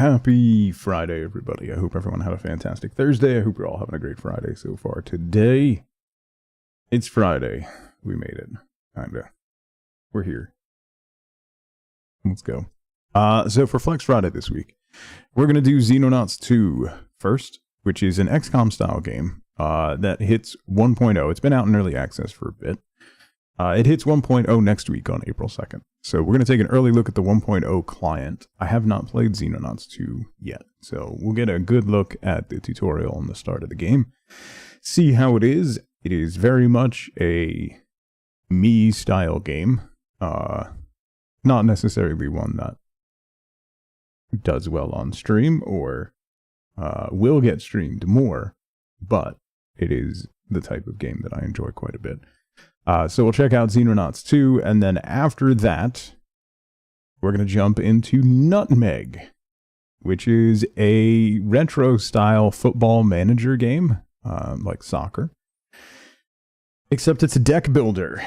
Happy Friday, everybody. I hope everyone had a fantastic Thursday. I hope you're all having a great Friday so far. Today, it's Friday. We made it. Kinda. We're here. Let's go. So for Flex Friday this week, we're going to do Xenonauts 2 first, which is an XCOM style game that hits 1.0. It's been out in early access for a bit. It hits 1.0 next week on April 2nd. So we're going to take an early look at the 1.0 client. I have not played Xenonauts 2 yet, so we'll get a good look at the tutorial and the start of the game. See how it is. It is very much a me-style game. Not necessarily one that does well on stream or will get streamed more, but it is the type of game that I enjoy quite a bit. So we'll check out Xenonauts 2, and then after that, we're going to jump into NUTMEG, which is a retro-style football manager game, like soccer, except it's a deck builder.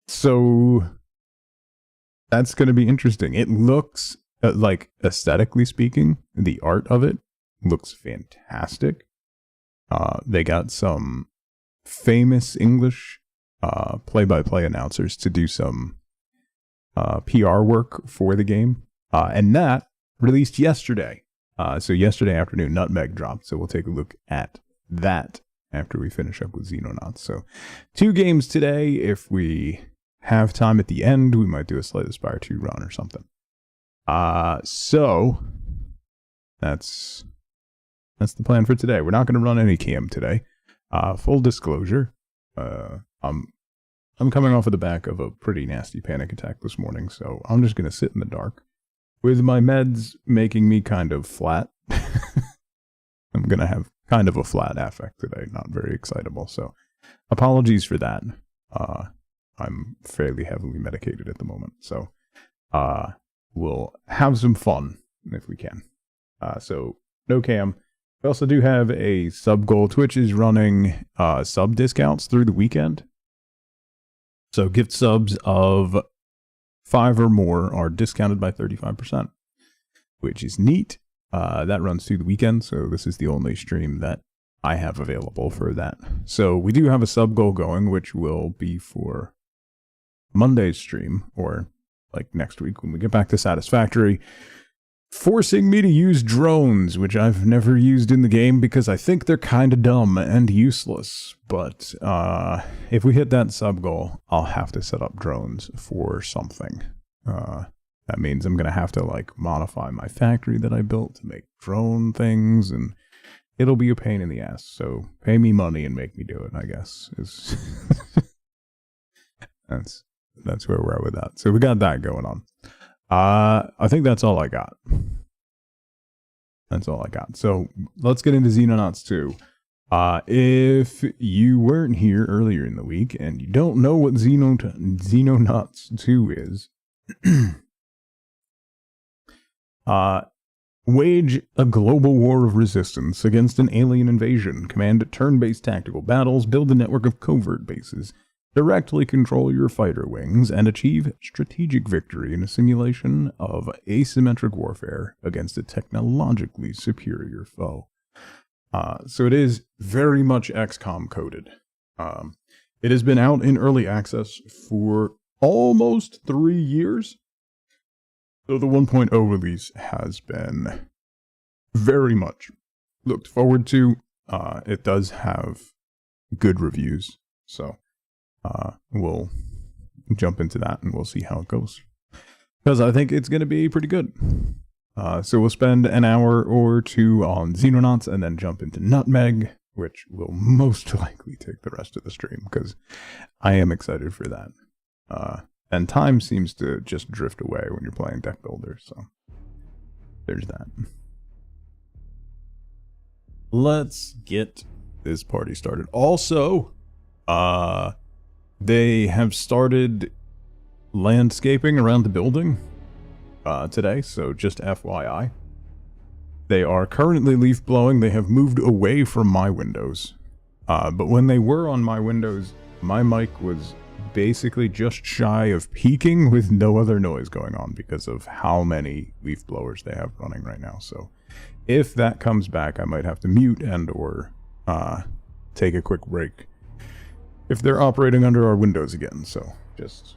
So that's going to be interesting. It looks, like, aesthetically speaking, the art of it looks fantastic. They got some famous English play-by-play announcers to do some PR work for the game, and that released yesterday. So yesterday afternoon, NUTMEG dropped, so we'll take a look at that after we finish up with Xenonauts. So 2 games today. If we have time at the end, we might do a Slay the Spire 2 run or something. So that's the plan for today. We're not going to run any cam today. Full disclosure, I'm coming off of the back of a pretty nasty panic attack this morning, so I'm just going to sit in the dark. With my meds making me kind of flat, I'm going to have kind of a flat affect today, not very excitable, so apologies for that. I'm fairly heavily medicated at the moment, so we'll have some fun if we can. So, no cam. We also do have a sub goal. Twitch is running sub discounts through the weekend. So gift subs of 5 or more are discounted by 35%, which is neat. That runs through the weekend, so this is the only stream that I have available for that. So we do have a sub goal going, which will be for Monday's stream, or like next week when we get back to Satisfactory, forcing me to use drones, which I've never used in the game because I think they're kind of dumb and useless. But if we hit that sub goal, I'll have to set up drones for something. That means I'm going to have to like modify my factory that I built to make drone things, and it'll be a pain in the ass. So pay me money and make me do it, I guess. That's where we're at with that. So we got that going on. I think that's all I got. That's all I got. So let's get into Xenonauts 2. If you weren't here earlier in the week and you don't know what Xenonauts 2 is, wage a global war of resistance against an alien invasion. Command turn-based tactical battles. Build a network of covert bases. Directly control your fighter wings and achieve strategic victory in a simulation of asymmetric warfare against a technologically superior foe. So it is very much XCOM coded. It has been out in early access for almost 3 years. So the 1.0 release has been very much looked forward to. It does have good reviews, so we'll jump into that and we'll see how it goes, because I think it's going to be pretty good. So we'll spend an hour or 2 on Xenonauts and then jump into NUTMEG, which will most likely take the rest of the stream because I am excited for that. And time seems to just drift away when you're playing deck builders, so there's that. Let's get this party started. Also, they have started landscaping around the building today, so just FYI. They are currently leaf blowing. They have moved away from my windows. But when they were on my windows, my mic was basically just shy of peaking with no other noise going on because of how many leaf blowers they have running right now. So if that comes back, I might have to mute and or take a quick break if they're operating under our windows again. So just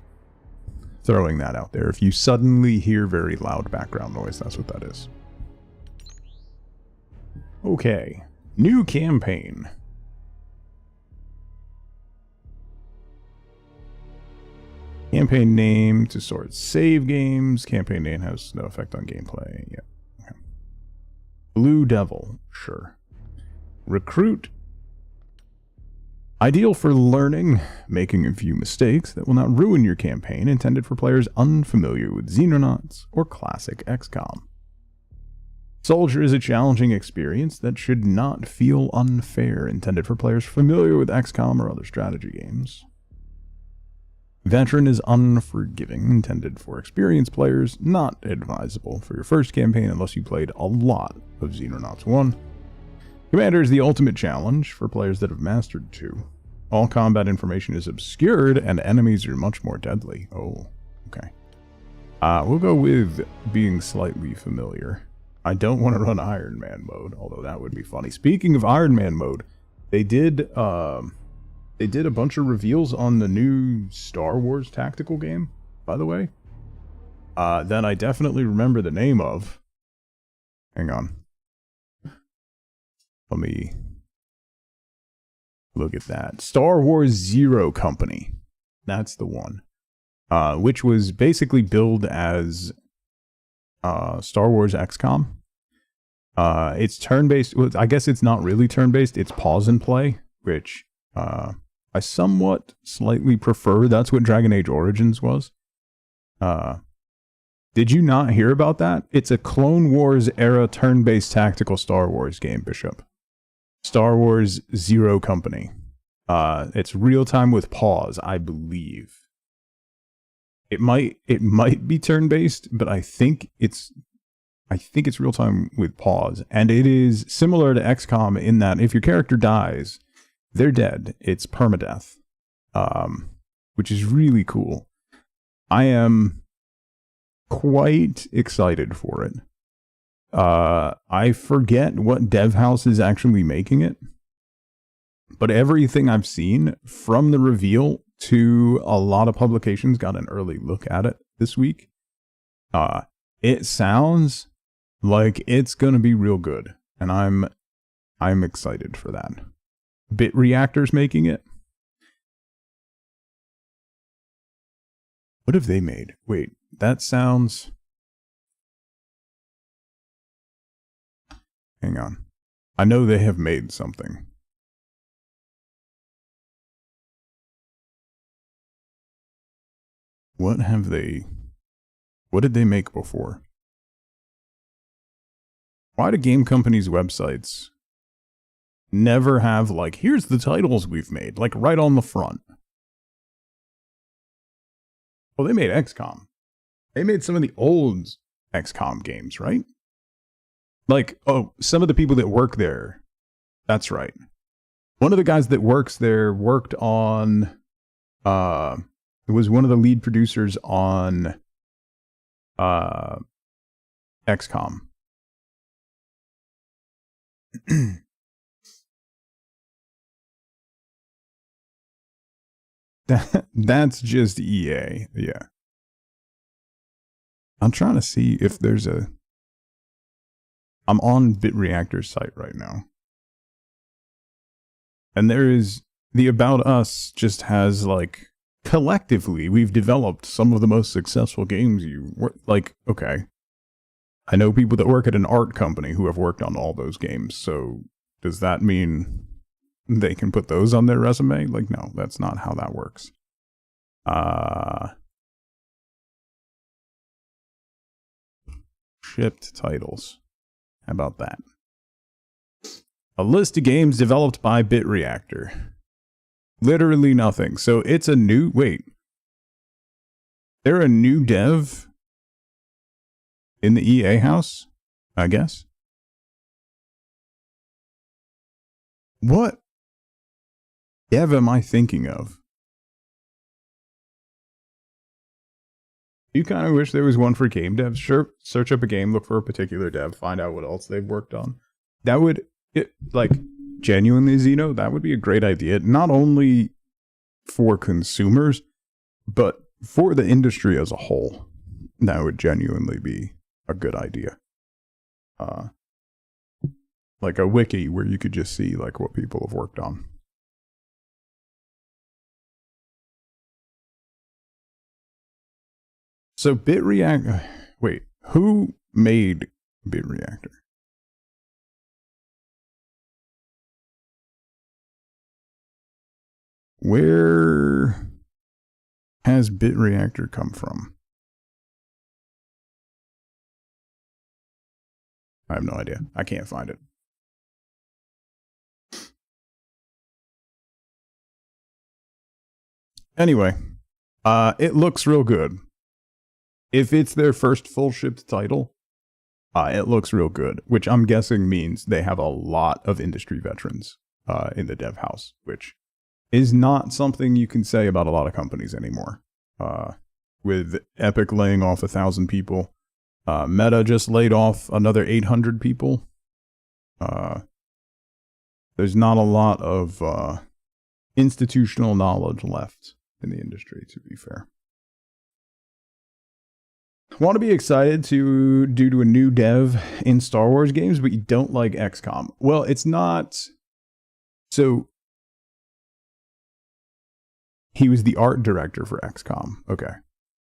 throwing that out there. If you suddenly hear very loud background noise, that's what that is. Okay, new campaign. Campaign name to sort save games. Campaign name has no effect on gameplay. Yeah. Okay. Blue Devil, sure. Recruit. Ideal for learning, making a few mistakes that will not ruin your campaign, intended for players unfamiliar with Xenonauts or classic XCOM. Soldier is a challenging experience that should not feel unfair, intended for players familiar with XCOM or other strategy games. Veteran is unforgiving, intended for experienced players, not advisable for your first campaign unless you played a lot of Xenonauts 1. Commander is the ultimate challenge for players that have mastered 2. All combat information is obscured and enemies are much more deadly. Oh, okay. We'll go with being slightly familiar. I don't want to run Iron Man mode, although that would be funny. Speaking of Iron Man mode, they did a bunch of reveals on the new Star Wars tactical game, by the way. That I definitely remember the name of. Hang on. Let me look at that. Star Wars Zero Company. That's the one. Which was basically billed as Star Wars XCOM. It's turn-based. Well, I guess it's not really turn-based. It's pause and play, which I somewhat slightly prefer. That's what Dragon Age Origins was. Did you not hear about that? It's a Clone Wars era turn-based tactical Star Wars game, Bishop. Star Wars Zero Company. It's real-time with pause, I believe. It might be turn-based, but I think it's real-time with pause. And it is similar to XCOM in that if your character dies, they're dead. It's permadeath. Which is really cool. I am quite excited for it. I forget what dev house is actually making it, but everything I've seen from the reveal to a lot of publications got an early look at it this week. It sounds like it's gonna be real good, and I'm excited for that. Bit Reactor's making it. What have they made? Wait, that sounds... Hang on. I know they have made something. What did they make before? Why do game companies' websites never have, like, here's the titles we've made, like, right on the front? Well, they made XCOM. They made some of the old XCOM games, right? Like, oh, some of the people that work there. That's right. One of the guys that works there worked on, was one of the lead producers on, XCOM. That's just EA, yeah. I'm trying to see if there's a... I'm on BitReactor's site right now. And there is... The About Us just has, like... Collectively, we've developed some of the most successful games like, okay. I know people that work at an art company who have worked on all those games, so does that mean they can put those on their resume? Like, no, that's not how that works. Shipped titles. How about that? A list of games developed by BitReactor. Literally nothing. So it's a new... Wait. They're a new dev in the EA house, I guess? What dev am I thinking of? You kind of wish there was one for game devs. Sure, search up a game, look for a particular dev, find out what else they've worked on. That would, like, genuinely, Xeno, that would be a great idea. Not only for consumers, but for the industry as a whole. That would genuinely be a good idea. Like a wiki where you could just see, like, what people have worked on. So BitReactor, wait, who made BitReactor? Where has BitReactor come from? I have no idea. I can't find it. Anyway, it looks real good. If it's their first full shipped title, it looks real good, which I'm guessing means they have a lot of industry veterans in the dev house, which is not something you can say about a lot of companies anymore. With Epic laying off 1,000 people, Meta just laid off another 800 people. There's not a lot of institutional knowledge left in the industry, to be fair. Want to be excited to due to a new dev in Star Wars games, but you don't like XCOM. Well, it's not. So he was the art director for XCOM. Okay.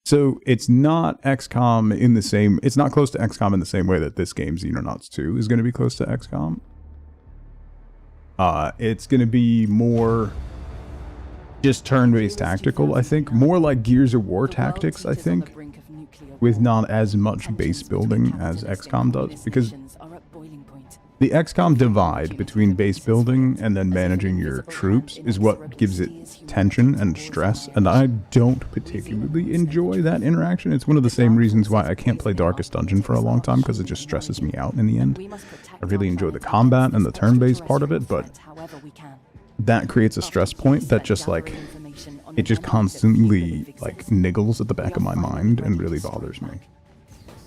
So it's not XCOM in the same, it's not close to XCOM in the same way that this game, Xenonauts 2, is going to be close to XCOM. It's going to be more just turn-based tactical, I think. More like Gears of War tactics, I think. With not as much base building as XCOM does. Because the XCOM divide between base building and then managing your troops is what gives it tension and stress, and I don't particularly enjoy that interaction. It's one of the same reasons why I can't play Darkest Dungeon for a long time, because it just stresses me out in the end. I really enjoy the combat and the turn-based part of it, but that creates a stress point that just like, it just constantly like niggles at the back of my mind and really bothers me.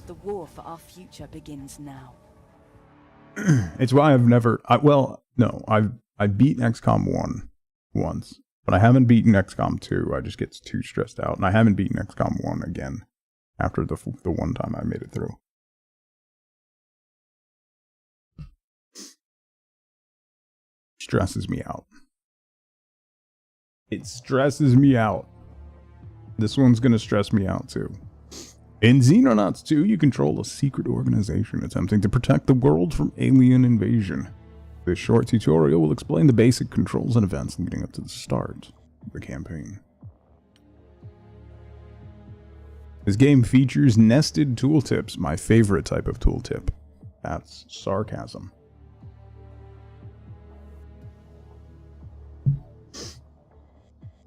The war for our future begins now. It's why I've never, I beat XCOM 1 once, but I haven't beaten XCOM 2. I just get too stressed out, and I haven't beaten XCOM 1 again after the one time I made it through. Stresses me out. It stresses me out. This one's gonna stress me out too. In Xenonauts 2, you control a secret organization attempting to protect the world from alien invasion. This short tutorial will explain the basic controls and events leading up to the start of the campaign. This game features nested tooltips, my favorite type of tooltip. That's sarcasm.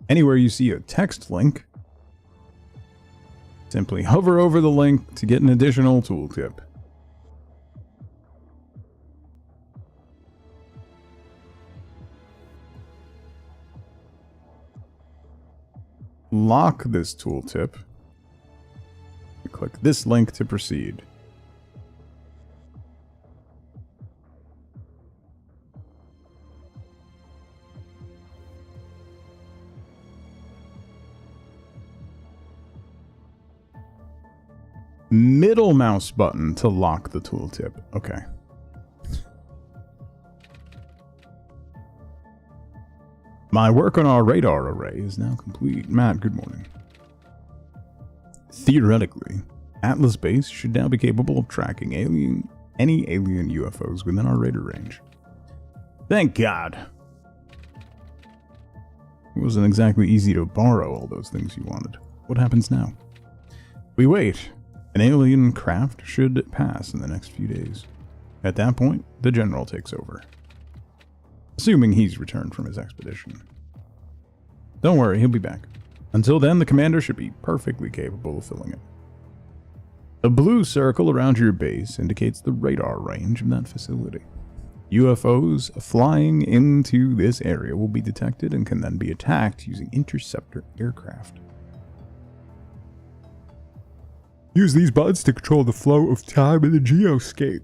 Anywhere you see a text link, simply hover over the link to get an additional tooltip. Lock this tooltip. Click this link to proceed. Middle mouse button to lock the tooltip. Okay. My work on our radar array is now complete. Matt, good morning. Theoretically, Atlas Base should now be capable of tracking any alien UFOs within our radar range. Thank God. It wasn't exactly easy to borrow all those things you wanted. What happens now? We wait. An alien craft should pass in the next few days. At that point, the general takes over. Assuming he's returned from his expedition. Don't worry, he'll be back. Until then, the commander should be perfectly capable of filling it. The blue circle around your base indicates the radar range of that facility. UFOs flying into this area will be detected and can then be attacked using interceptor aircraft. Use these buttons to control the flow of time in the geoscape.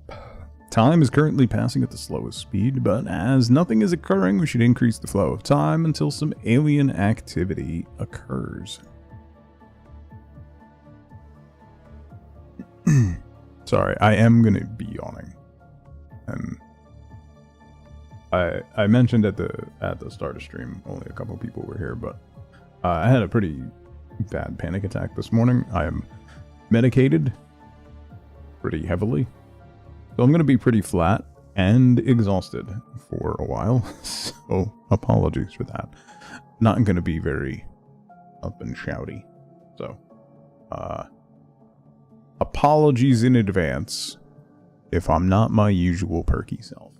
Time is currently passing at the slowest speed, but as nothing is occurring, we should increase the flow of time until some alien activity occurs. Sorry, I am going to be yawning. And I mentioned at the start of stream, only a couple people were here, but I had a pretty bad panic attack this morning. I am medicated pretty heavily, so I'm going to be pretty flat and exhausted for a while, so apologies for that. Not going to be very up and shouty, so apologies in advance if I'm not my usual perky self.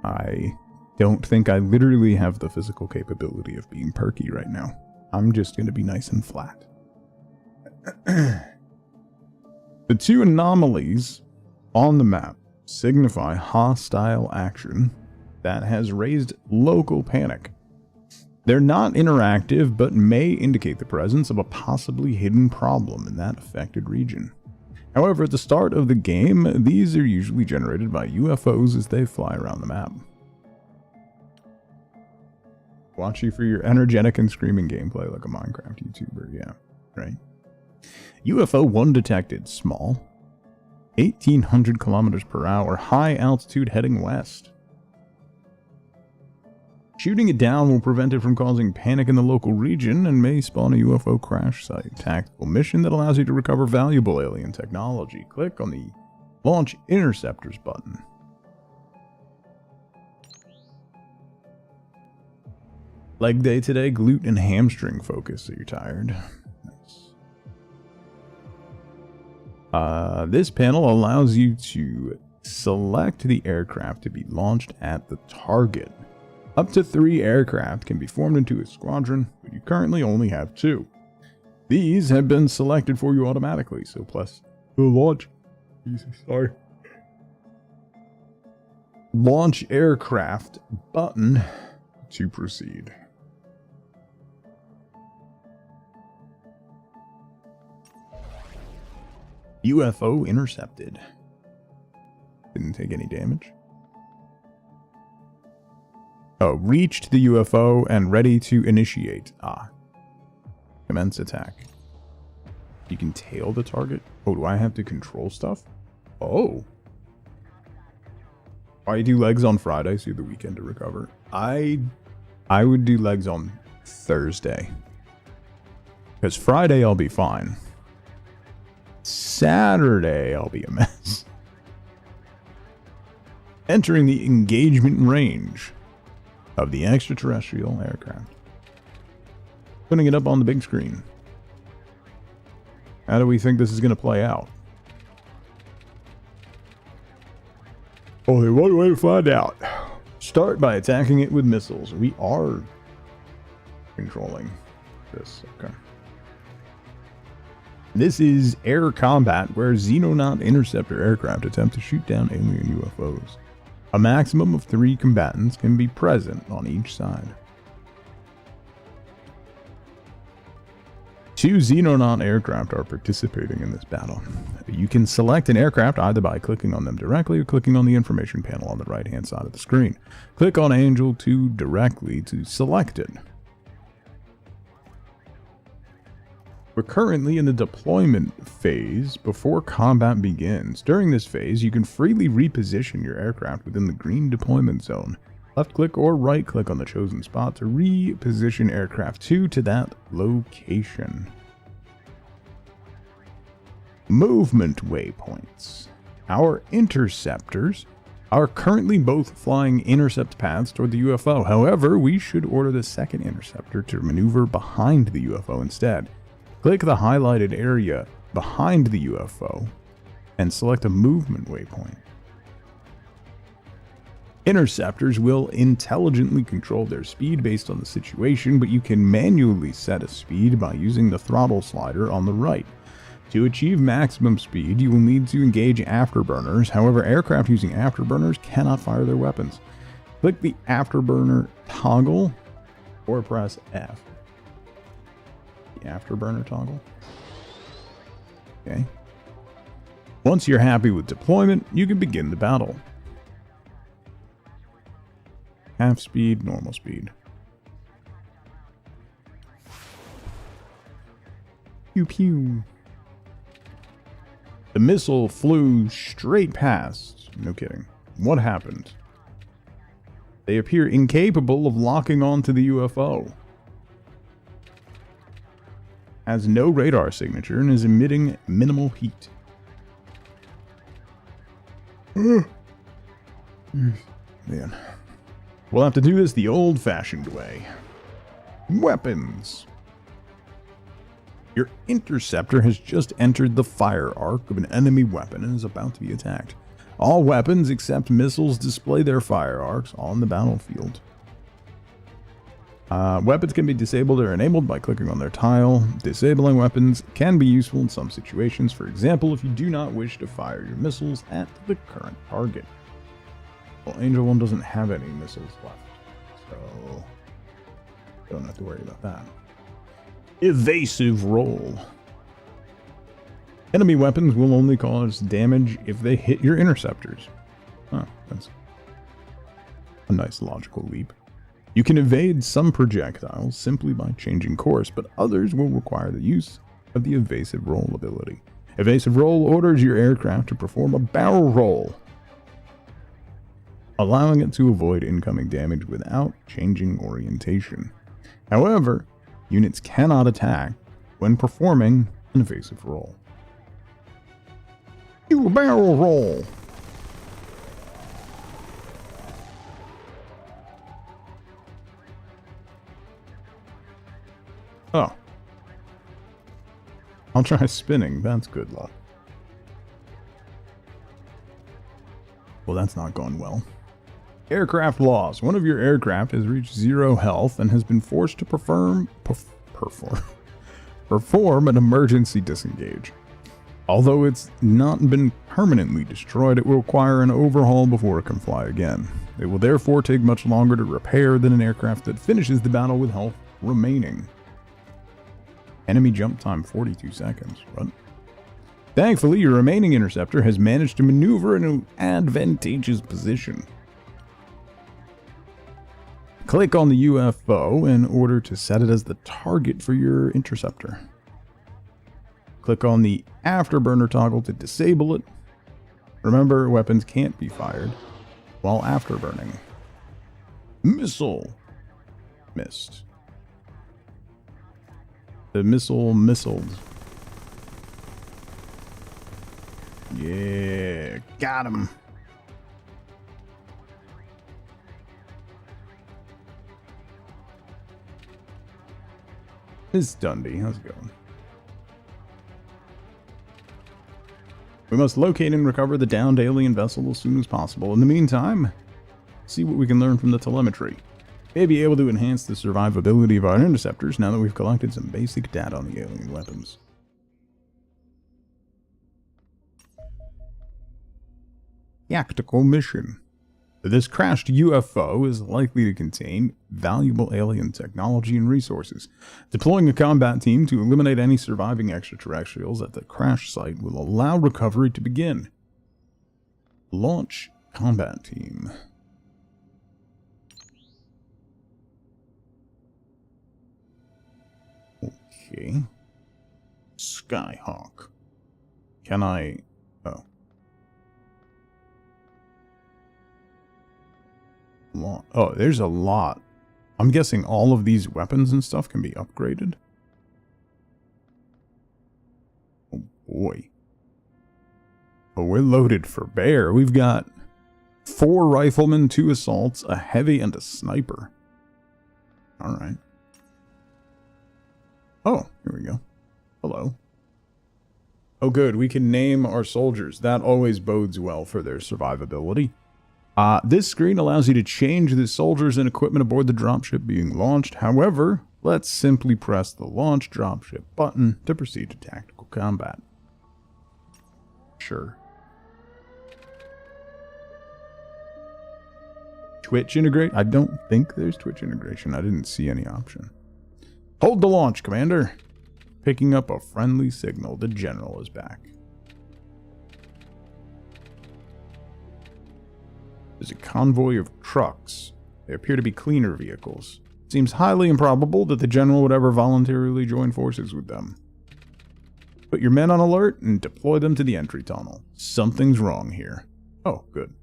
I don't think I literally have the physical capability of being perky right now. I'm just going to be nice and flat. The two anomalies on the map signify hostile action that has raised local panic. They're not interactive, but may indicate the presence of a possibly hidden problem in that affected region. However, at the start of the game, these are usually generated by UFOs as they fly around the map. Watch you for your energetic and screaming gameplay like a Minecraft YouTuber, yeah, right? UFO 1 detected, small, 1,800 kilometers per hour, high altitude heading west. Shooting it down will prevent it from causing panic in the local region and may spawn a UFO crash site. Tactical mission that allows you to recover valuable alien technology. Click on the Launch Interceptors button. Leg day today, glute and hamstring focus, so you're tired. Nice. This panel allows you to select the aircraft to be launched at the target. Up to 3 aircraft can be formed into a squadron, but you currently only have 2. These have been selected for you automatically, so plus the launch. Sorry. Launch aircraft button to proceed. UFO intercepted. Didn't take any damage. Oh, reached the UFO and ready to initiate. Commence attack. You can tail the target? Oh, do I have to control stuff? Oh. I do legs on Friday, so you have the weekend to recover. I would do legs on Thursday. Because Friday I'll be fine. Saturday I'll be a mess. Entering the engagement range of the extraterrestrial aircraft. Putting it up on the big screen. How do we think this is going to play out? Only one way to find out. Start by attacking it with missiles. We are controlling this. Okay. This is air combat, where Xenonaut interceptor aircraft attempt to shoot down alien UFOs. A maximum of 3 combatants can be present on each side. 2 Xenonaut aircraft are participating in this battle. You can select an aircraft either by clicking on them directly or clicking on the information panel on the right hand side of the screen. Click on Angel 2 directly to select it. We're currently in the deployment phase before combat begins. During this phase, you can freely reposition your aircraft within the green deployment zone. Left click or right click on the chosen spot to reposition aircraft 2 to that location. Movement waypoints. Our interceptors are currently both flying intercept paths toward the UFO. However, we should order the second interceptor to maneuver behind the UFO instead. Click the highlighted area behind the UFO and select a movement waypoint. Interceptors will intelligently control their speed based on the situation, but you can manually set a speed by using the throttle slider on the right. To achieve maximum speed, you will need to engage afterburners. However, aircraft using afterburners cannot fire their weapons. Click the afterburner toggle or press F. The afterburner toggle. Okay. Once you're happy with deployment, you can begin the battle. Half speed, normal speed. Pew pew. The missile flew straight past. No kidding. What happened? They appear incapable of locking onto the UFO. Has no radar signature and is emitting minimal heat. Man. We'll have to do this the old-fashioned way. Weapons. Your interceptor has just entered the fire arc of an enemy weapon and is about to be attacked. All weapons except missiles display their fire arcs on the battlefield. Weapons can be disabled or enabled by clicking on their tile. Disabling weapons can be useful in some situations. For example, if you do not wish to fire your missiles at the current target. Well, Angel 1 doesn't have any missiles left, so don't have to worry about that. Evasive roll. Enemy weapons will only cause damage if they hit your interceptors. Oh, that's a nice logical leap. You can evade some projectiles simply by changing course, but others will require the use of the evasive roll ability. Evasive roll orders your aircraft to perform a barrel roll, allowing it to avoid incoming damage without changing orientation. However, units cannot attack when performing an evasive roll. Do a barrel roll. Oh. I'll try spinning. That's good luck. Well, that's not going well. Aircraft loss. One of your aircraft has reached 0 health and has been forced to perform an emergency disengage. Although it's not been permanently destroyed, it will require an overhaul before it can fly again. It will therefore take much longer to repair than an aircraft that finishes the battle with health remaining. Enemy jump time 42 seconds. What? Thankfully, your remaining interceptor has managed to maneuver in an advantageous position. Click on the UFO in order to set it as the target for your interceptor. Click on the afterburner toggle to disable it. Remember, weapons can't be fired while afterburning. Missile. Missed. The missiled. Yeah, got him. Miss Dundee, how's it going? We must locate and recover the downed alien vessel as soon as possible. In the meantime, see what we can learn from the telemetry. May be able to enhance the survivability of our interceptors now that we've collected some basic data on the alien weapons. Tactical mission. This crashed UFO is likely to contain valuable alien technology and resources. Deploying a combat team to eliminate any surviving extraterrestrials at the crash site will allow recovery to begin. Launch combat team. Okay. Skyhawk. Can I... Oh. Oh, there's a lot. I'm guessing all of these weapons and stuff can be upgraded. Oh boy. Oh, we're loaded for bear. We've got 4 riflemen, 2 assaults, a heavy, and a sniper. Alright. Oh, here we go. Hello. Oh good, we can name our soldiers. That always bodes well for their survivability. This screen allows you to change the soldiers and equipment aboard the dropship being launched. However, let's simply press the launch dropship button to proceed to tactical combat. Sure. Twitch integrate? I don't think there's Twitch integration. I didn't see any option. Hold the launch, Commander. picking up a friendly signal. The general is back. There's a convoy of trucks. They appear to be cleaner vehicles. It seems highly improbable that the general would ever voluntarily join forces with them. Put your men on alert and deploy them to the entry tunnel. Something's wrong here. Oh, good.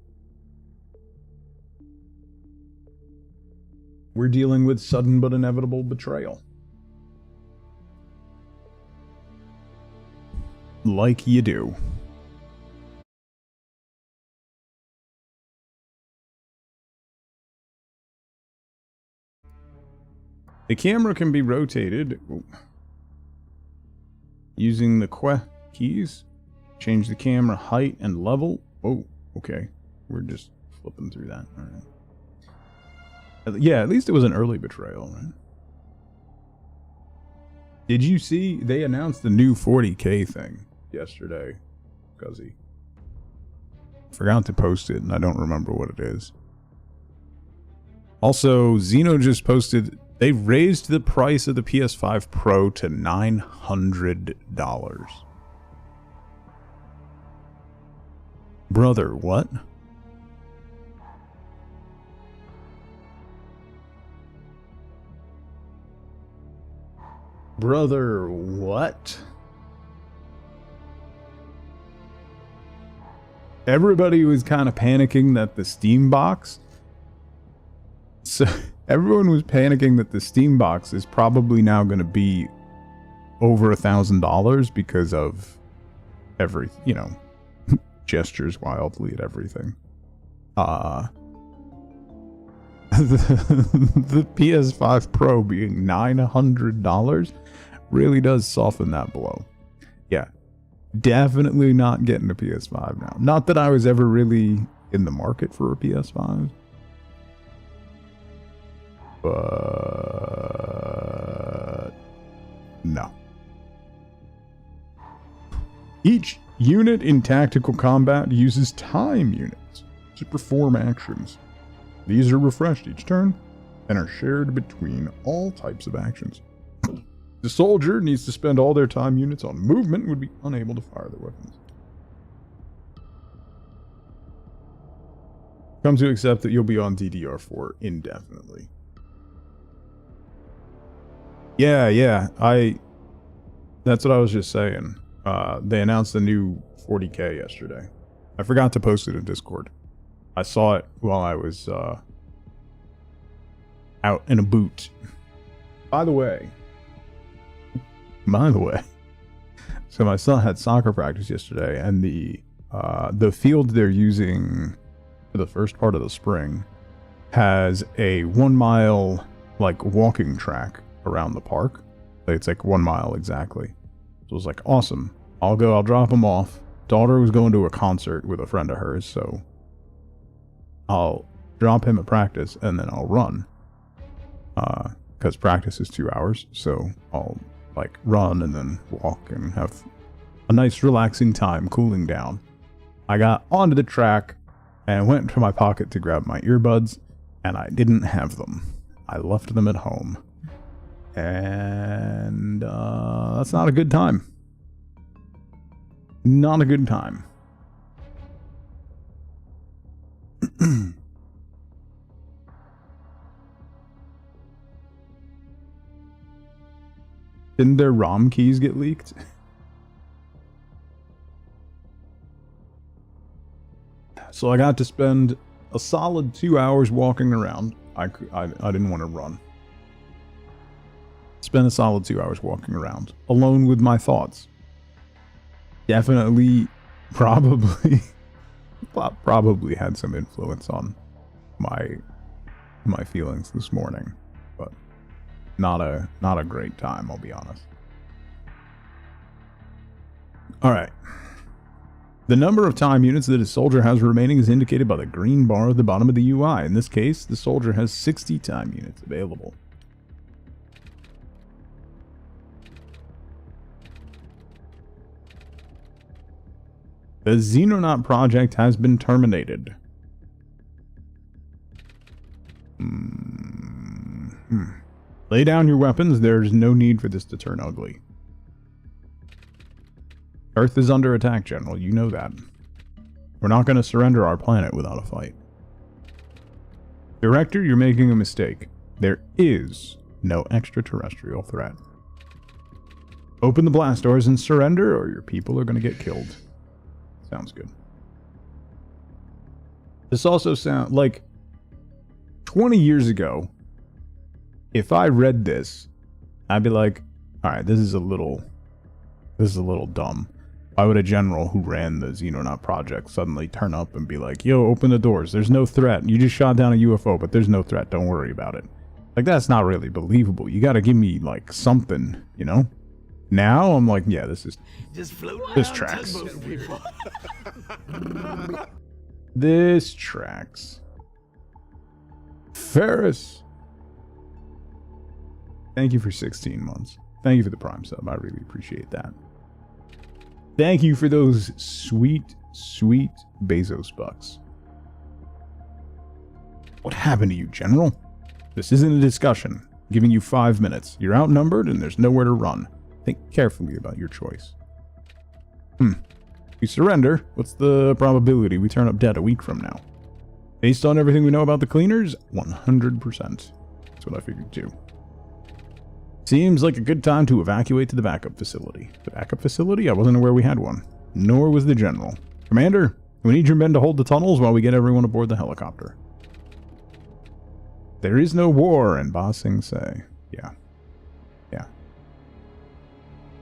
We're dealing with sudden but inevitable betrayal. Like you do. The camera can be rotated using the keys. Change the camera height and level. Oh, okay. We're just flipping through that. All right. Yeah, at least it was an early betrayal, right? Did you see they announced the new 40K thing yesterday? Guzzy. Forgot to post it and I don't remember what it is. Also, Xeno just posted they raised the price of the PS5 Pro to $900. Brother, what? Brother, what? Everybody was kind of panicking that the Steam box... So, everyone was panicking that the Steam box is probably now going to be over $1,000 because of every, you know, gestures wildly at everything. The PS5 Pro being $900 really does soften that blow. Yeah, definitely not getting a PS5 now. Not that I was ever really in the market for a PS5. But no. Each unit in tactical combat uses time units to perform actions. These are refreshed each turn and are shared between all types of actions. The soldier needs to spend all their time units on movement and would be unable to fire their weapons. Come to accept that you'll be on DDR4 indefinitely. Yeah, that's what I was just saying. They announced the new 40K yesterday. I forgot to post it in Discord. I saw it while I was, out in a boot. By the way, so my son had soccer practice yesterday, and the field they're using for the first part of the spring has a 1 mile, like, walking track around the park. It's like 1 mile exactly. So it was like, awesome. I'll drop him off. Daughter was going to a concert with a friend of hers, so I'll drop him at practice and then I'll run. Because practice is 2 hours, so I'll like run and then walk and have a nice relaxing time cooling down. I got onto the track and went to my pocket to grab my earbuds, and I didn't have them. I left them at home. And that's not a good time. Not a good time. Didn't their ROM keys get leaked? So I got to spend a solid 2 hours walking around. I didn't want to run. Spent a solid 2 hours walking around, alone with my thoughts. Definitely, probably had some influence on my feelings this morning, but not a great time, I'll be honest. All right. The number of time units that a soldier has remaining is indicated by the green bar at the bottom of the UI. In this case, the soldier has 60 time units available. The Xenonaut project has been terminated. Lay down your weapons. There's no need for this to turn ugly. Earth is under attack, General. You know that. We're not going to surrender our planet without a fight. Director, you're making a mistake. There is no extraterrestrial threat. Open the blast doors and surrender, or your people are going to get killed. Sounds good. This also sounds like 20 years ago, if I read this, I'd be like, alright, this is a little dumb. Why would a general who ran the Xenonaut project suddenly turn up and be like, yo, open the doors, there's no threat. You just shot down a UFO, but there's no threat, don't worry about it. Like, that's not really believable. You gotta give me, like, something, you know? Now, I'm like, yeah, this tracks. This tracks. Ferris. Thank you for 16 months. Thank you for the Prime sub. I really appreciate that. Thank you for those sweet, sweet Bezos bucks. What happened to you, General? This isn't a discussion. I'm giving you 5 minutes. You're outnumbered and there's nowhere to run. Think carefully about your choice. We surrender. What's the probability we turn up dead a week from now? Based on everything we know about the cleaners, 100%. That's what I figured too. Seems like a good time to evacuate to the backup facility. The backup facility? I wasn't aware we had one. Nor was the general. Commander, we need your men to hold the tunnels while we get everyone aboard the helicopter. There is no war, and Ba Sing Se. Yeah.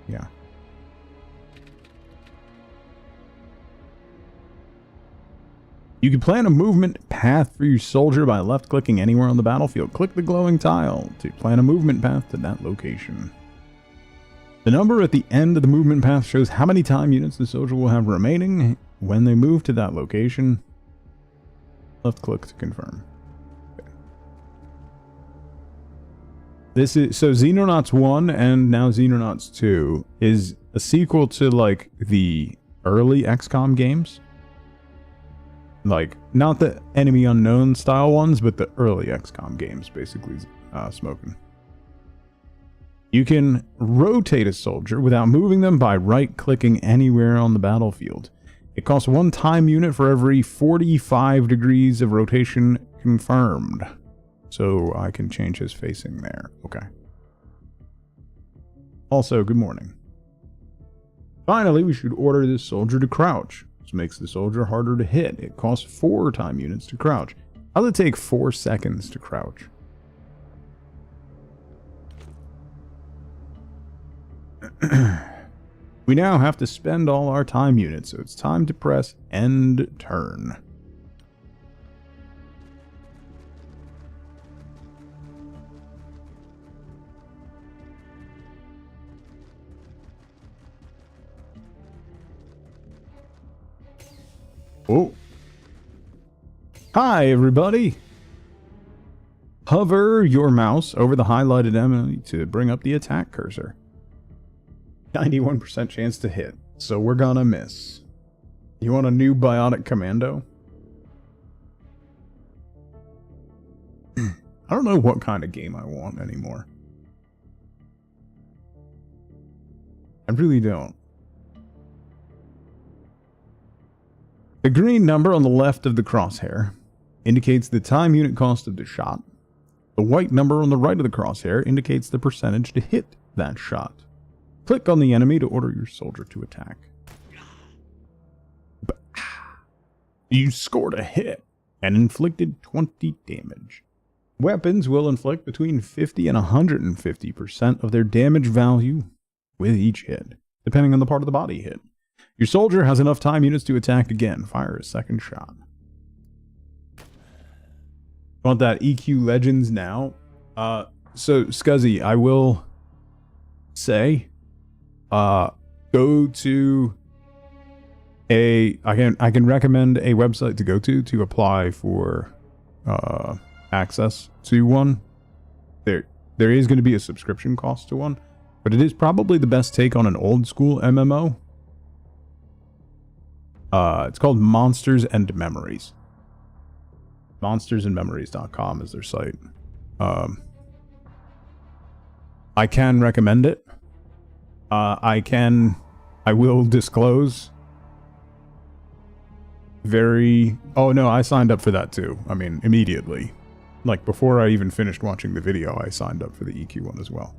Yeah. You can plan a movement path for your soldier by left-clicking anywhere on the battlefield. Click the glowing tile to plan a movement path to that location. The number at the end of the movement path shows how many time units the soldier will have remaining when they move to that location. Left-click to confirm. Okay. This is so Xenonauts 1 and now Xenonauts 2 is a sequel to like the early XCOM games. Like, not the Enemy Unknown style ones, but the early XCOM games, basically, smoking. You can rotate a soldier without moving them by right-clicking anywhere on the battlefield. It costs 1 time unit for every 45 degrees of rotation confirmed. So I can change his facing there. Okay. Also, good morning. Finally, we should order this soldier to crouch. This makes the soldier harder to hit. It costs 4 time units to crouch. How does it take 4 seconds to crouch? We now have to spend all our time units, so it's time to press end turn. Oh. Hi, everybody. Hover your mouse over the highlighted enemy to bring up the attack cursor. 91% chance to hit, so we're gonna miss. You want a new biotic commando? I don't know what kind of game I want anymore. I really don't. The green number on the left of the crosshair indicates the time unit cost of the shot. The white number on the right of the crosshair indicates the percentage to hit that shot. Click on the enemy to order your soldier to attack. You scored a hit and inflicted 20 damage. Weapons will inflict between 50 and 150% of their damage value with each hit, depending on the part of the body hit. Your soldier has enough time units to attack again. Fire a second shot. Want that EQ Legends now? So Scuzzy, I will say, go to I can recommend a website to go to apply for access to one. There is going to be a subscription cost to one, but it is probably the best take on an old school MMO. It's called Monsters and Memories. monstersandmemories.com is their site. I can recommend it. I can I will disclose. Oh no, I signed up for that too. I mean, immediately. Like, before I even finished watching the video, I signed up for the EQ one as well.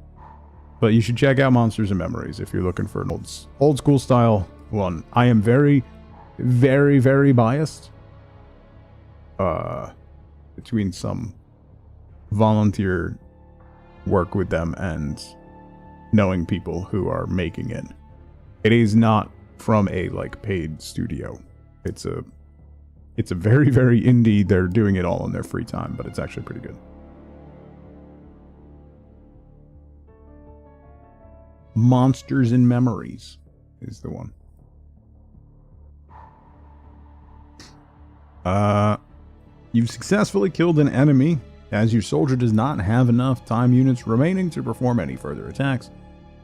But you should check out Monsters and Memories if you're looking for an old school style one. I am very, very, very biased. Between some volunteer work with them and knowing people who are making it. It is not from a, like, paid studio. It's a very, very indie. They're doing it all in their free time, but it's actually pretty good. Monsters and Memories is the one. You've successfully killed an enemy, as your soldier does not have enough time units remaining to perform any further attacks.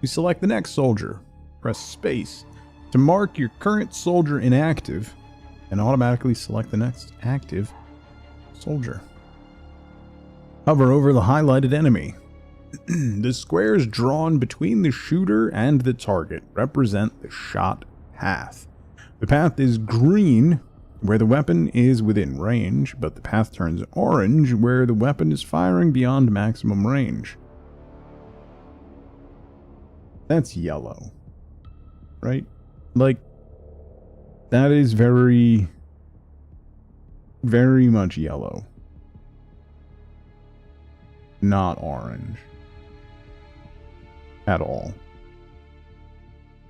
You select the next soldier. Press space to mark your current soldier inactive, and automatically select the next active soldier. Hover over the highlighted enemy. The squares drawn between the shooter and the target represent the shot path. The path is green where the weapon is within range, but the path turns orange where the weapon is firing beyond maximum range. That's yellow, right? Like, that is very, very much yellow. Not orange. At all.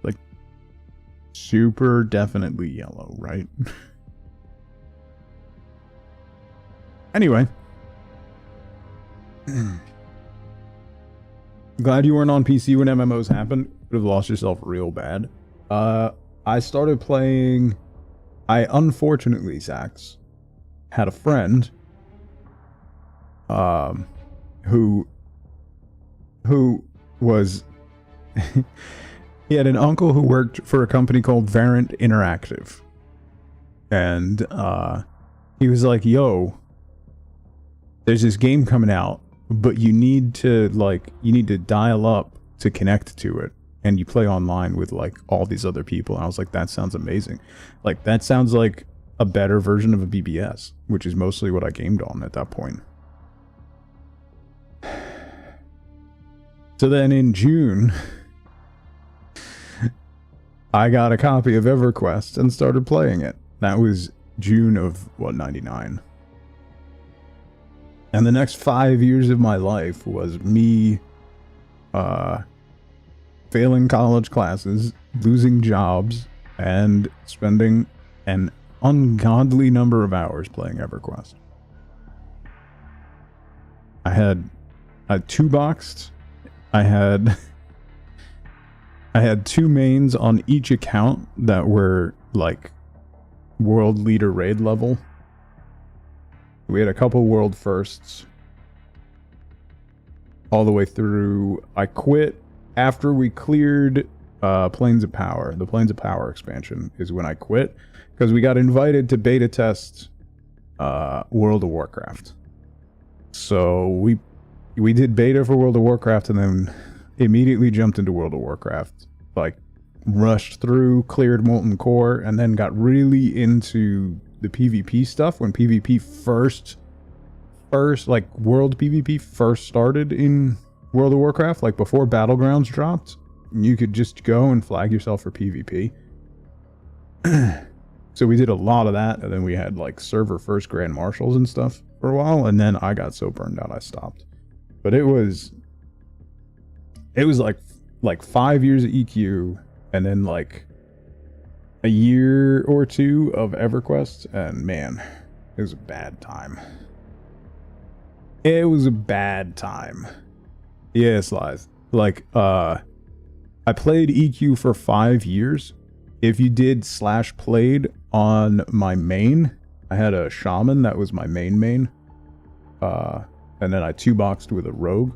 Like, super definitely yellow, right? Anyway. Glad you weren't on PC when MMOs happened. Would have lost yourself real bad. I started playing... I unfortunately, Zax, had a friend who was... he had an uncle who worked for a company called Variant Interactive. And he was like, yo, there's this game coming out, but you need to dial up to connect to it. And you play online with, like, all these other people. And I was like, that sounds amazing. Like, that sounds like a better version of a BBS, which is mostly what I gamed on at that point. So then in June, I got a copy of EverQuest and started playing it. That was June of, 99. And the next 5 years of my life was me, failing college classes, losing jobs, and spending an ungodly number of hours playing EverQuest. I had two boxed. I had 2 mains on each account that were, like, world leader raid level. We had a couple world firsts all the way through. I quit after we cleared Plains of Power. The Plains of Power expansion is when I quit, because we got invited to beta test World of Warcraft. So we did beta for World of Warcraft and then immediately jumped into World of Warcraft. Like, rushed through, cleared Molten Core, and then got really into the PvP stuff when PvP first, like, World PvP first started in World of Warcraft, like before Battlegrounds dropped. You could just go and flag yourself for PvP. So we did a lot of that, and then we had, like, server first Grand Marshals and stuff for a while, and then I got so burned out I stopped. But it was like 5 years of EQ, and then, like, a year or two of EverQuest, and man, it was a bad time. It was a bad time. Yes, lies. Like, I played EQ for 5 years. If you did /played on my main, I had a shaman that was my main. And then I 2-boxed with a rogue.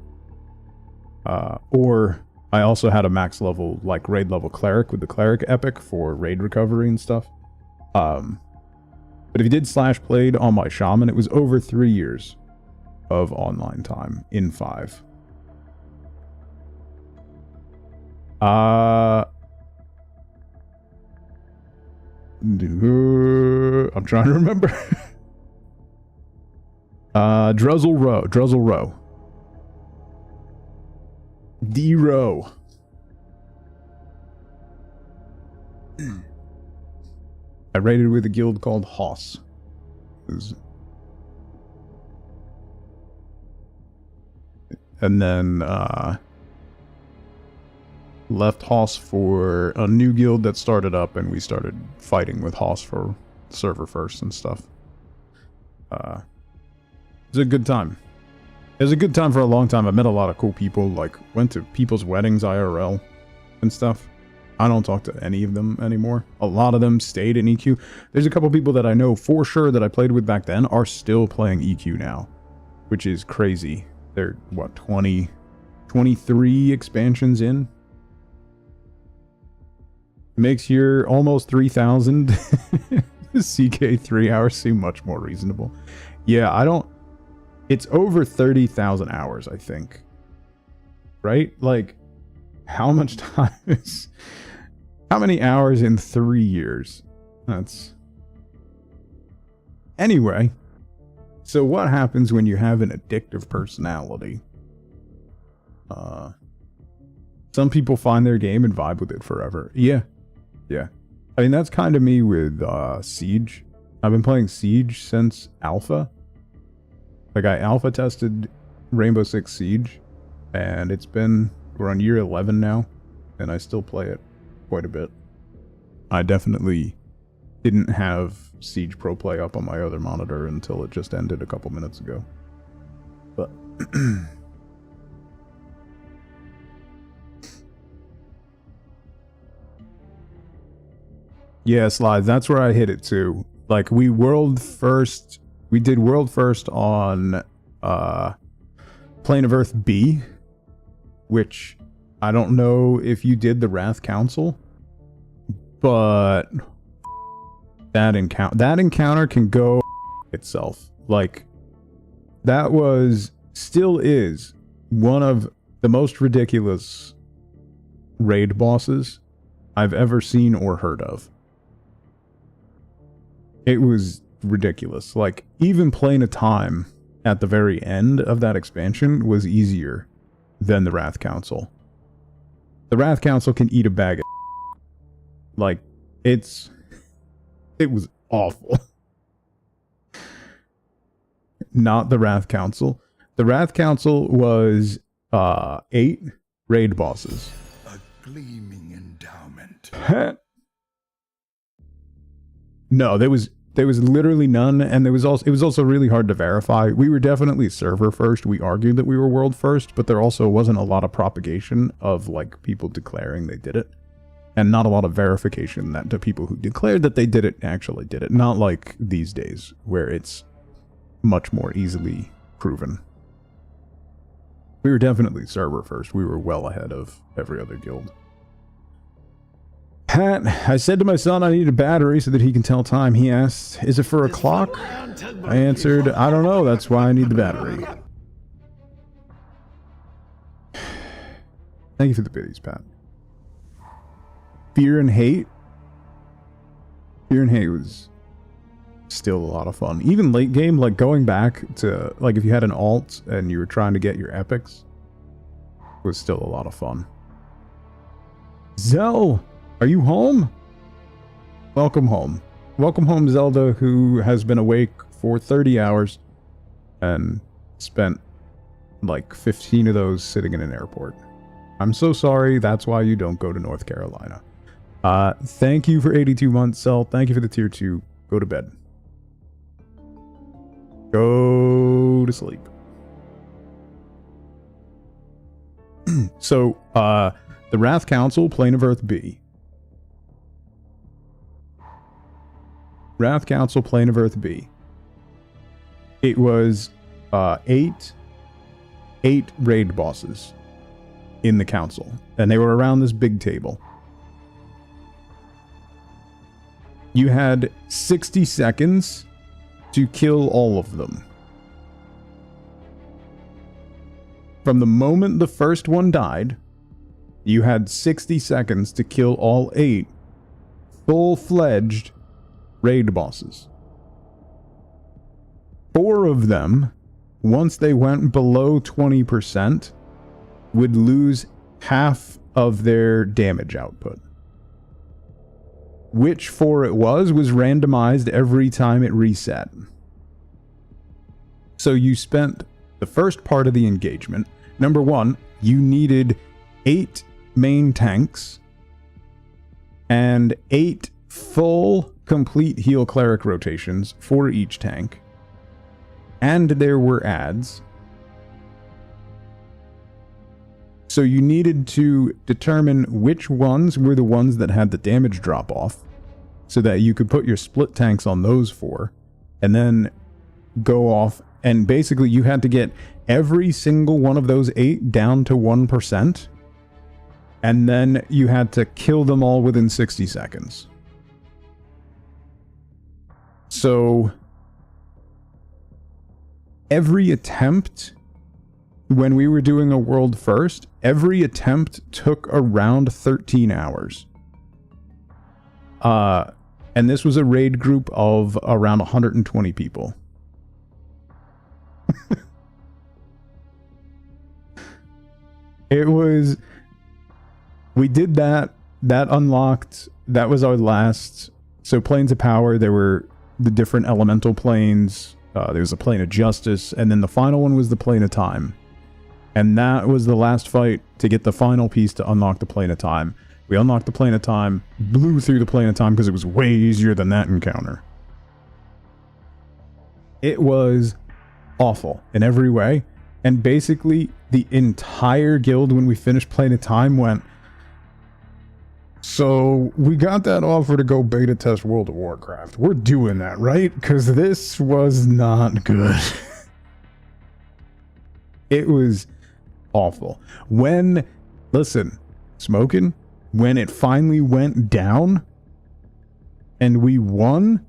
Or I also had a max level, like, raid level cleric with the cleric epic for raid recovery and stuff. But if you did /played on my shaman, it was over 3 years of online time in 5. I'm trying to remember. Druzzle Row. D-Row. I raided with a guild called Hoss. And then, left Hoss for a new guild that started up, and we started fighting with Hoss for server first and stuff. It was a good time. It was a good time for a long time. I met a lot of cool people, like, went to people's weddings IRL and stuff. I don't talk to any of them anymore. A lot of them stayed in EQ. There's a couple people that I know for sure that I played with back then are still playing EQ now, which is crazy. They're, what, 23 expansions in? Makes your almost 3,000 CK 3 hours seem much more reasonable. Yeah, I don't... It's over 30,000 hours, I think. Right? Like, how much time is... How many hours in 3 years? That's... Anyway. So what happens when you have an addictive personality? Some people find their game and vibe with it forever. Yeah. Yeah. I mean, that's kind of me with Siege. I've been playing Siege since Alpha. Like, I alpha tested Rainbow Six Siege, and we're on year 11 now, and I still play it quite a bit. I definitely didn't have Siege Pro Play up on my other monitor until it just ended a couple minutes ago. But... yeah, Slides, that's where I hit it too. Like, we did world first on Plane of Earth B, which I don't know if you did the Wrath Council, but that encounter can go itself. Like, that still is one of the most ridiculous raid bosses I've ever seen or heard of. It was ridiculous. Like, even Plane of Time at the very end of that expansion was easier than the Wrath Council. The Wrath Council can eat a bag of like, it was awful. Not the Wrath Council. The Wrath Council was 8 raid bosses. A gleaming endowment. No, there was literally none, and it was also really hard to verify. We were definitely server first. We argued that we were world first, but there also wasn't a lot of propagation of, like, people declaring they did it, and not a lot of verification that the people who declared that they did it actually did it. Not like these days, where it's much more easily proven. We were definitely server first. We were well ahead of every other guild. Pat, I said to my son I need a battery so that he can tell time. He asked, is it for a clock? I answered, I don't know, that's why I need the battery. Thank you for the biddies, Pat. Fear and Hate? Fear and Hate was still a lot of fun. Even late game, like going back to, like if you had an alt and you were trying to get your epics, was still a lot of fun. Zell! Are you home? Welcome home. Welcome home, Zelda, who has been awake for 30 hours and spent like 15 of those sitting in an airport. I'm so sorry. That's why you don't go to North Carolina. Thank you for 82 months, Zell. Thank you for the tier 2. Go to bed. Go to sleep. So, the Wrath Council, Plane of Earth B. Wrath Council, Plane of Earth B. It was 8 raid bosses in the council, and they were around this big table. You had 60 seconds to kill all of them. From the moment the first one died, you had 60 seconds to kill all 8 full-fledged raid bosses. 4 of them, once they went below 20%, would lose half of their damage output. Which 4 it was randomized every time it reset. So you spent the first part of the engagement. Number 1, you needed 8 main tanks and 8 full complete heal cleric rotations for each tank. And there were adds. So you needed to determine which ones were the ones that had the damage drop off, so that you could put your split tanks on those 4, and then go off, and basically you had to get every single one of those 8 down to 1%, and then you had to kill them all within 60 seconds. So every attempt, when we were doing a world first, every attempt took around 13 hours. And this was a raid group of around 120 people. It was... We did that. That unlocked... That was our last... So Planes of Power, there were the different elemental planes. There was a Plane of Justice. And then the final one was the Plane of Time. And that was the last fight to get the final piece to unlock the Plane of Time. We unlocked the Plane of Time, blew through the Plane of Time because it was way easier than that encounter. It was awful in every way. And basically, the entire guild, when we finished Plane of Time, went, so we got that offer to go beta test World of Warcraft. We're doing that, right? Because this was not good. It was awful. When, listen, smoking, when it finally went down and we won,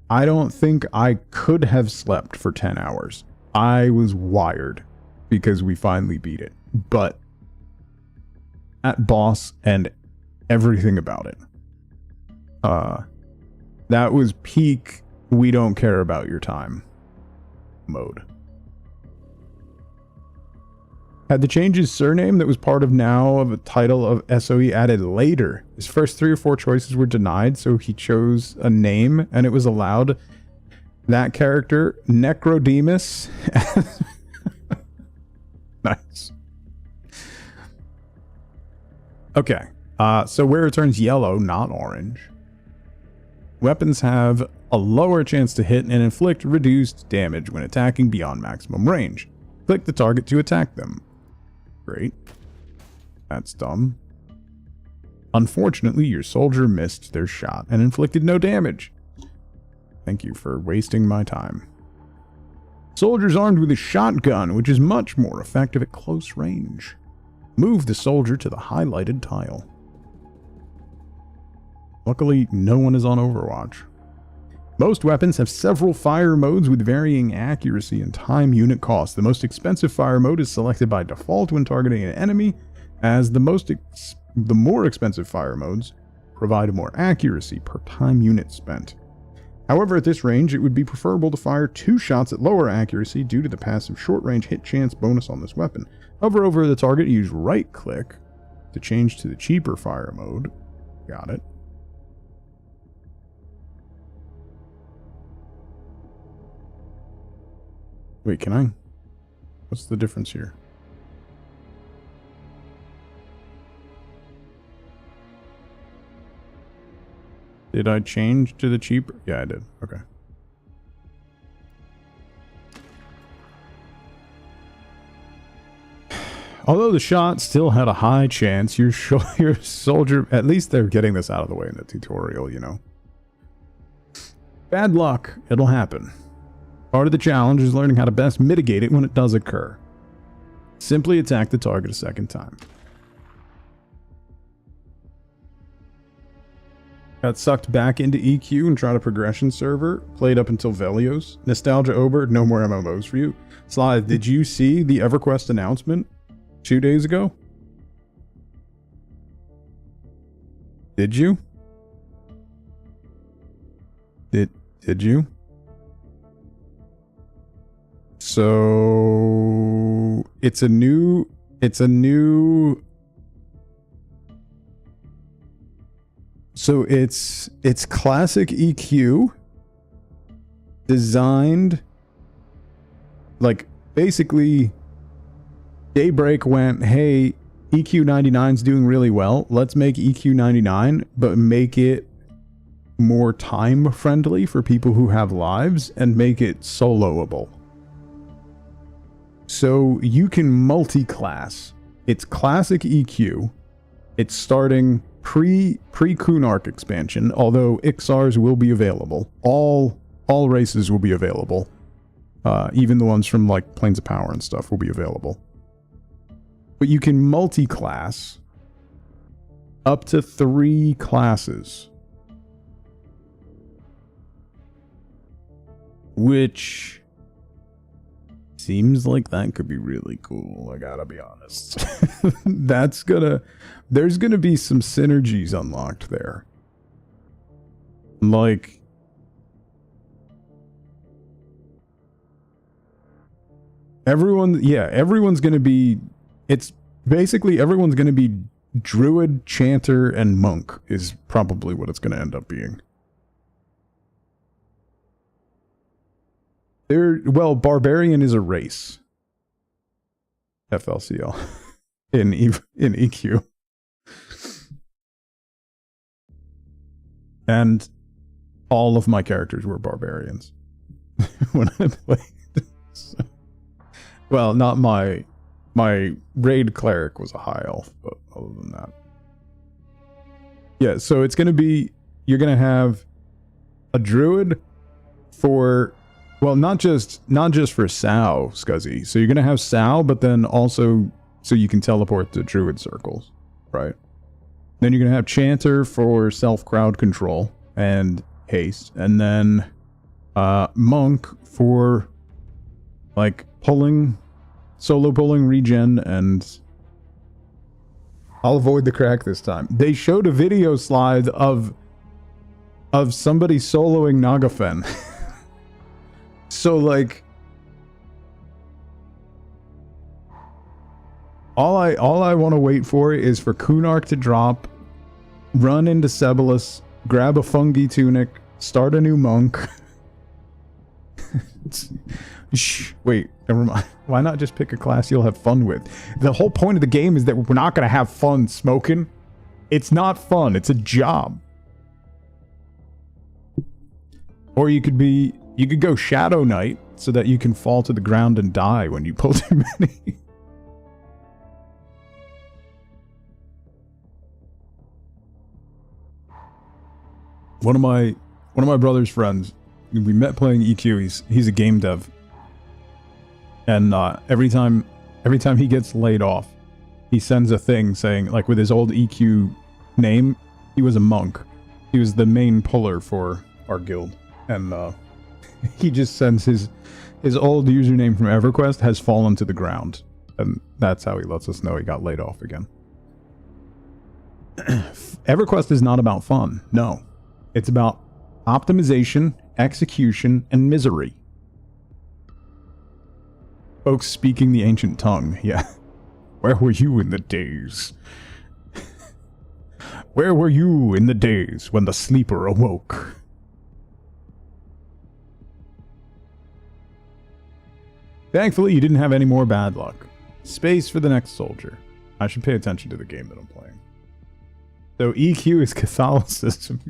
I don't think I could have slept for 10 hours. I was wired because we finally beat it. But that boss and everything about it, that was peak we don't care about your time mode. Had the change's surname that was part of now of a title of SOE added later. His first 3 or 4 choices were denied, so he chose a name and it was allowed. That character, Necrodemus. Nice. Okay, so where it turns yellow, not orange. Weapons have a lower chance to hit and inflict reduced damage when attacking beyond maximum range. Click the target to attack them. Great. That's dumb. Unfortunately, your soldier missed their shot and inflicted no damage. Thank you for wasting my time. Soldiers armed with a shotgun, which is much more effective at close range. Move the soldier to the highlighted tile. Luckily, no one is on Overwatch. Most weapons have several fire modes with varying accuracy and time unit cost. The most expensive fire mode is selected by default when targeting an enemy, as the more expensive fire modes provide more accuracy per time unit spent. However, at this range, it would be preferable to fire 2 shots at lower accuracy due to the passive short-range hit chance bonus on this weapon. Hover over the target, use right-click to change to the cheaper fire mode. Got it. Wait, can I? What's the difference here? Did I change to the cheaper? Yeah, I did. Okay. Although the shot still had a high chance, your soldier... At least they're getting this out of the way in the tutorial, you know. Bad luck. It'll happen. Part of the challenge is learning how to best mitigate it when it does occur. Simply attack the target a second time. Got sucked back into EQ and tried a progression server. Played up until Velios. Nostalgia over. No more MMOs for you. Sly, did you see the EverQuest announcement 2 days ago? Did you? Did you? So it's a new so it's classic EQ designed like basically Daybreak went, hey, EQ 99's doing really well. Let's make EQ 99, but make it more time friendly for people who have lives and make it soloable. So you can multi-class. It's classic EQ. It's starting pre-Kunark expansion, although Ixars will be available. All races will be available. Even the ones from like Planes of Power and stuff will be available. But you can multi-class up to 3 classes. Which seems like that could be really cool, I gotta be honest. There's gonna be some synergies unlocked there. Like, everyone's gonna be, it's basically everyone's gonna be druid, chanter, and monk is probably what it's gonna end up being. Well, barbarian is a race. FLCL. in EQ. And all of my characters were barbarians when I played. So, well, not my raid cleric was a high elf, but other than that. Yeah, so it's going to be, you're going to have a druid for, well, not just for Sao, Scuzzy. So you're going to have Sao, but then also so you can teleport to druid circles, right? Then you're going to have Chanter for self-crowd control and haste. And then Monk for, like, solo pulling, regen, and... I'll avoid the crack this time. They showed a video slide of somebody soloing Nagafen. So, like... All I want to wait for is for Kunark to drop, run into Sebalus, grab a fungi tunic, start a new monk. Shh, wait, never mind. Why not just pick a class you'll have fun with? The whole point of the game is that we're not going to have fun smoking. It's not fun, it's a job. Or you could go Shadow Knight so that you can fall to the ground and die when you pull too many. One of my brother's friends, we met playing EQ. He's a game dev, and every time he gets laid off, he sends a thing saying, like, with his old EQ name, he was a monk. He was the main puller for our guild, and he just sends his old username from EverQuest has fallen to the ground, and that's how he lets us know he got laid off again. EverQuest is not about fun, no. It's about optimization, execution, and misery. Folks speaking the ancient tongue, yeah. Where were you in the days? Where were you in the days when the sleeper awoke? Thankfully, you didn't have any more bad luck. Space for the next soldier. I should pay attention to the game that I'm playing. So EQ is Catholicism.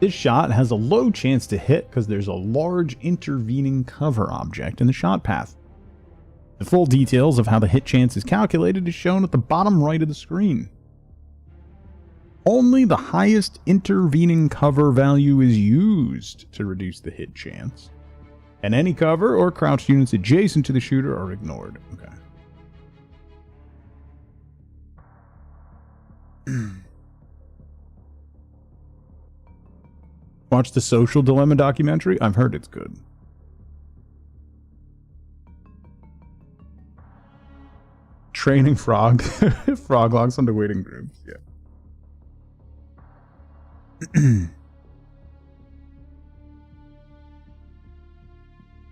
This shot has a low chance to hit because there's a large intervening cover object in the shot path. The full details of how the hit chance is calculated is shown at the bottom right of the screen. Only the highest intervening cover value is used to reduce the hit chance, and any cover or crouched units adjacent to the shooter are ignored. Okay. Watch the Social Dilemma documentary? I've heard it's good. Training frog. Frog logs onto waiting groups, yeah.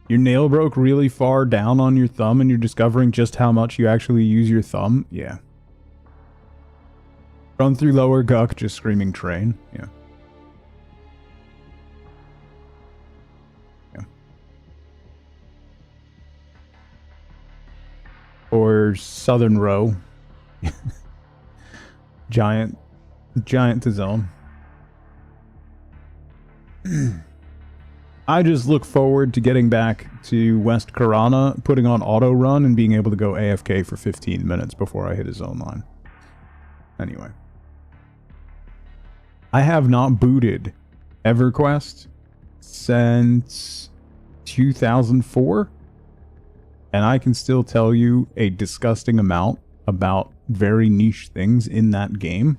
Your nail broke really far down on your thumb and you're discovering just how much you actually use your thumb? Yeah. Run through lower guck, just screaming train. Yeah. Yeah. Or southern row. Giant to zone. I just look forward to getting back to West Karana, putting on auto run, and being able to go AFK for 15 minutes before I hit a zone line. Anyway. I have not booted EverQuest since 2004, and I can still tell you a disgusting amount about very niche things in that game.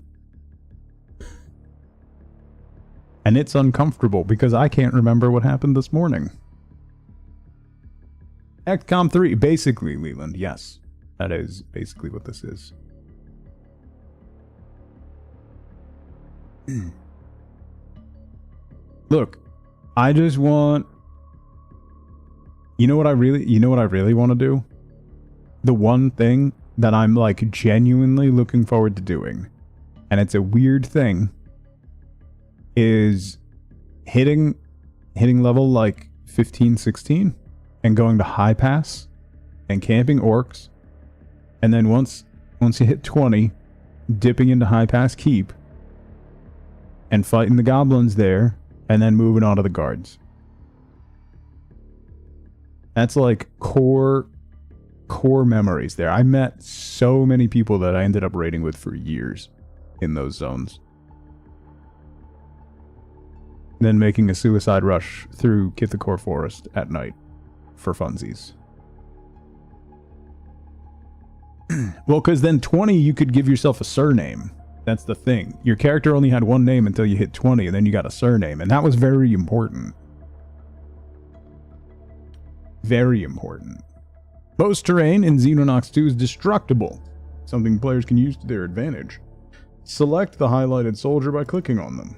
And it's uncomfortable because I can't remember what happened this morning. XCOM 3, basically, Leland, yes. That is basically what this is. Look, I just want... You know what I really want to do? The one thing that I'm like genuinely looking forward to doing, and it's a weird thing, is hitting level like 15, 16 and going to high pass and camping orcs, and then once you hit 20, dipping into high pass keep and fighting the goblins there, and then moving on to the guards. That's like core memories there. I met so many people that I ended up raiding with for years in those zones. Then making a suicide rush through Kithakor Forest at night for funsies. Well, because then 20, you could give yourself a surname. That's the thing. Your character only had one name until you hit 20, and then you got a surname, and that was very important. Very important. Most terrain in Xenonauts 2 is destructible, something players can use to their advantage. Select the highlighted soldier by clicking on them.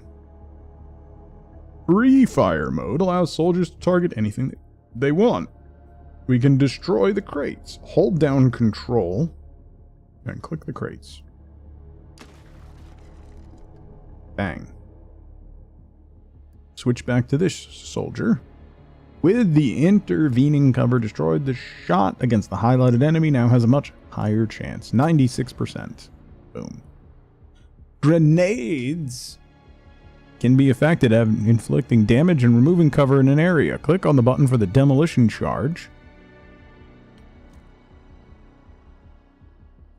Free fire mode allows soldiers to target anything they want. We can destroy the crates. Hold down control and click the crates. Bang. Switch back to this soldier. With the intervening cover destroyed, the shot against the highlighted enemy now has a much higher chance. 96%. Boom. Grenades can be effective at inflicting damage and removing cover in an area. Click on the button for the demolition charge.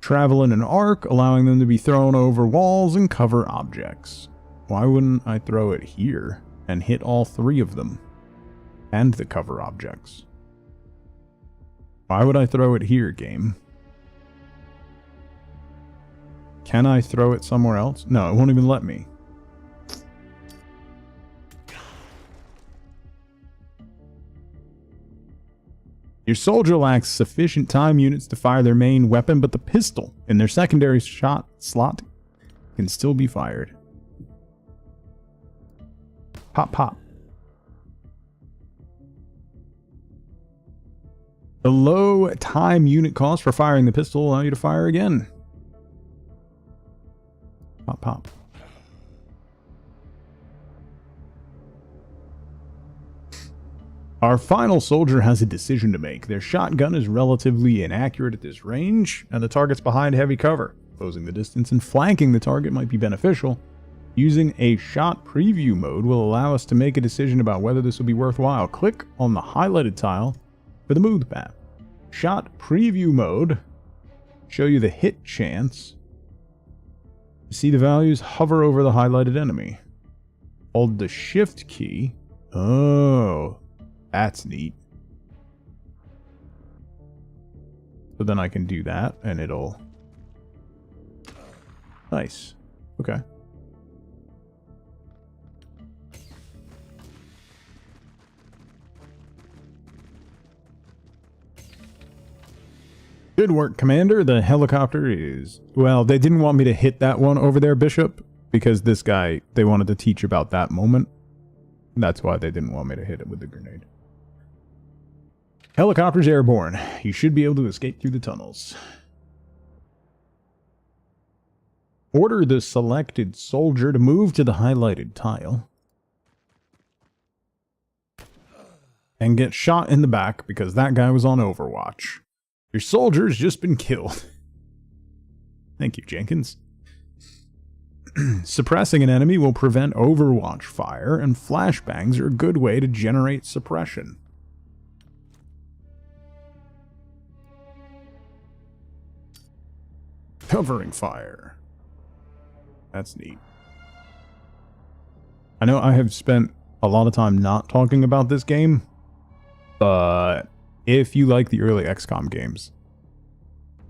Travel in an arc, allowing them to be thrown over walls and cover objects. Why wouldn't I throw it here and hit all three of them? And the cover objects. Why would I throw it here, game? Can I throw it somewhere else? No, it won't even let me. Your soldier lacks sufficient time units to fire their main weapon, but the pistol in their secondary shot slot can still be fired. Pop, pop. The low time unit cost for firing the pistol will allow you to fire again. Pop, pop. Our final soldier has a decision to make. Their shotgun is relatively inaccurate at this range, and the target's behind heavy cover. Closing the distance and flanking the target might be beneficial. Using a shot preview mode will allow us to make a decision about whether this will be worthwhile. Click on the highlighted tile for the move path. Shot preview mode show you the hit chance. See the values, hover over the highlighted enemy. Hold the shift key. Oh, that's neat. So then I can do that and it'll... Nice. Okay. Good work, Commander. The helicopter is... Well, they didn't want me to hit that one over there, Bishop. because this guy, they wanted to teach about that moment. That's why they didn't want me to hit it with the grenade. Helicopter's airborne. You should be able to escape through the tunnels. Order the selected soldier to move to the highlighted tile. And get shot in the back because that guy was on Overwatch. Your soldier's just been killed. Thank you, Jenkins. Suppressing an enemy will prevent Overwatch fire, and flashbangs are a good way to generate suppression. Covering fire. That's neat. I know I have spent a lot of time not talking about this game, but if you like the early XCOM games,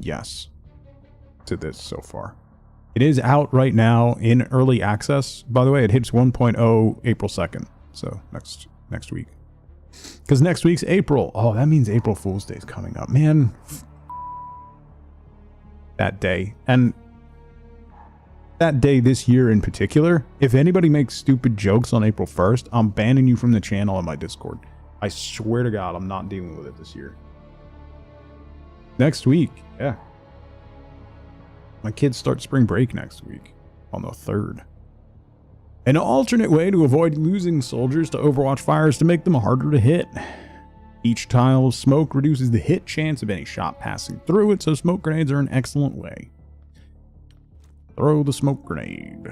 yes, to this so far. It is out right now in early access. By the way, it hits 1.0 April 2nd, so next week. Because next week's April. Oh, that means April Fool's Day is coming up. Man, that day. And that day this year in particular, if anybody makes stupid jokes on April 1st, I'm banning you from the channel and my Discord. I swear to God, I'm not dealing with it this year. Next week, yeah. My kids start spring break next week, on the 3rd. An alternate way to avoid losing soldiers to Overwatch fire is to make them harder to hit. Each tile of smoke reduces the hit chance of any shot passing through it, so smoke grenades are an excellent way. Throw the smoke grenade.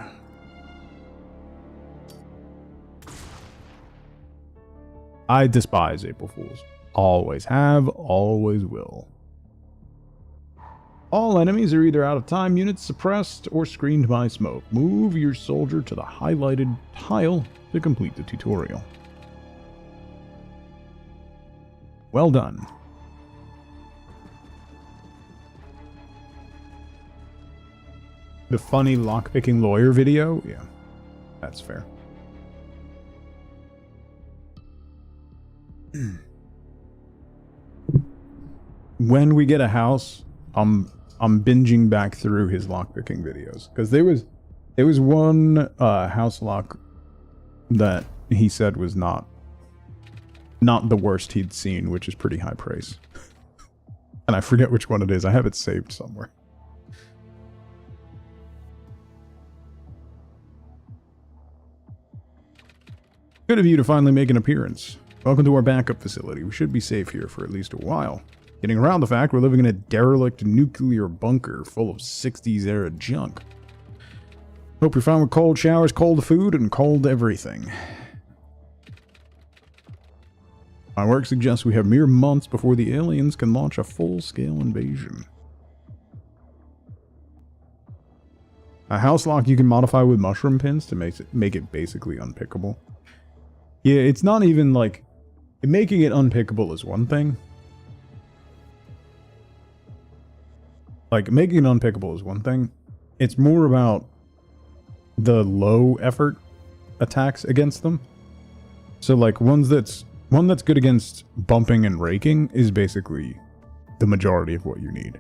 I despise April Fools. Always have, always will. All enemies are either out of time units, suppressed, or screened by smoke. Move your soldier to the highlighted tile to complete the tutorial. Well done. The funny lockpicking lawyer video? Yeah, that's fair. When we get a house, I'm binging back through his lockpicking videos, because there was one house lock that he said was not the worst he'd seen, which is pretty high praise. And I forget which one it is. I have it saved somewhere. Good of you to finally make an appearance. Welcome to our backup facility. We should be safe here for at least a while. Getting around the fact we're living in a derelict nuclear bunker full of 60s era junk. Hope you're fine with cold showers, cold food, and cold everything. My work suggests we have mere months before the aliens can launch a full-scale invasion. A house lock you can modify with mushroom pins to make it basically unpickable. Yeah, it's not even like... Making it unpickable is one thing. Like, making it unpickable is one thing. It's more about the low effort attacks against them. So, like, one that's good against bumping and raking is basically the majority of what you need.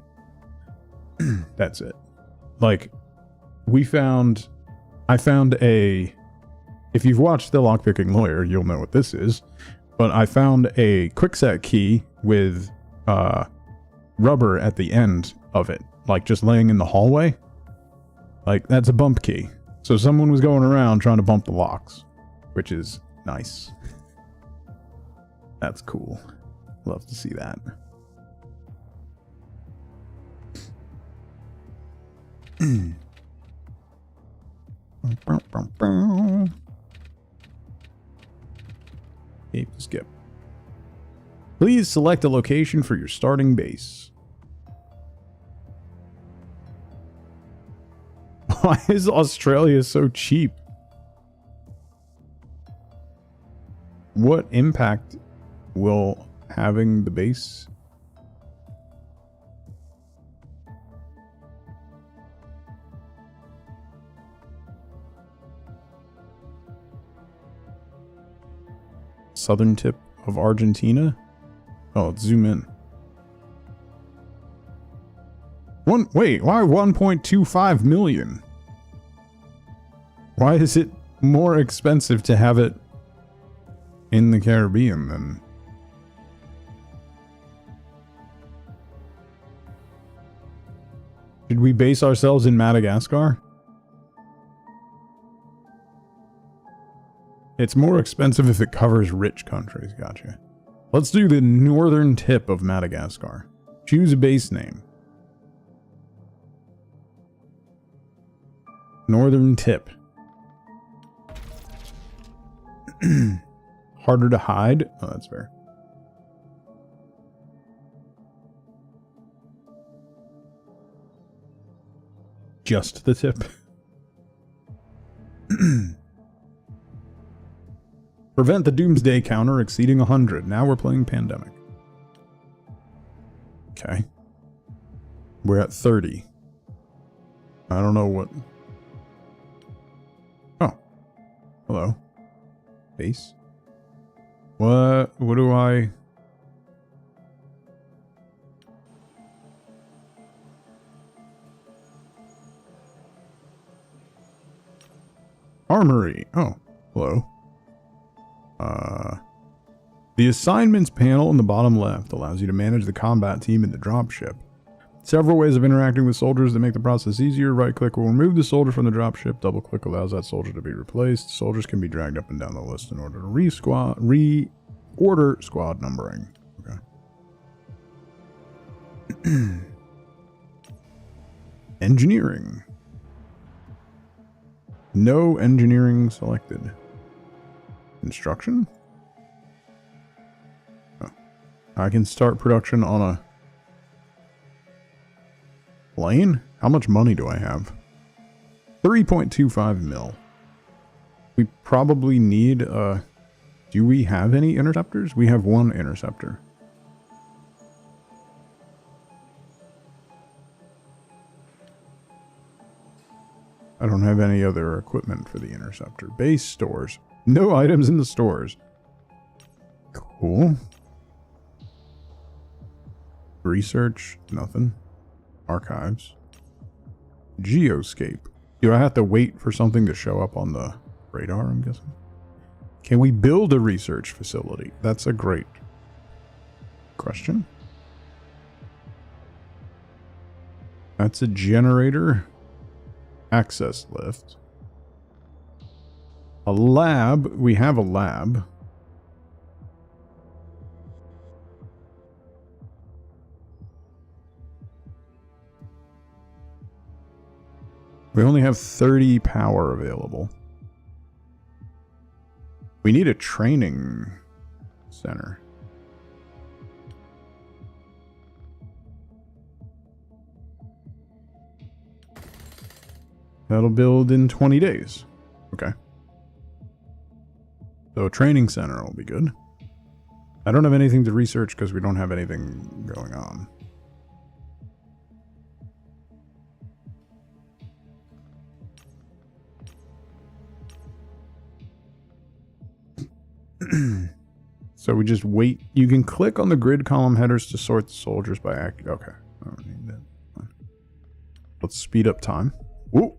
That's it. Like, I found a... If you've watched The Lockpicking Lawyer, you'll know what this is. But I found a quickset key with rubber at the end of it. Like, just laying in the hallway. Like, that's a bump key. So someone was going around trying to bump the locks. Which is nice. That's cool. Love to see that. Skip. Please select a location for your starting base. Why is Australia so cheap? What impact will having the base? Southern tip of Argentina? Oh, let's zoom in. Wait, why 1.25 million? Why is it more expensive to have it in the Caribbean than... Should we base ourselves in Madagascar? It's more expensive if it covers rich countries. Gotcha. Let's do the northern tip of Madagascar. Choose a base name. Northern tip. Harder to hide? Oh, that's fair. Just the tip. Prevent the doomsday counter exceeding 100. Now we're playing Pandemic. Okay. We're at 30. I don't know what... Oh. Hello. Base. What do I... Armory. Oh, hello. The assignments panel in the bottom left allows you to manage the combat team in the dropship. Several ways of interacting with soldiers that make the process easier. Right click will remove the soldier from the dropship. Double click allows that soldier to be replaced. Soldiers can be dragged up and down the list in order to reorder squad numbering. Okay. Engineering. No engineering selected. Construction? Oh. I can start production on a plane? How much money do I have? 3.25 mil. We probably need do we have any interceptors? We have one interceptor. I don't have any other equipment for the interceptor. Base stores. No items in the stores. Cool. Research. Nothing. Archives. Geoscape. Do I have to wait for something to show up on the radar, I'm guessing? Can we build a research facility? That's a great question. That's a generator. Access lift. A lab. We have a lab. We only have 30 power available. We need a training center. That'll build in 20 days. Okay. So a training center will be good. I don't have anything to research because we don't have anything going on. So we just wait. You can click on the grid column headers to sort the soldiers by act. Okay. I don't need that. Let's speed up time. Whoa.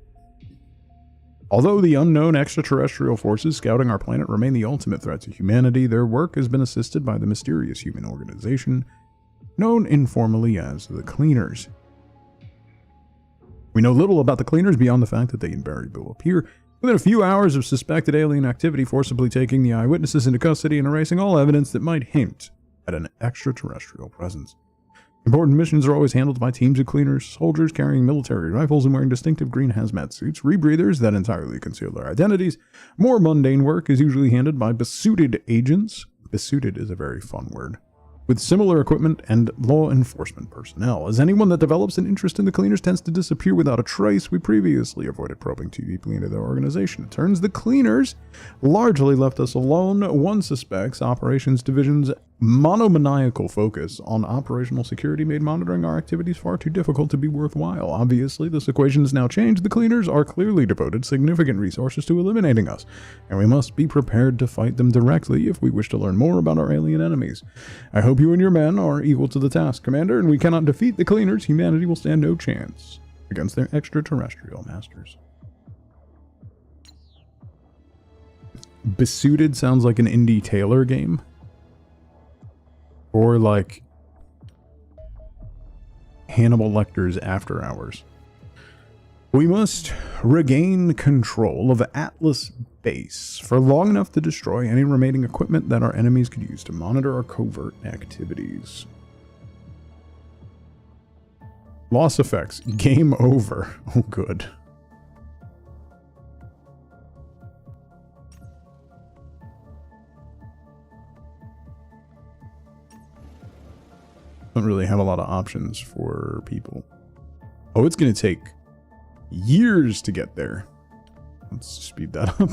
Although the unknown extraterrestrial forces scouting our planet remain the ultimate threat to humanity, their work has been assisted by the mysterious human organization known informally as the Cleaners. We know little about the Cleaners beyond the fact that they invariably will appear within a few hours of suspected alien activity, forcibly taking the eyewitnesses into custody and erasing all evidence that might hint at an extraterrestrial presence. Important missions are always handled by teams of Cleaners, soldiers carrying military rifles and wearing distinctive green hazmat suits, rebreathers that entirely conceal their identities. More mundane work is usually handled by besuited agents. Besuited is a very fun word. With similar equipment and law enforcement personnel. As anyone that develops an interest in the Cleaners tends to disappear without a trace, we previously avoided probing too deeply into their organization. It turns the Cleaners largely left us alone. One suspects Operations Division's monomaniacal focus on operational security made monitoring our activities far too difficult to be worthwhile. Obviously, this equation has now changed. The Cleaners are clearly devoted significant resources to eliminating us, and we must be prepared to fight them directly if we wish to learn more about our alien enemies. I hope you and your men are equal to the task, Commander, and we cannot defeat the Cleaners. Humanity will stand no chance against their extraterrestrial masters. Besuited sounds like an indie Taylor game. Or like Hannibal Lecter's After Hours. We must regain control of Atlas Base for long enough to destroy any remaining equipment that our enemies could use to monitor our covert activities. Loss effects. Game over. Oh, good. Don't really have a lot of options for people. Oh, it's going to take years to get there. Let's speed that up.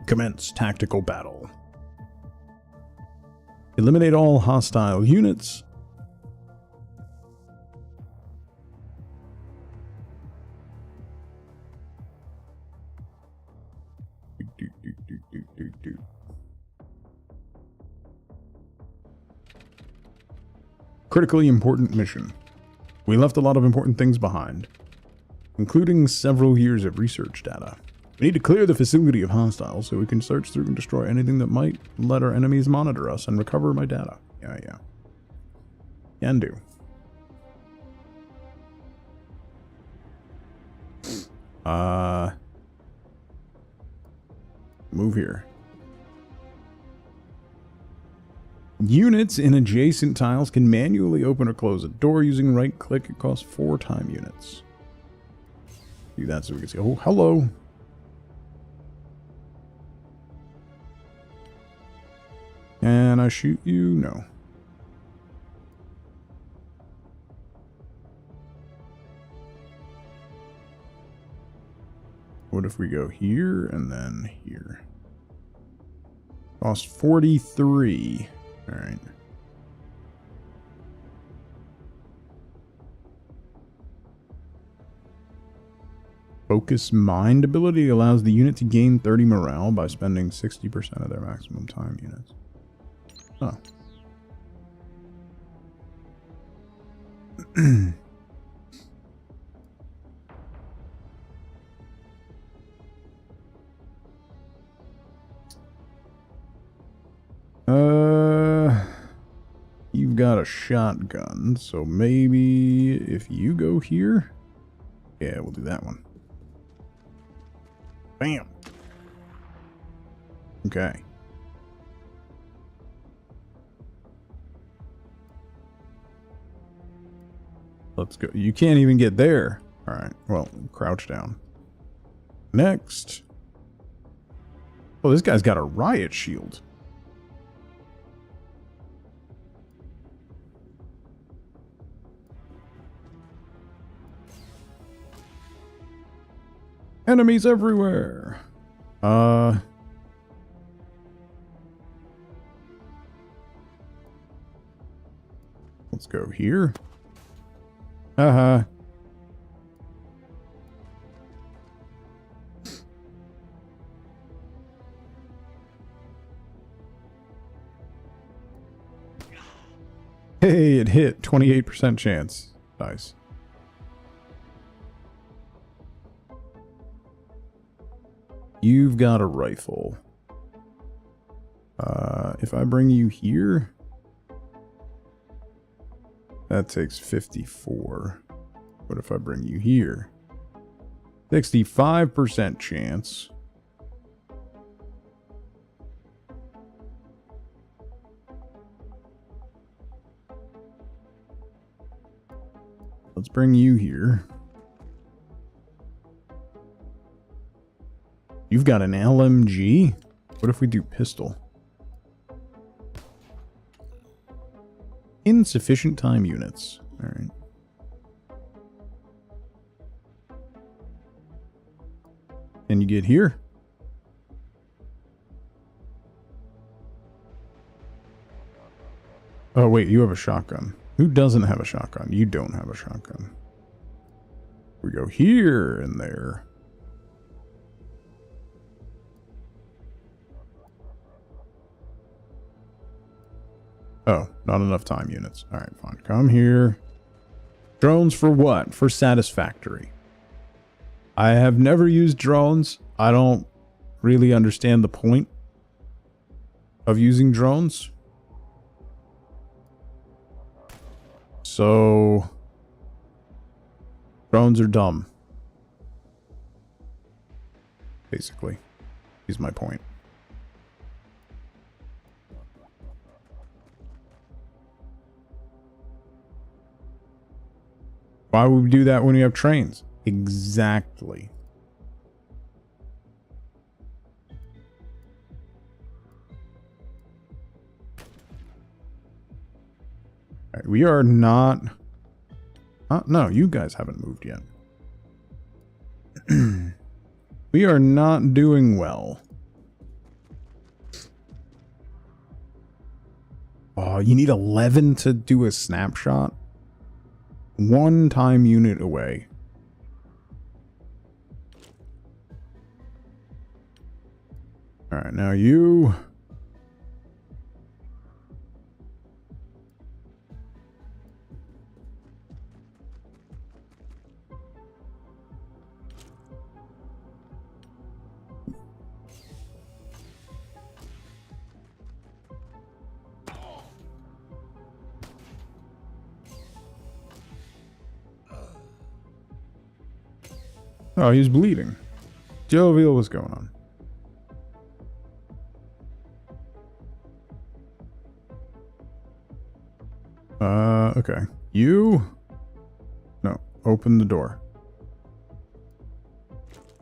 Commence tactical battle. Eliminate all hostile units. Critically important mission. We left a lot of important things behind, including several years of research data. We need to clear the facility of hostiles so we can search through and destroy anything that might let our enemies monitor us and recover my data. Yeah. Can do. Move here. Units in adjacent tiles can manually open or close a door using right click. It costs 4 time units. Do that so we can see. Oh, hello. Can I shoot you? No. What if we go here and then here? Cost 43. All right. Focus Mind ability allows the unit to gain 30 morale by spending 60% of their maximum time units. Oh. You've got a shotgun, so maybe if you go here, yeah, we'll do that one. Bam. Okay. Let's go. You can't even get there. All right. Well, crouch down. Next. Oh, this guy's got a riot shield. Enemies everywhere. Let's go here. Hey, it hit. 28% chance. Nice. You've got a rifle. If I bring you here, that takes 54. What if I bring you here? 65% chance. Let's bring you here. You've got an LMG? What if we do pistol? Insufficient time units. Alright. Can you get here? Oh wait, you have a shotgun. Who doesn't have a shotgun? You don't have a shotgun. We go here and there. Oh, not enough time units. All right, fine. Come here. Drones for what? For satisfactory. I have never used drones. I don't really understand the point of using drones. So, drones are dumb. Basically, is my point. Why would we do that when we have trains? Exactly. All right, we are not... no, you guys haven't moved yet. We are not doing well. Oh, you need 11 to do a snapshot? One time unit away. Alright, now you... Oh, he's bleeding. Jovial, what's going on? Okay. You... No, open the door.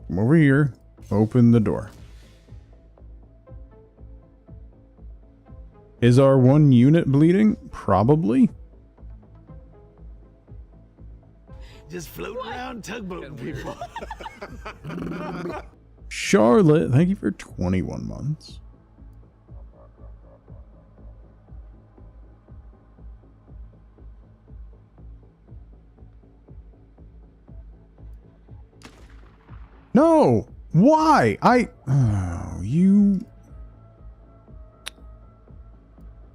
Come over here. Open the door. Is our one unit bleeding? Probably. Just floating around tugboating people. Charlotte, thank you for 21 months. No! Why? Oh, you...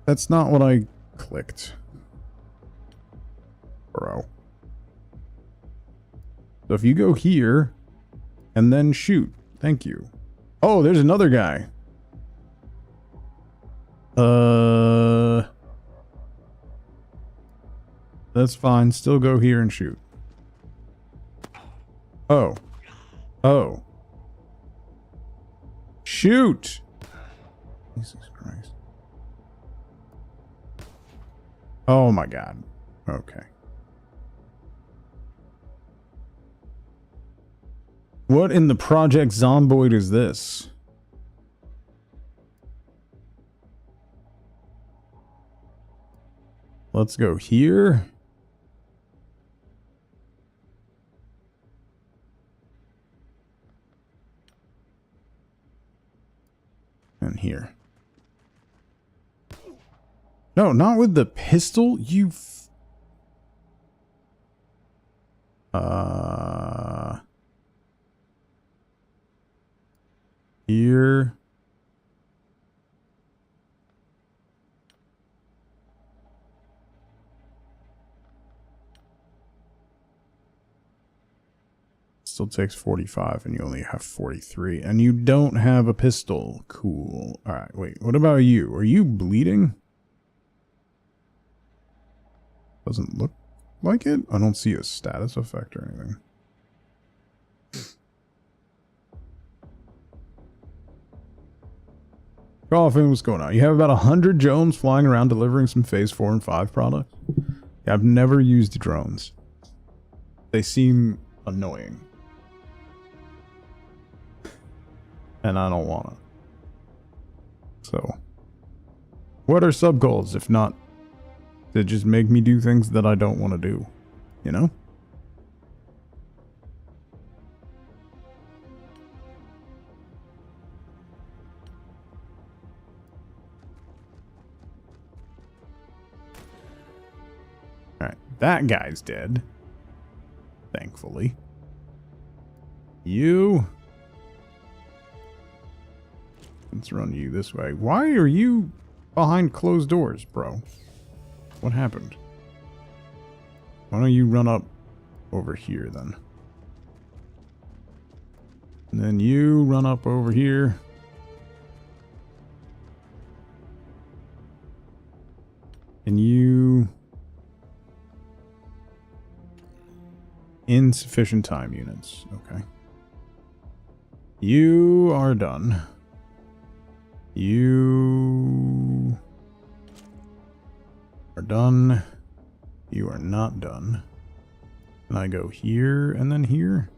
That's not what I clicked. Bro. So if you go here, and then shoot. Thank you. Oh, there's another guy. That's fine. Still go here and shoot. Oh. Oh. Shoot! Jesus Christ. Oh my God. Okay. What in the Project Zomboid is this? Let's go here. And here. No, not with the pistol, you... Here. Still takes 45 and you only have 43. And you don't have a pistol. Cool. Alright, wait. What about you? Are you bleeding? Doesn't look like it. I don't see a status effect or anything. Coffin, what's going on? You have about 100 drones flying around delivering some phase 4 and 5 products? Yeah, I've never used drones. They seem annoying. And I don't want to. So, what are sub goals if not to just make me do things that I don't want to do? You know? Alright, that guy's dead. Thankfully. You... Let's run you this way. Why are you behind closed doors, bro? What happened? Why don't you run up over here, then? And then you run up over here. And you... Insufficient time units. Okay. You are done. You are done. You are not done. And I go here and then here?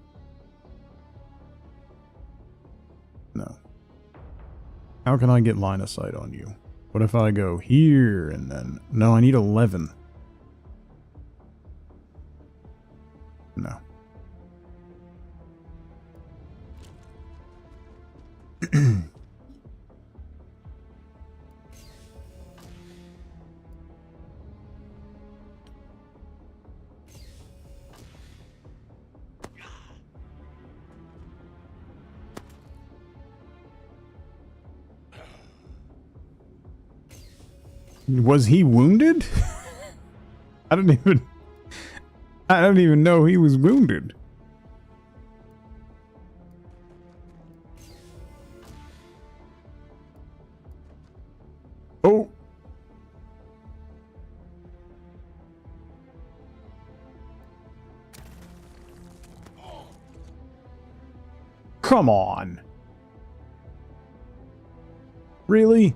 No. How can I get line of sight on you? What if I go here and then... No, I need 11. No. Was he wounded? I don't even know he was wounded. Oh. Come on. Really?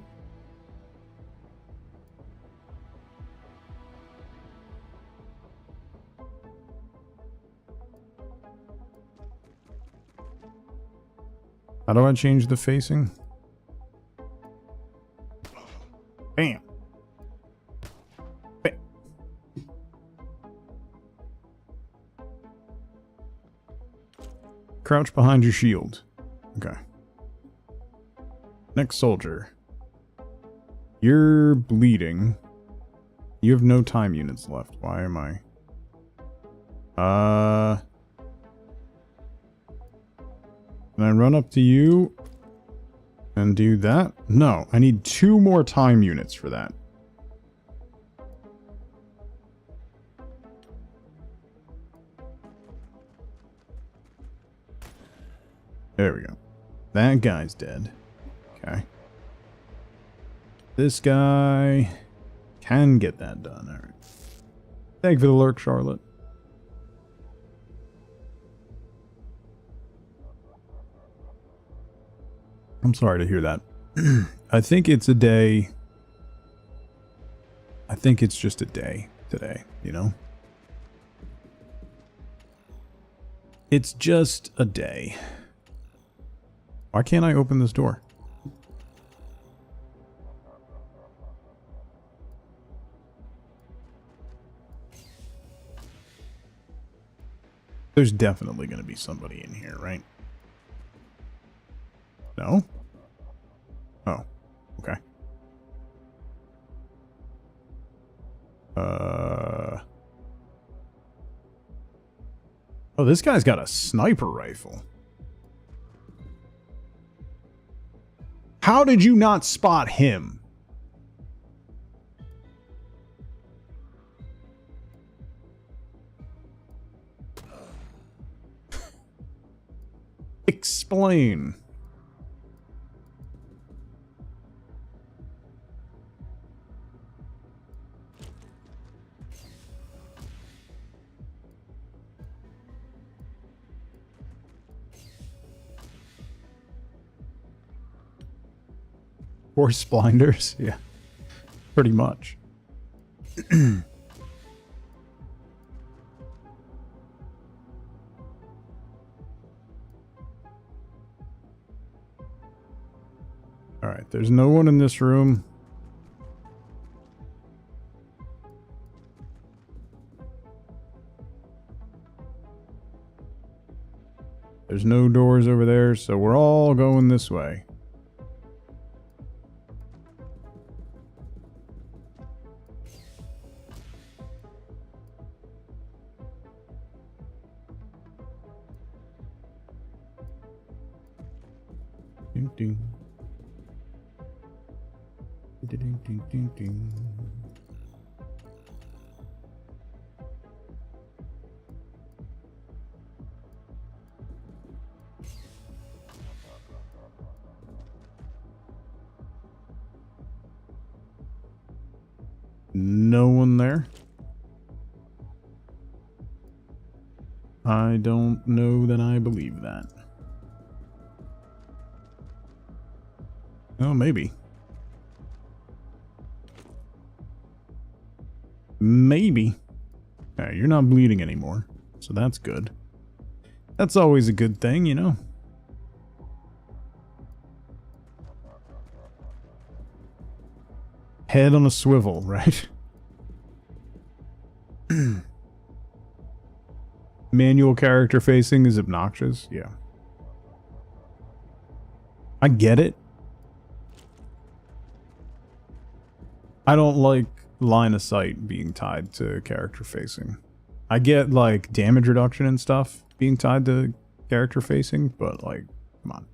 How do I change the facing? Bam. Bam. Crouch behind your shield. Okay. Next soldier. You're bleeding. You have no time units left. Why am I... Can I run up to you and do that? No, I need 2 more time units for that. There we go. That guy's dead. Okay. This guy can get that done. All right. Thank you for the lurk, Charlotte. I'm sorry to hear that. I think it's a day. I think it's just a day today, you know? It's just a day. Why can't I open this door? There's definitely going to be somebody in here, right? No? Oh, okay. Oh, this guy's got a sniper rifle. How did you not spot him? Explain. Force blinders? Yeah. Pretty much. Alright, there's no one in this room. There's no doors over there, so we're all going this way. Ding, ding. Ding, ding, ding, ding. No one there. I don't know that I believe that. Oh, maybe. Maybe. Alright, you're not bleeding anymore, so that's good. That's always a good thing, you know? Head on a swivel, right? Manual character facing is obnoxious, yeah. I get it. I don't like line of sight being tied to character facing. I get like damage reduction and stuff being tied to character facing, but like, come on.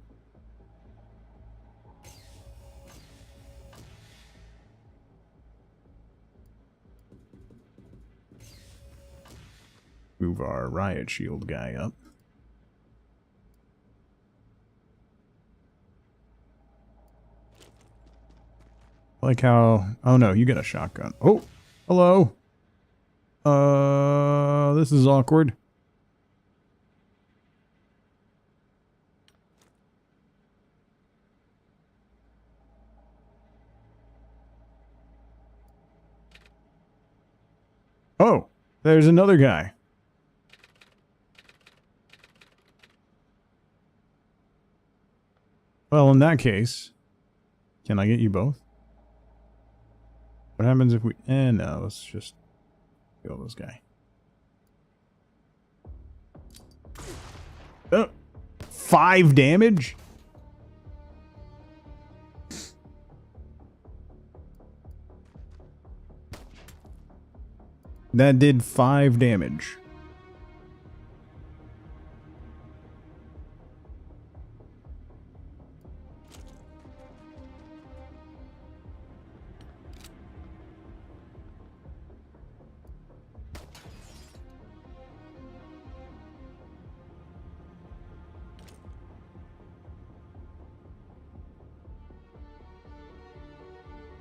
Move our riot shield guy up. Like how... Oh no, you got a shotgun. Oh! Hello! This is awkward. Oh! There's another guy. Well, in that case... Can I get you both? What happens if we... no, let's just kill this guy. Oh, 5 damage? That did 5 damage.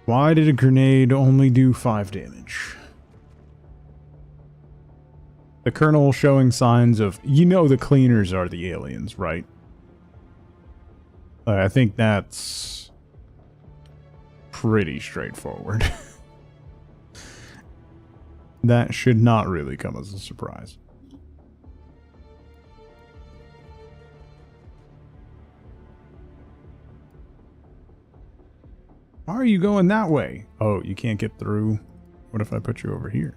Why did a grenade only do 5 damage? The Colonel showing signs of... You know the cleaners are the aliens, right? I think that's... pretty straightforward. That should not really come as a surprise. Why are you going that way? Oh, you can't get through. What if I put you over here?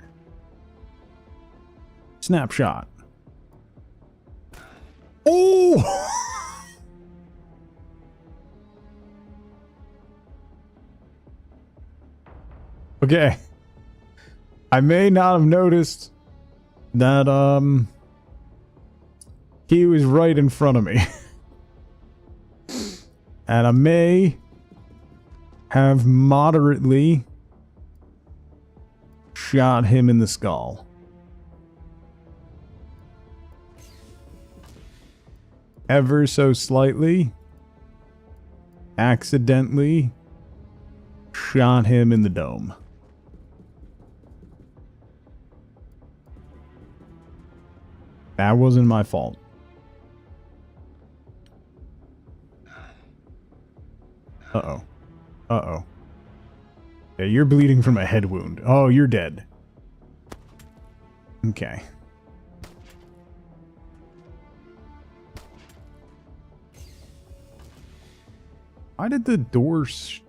Snapshot. Oh! Okay. I may not have noticed that, he was right in front of me. And I may have moderately shot him in the skull. Ever so slightly, accidentally shot him in the dome. That wasn't my fault. Uh-oh. Uh-oh. Yeah, you're bleeding from a head wound. Oh, you're dead. Okay. Why did the doors...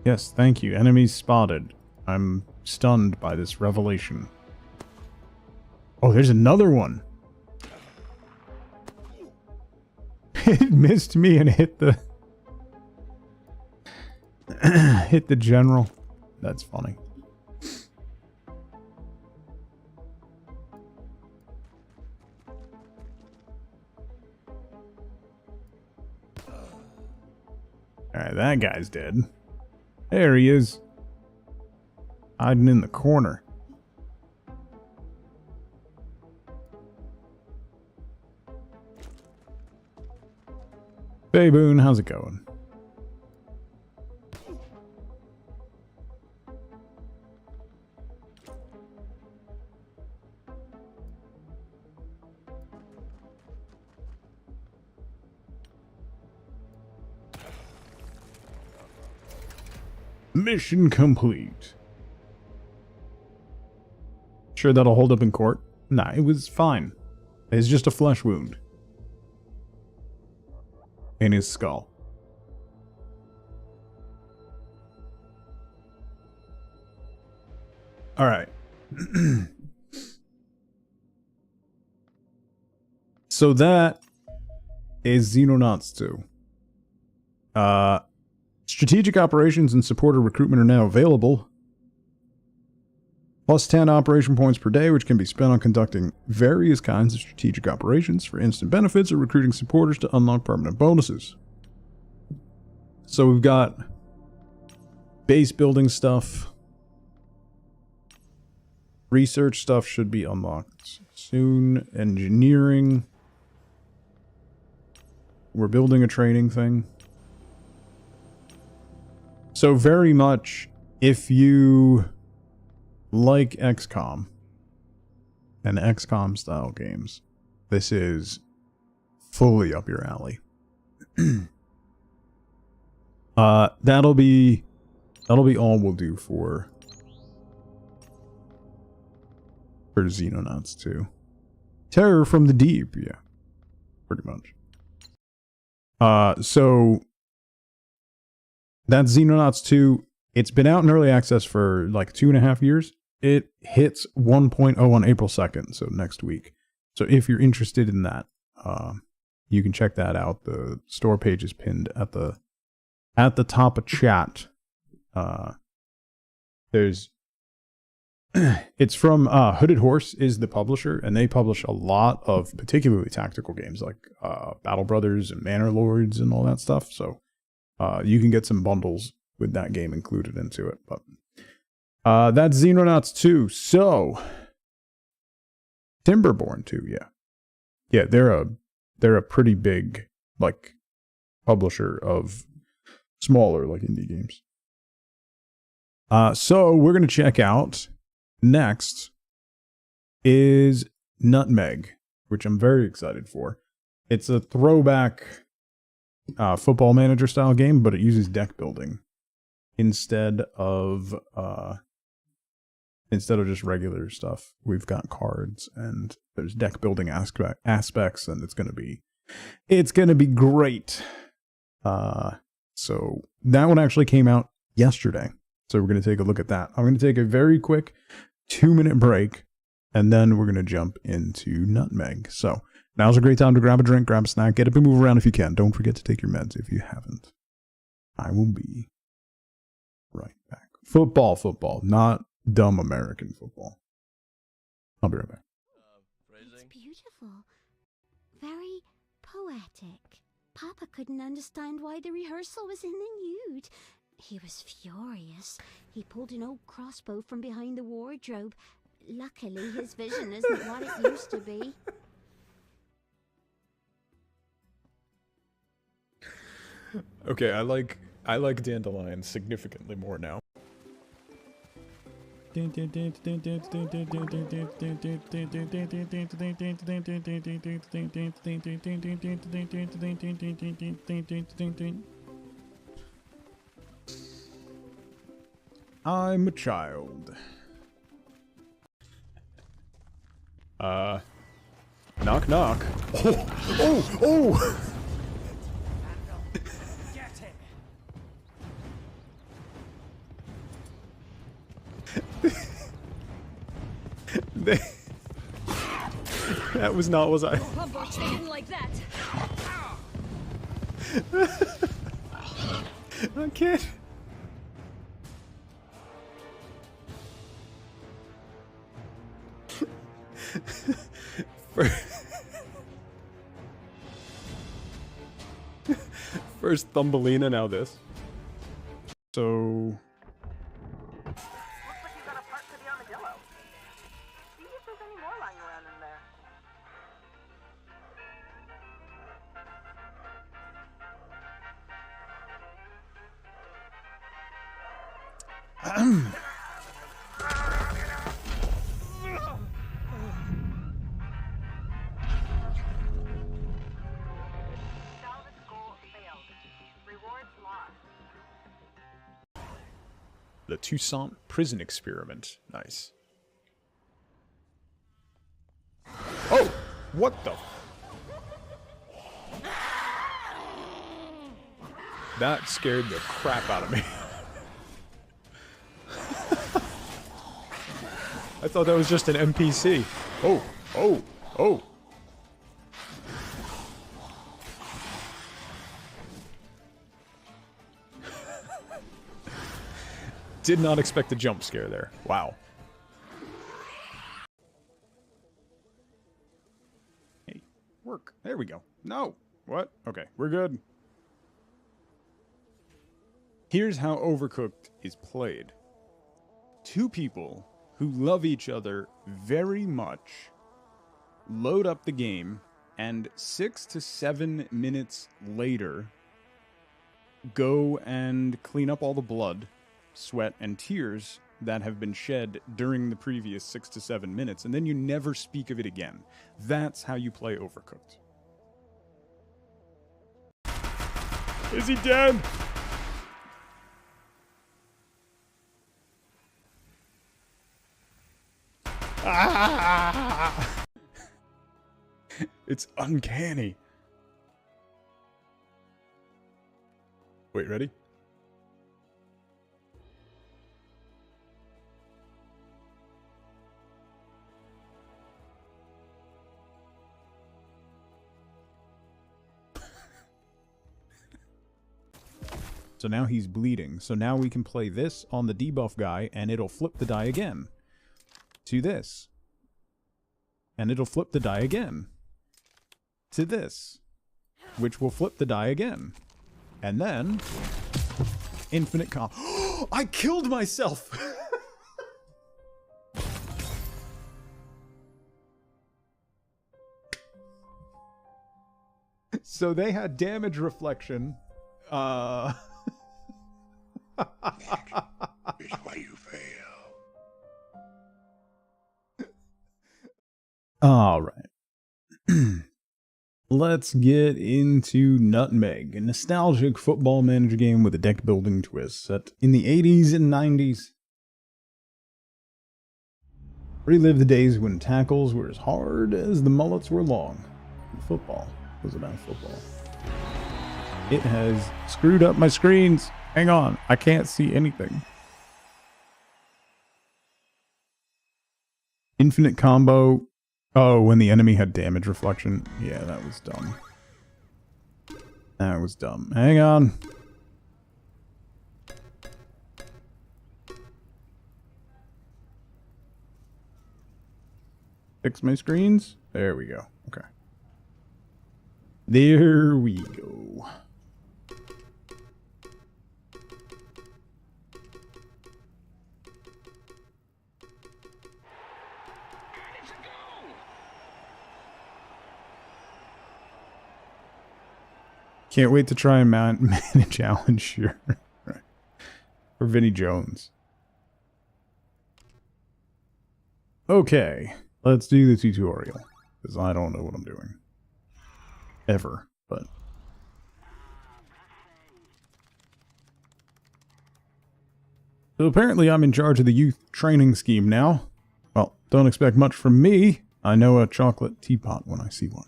Yes, thank you. Enemies spotted. I'm stunned by this revelation. Oh, there's another one. It missed me and hit the... hit the general. That's funny. Alright, that guy's dead. There he is. Hiding in the corner. Baboon, how's it going? Mission complete. Sure that'll hold up in court? Nah, it was fine. It's just a flesh wound. In his skull. Alright. So that is Xenonauts 2. Strategic operations and supporter recruitment are now available. Plus 10 operation points per day, which can be spent on conducting various kinds of strategic operations for instant benefits or recruiting supporters to unlock permanent bonuses. So we've got base building stuff. Research stuff should be unlocked soon. Engineering. We're building a training thing. So very much, if you like XCOM and XCOM style games, this is fully up your alley. That'll be all we'll do for Xenonauts 2. Terror from the Deep, yeah. Pretty much. So that's Xenonauts 2. It's been out in early access for like 2.5 years. It hits 1.0 on April 2nd, so next week. So if you're interested in that, you can check that out. The store page is pinned at the top of chat. There's it's from Hooded Horse is the publisher, and they publish a lot of particularly tactical games like Battle Brothers and Manor Lords and all that stuff. So you can get some bundles with that game included into it. But that's Xenonauts 2. So Timberborn 2, yeah, they're a pretty big like publisher of smaller like indie games. So we're gonna check out next is NUTMEG, which I'm very excited for. It's a throwback football manager style game, but it uses deck building instead of just regular stuff. We've got cards and there's deck building aspects, and it's gonna be great. So that one actually came out yesterday, so we're gonna take a look at that. I'm gonna take a very quick 2-minute break, and then we're gonna jump into NUTMEG. So now's a great time to grab a drink, grab a snack, get up and move around if you can. Don't forget to take your meds if you haven't. I will be right back. Football, not dumb American football. I'll be right back. It's beautiful. Very poetic. Papa couldn't understand why the rehearsal was in the nude. He was furious. He pulled an old crossbow from behind the wardrobe. Luckily, his vision isn't what it used to be. Okay, I like Dandelion significantly more now. I'm a child. Knock knock. Oh! Get him. That was not was I. Humbush, they didn't like that. I can't. First Thumbelina, now this. So Looks like you got a part for the armadillo. See if there's any more lying around in there. Salvage goal failed. Rewards lost. The Toussaint prison experiment. Nice. Oh! What the? That scared the crap out of me. I thought that was just an NPC. Oh, oh, oh. Did not expect a jump scare there. Wow. Hey, work. There we go. No. What? Okay, we're good. Here's how Overcooked is played. Two people who love each other very much load up the game, and 6 to 7 minutes later go and clean up all the blood, sweat, and tears that have been shed during the previous 6 to 7 minutes, and then you never speak of it again. That's how you play Overcooked. Is he dead? Ah! It's uncanny. Wait, ready? So now he's bleeding. So now we can play this on the debuff guy, and it'll flip the die again. To this. And it'll flip the die again. To this. Which will flip the die again. And then... infinite comp. I killed myself! So they had damage reflection. Is why you fail. All right. Let's get into Nutmeg, a nostalgic football manager game with a deck building twist set in the 80s and 90s. Relive the days when tackles were as hard as the mullets were long. Football was about football. It has screwed up my screens. Hang on, I can't see anything. Infinite combo. Oh, when the enemy had damage reflection. Yeah, that was dumb. That was dumb. Hang on. Fix my screens. There we go. Okay. There we go. Can't wait to try and manage Alan Shearer. Or Vinnie Jones. Okay, let's do the tutorial. Because I don't know what I'm doing. Ever, but... So apparently I'm in charge of the youth training scheme now. Well, don't expect much from me. I know a chocolate teapot when I see one.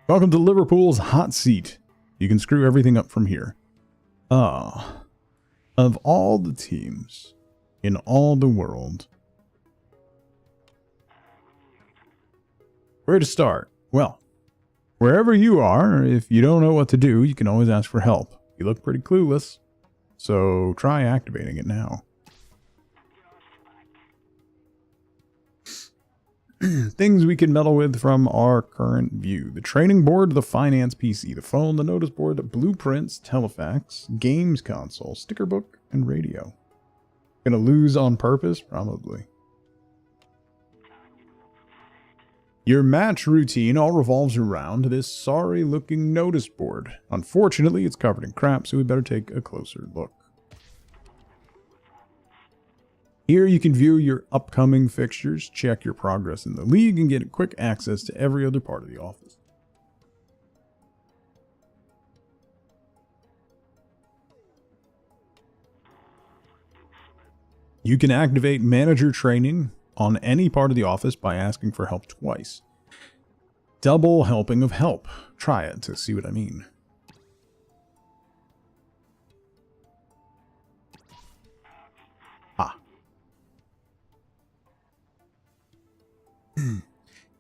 Welcome to Liverpool's hot seat. You can screw everything up from here. Of all the teams in all the world, where to start? Well, wherever you are, if you don't know what to do, you can always ask for help. You look pretty clueless, so try activating it now. Things we can meddle with from our current view. The training board, the finance PC, the phone, the notice board, the blueprints, telefax, games console, sticker book, and radio. Gonna lose on purpose? Probably. Your match routine all revolves around this sorry looking notice board. Unfortunately, it's covered in crap, so we better take a closer look. Here you can view your upcoming fixtures, check your progress in the league, and get quick access to every other part of the office. You can activate manager training on any part of the office by asking for help twice. Double helping of help. Try it to see what I mean.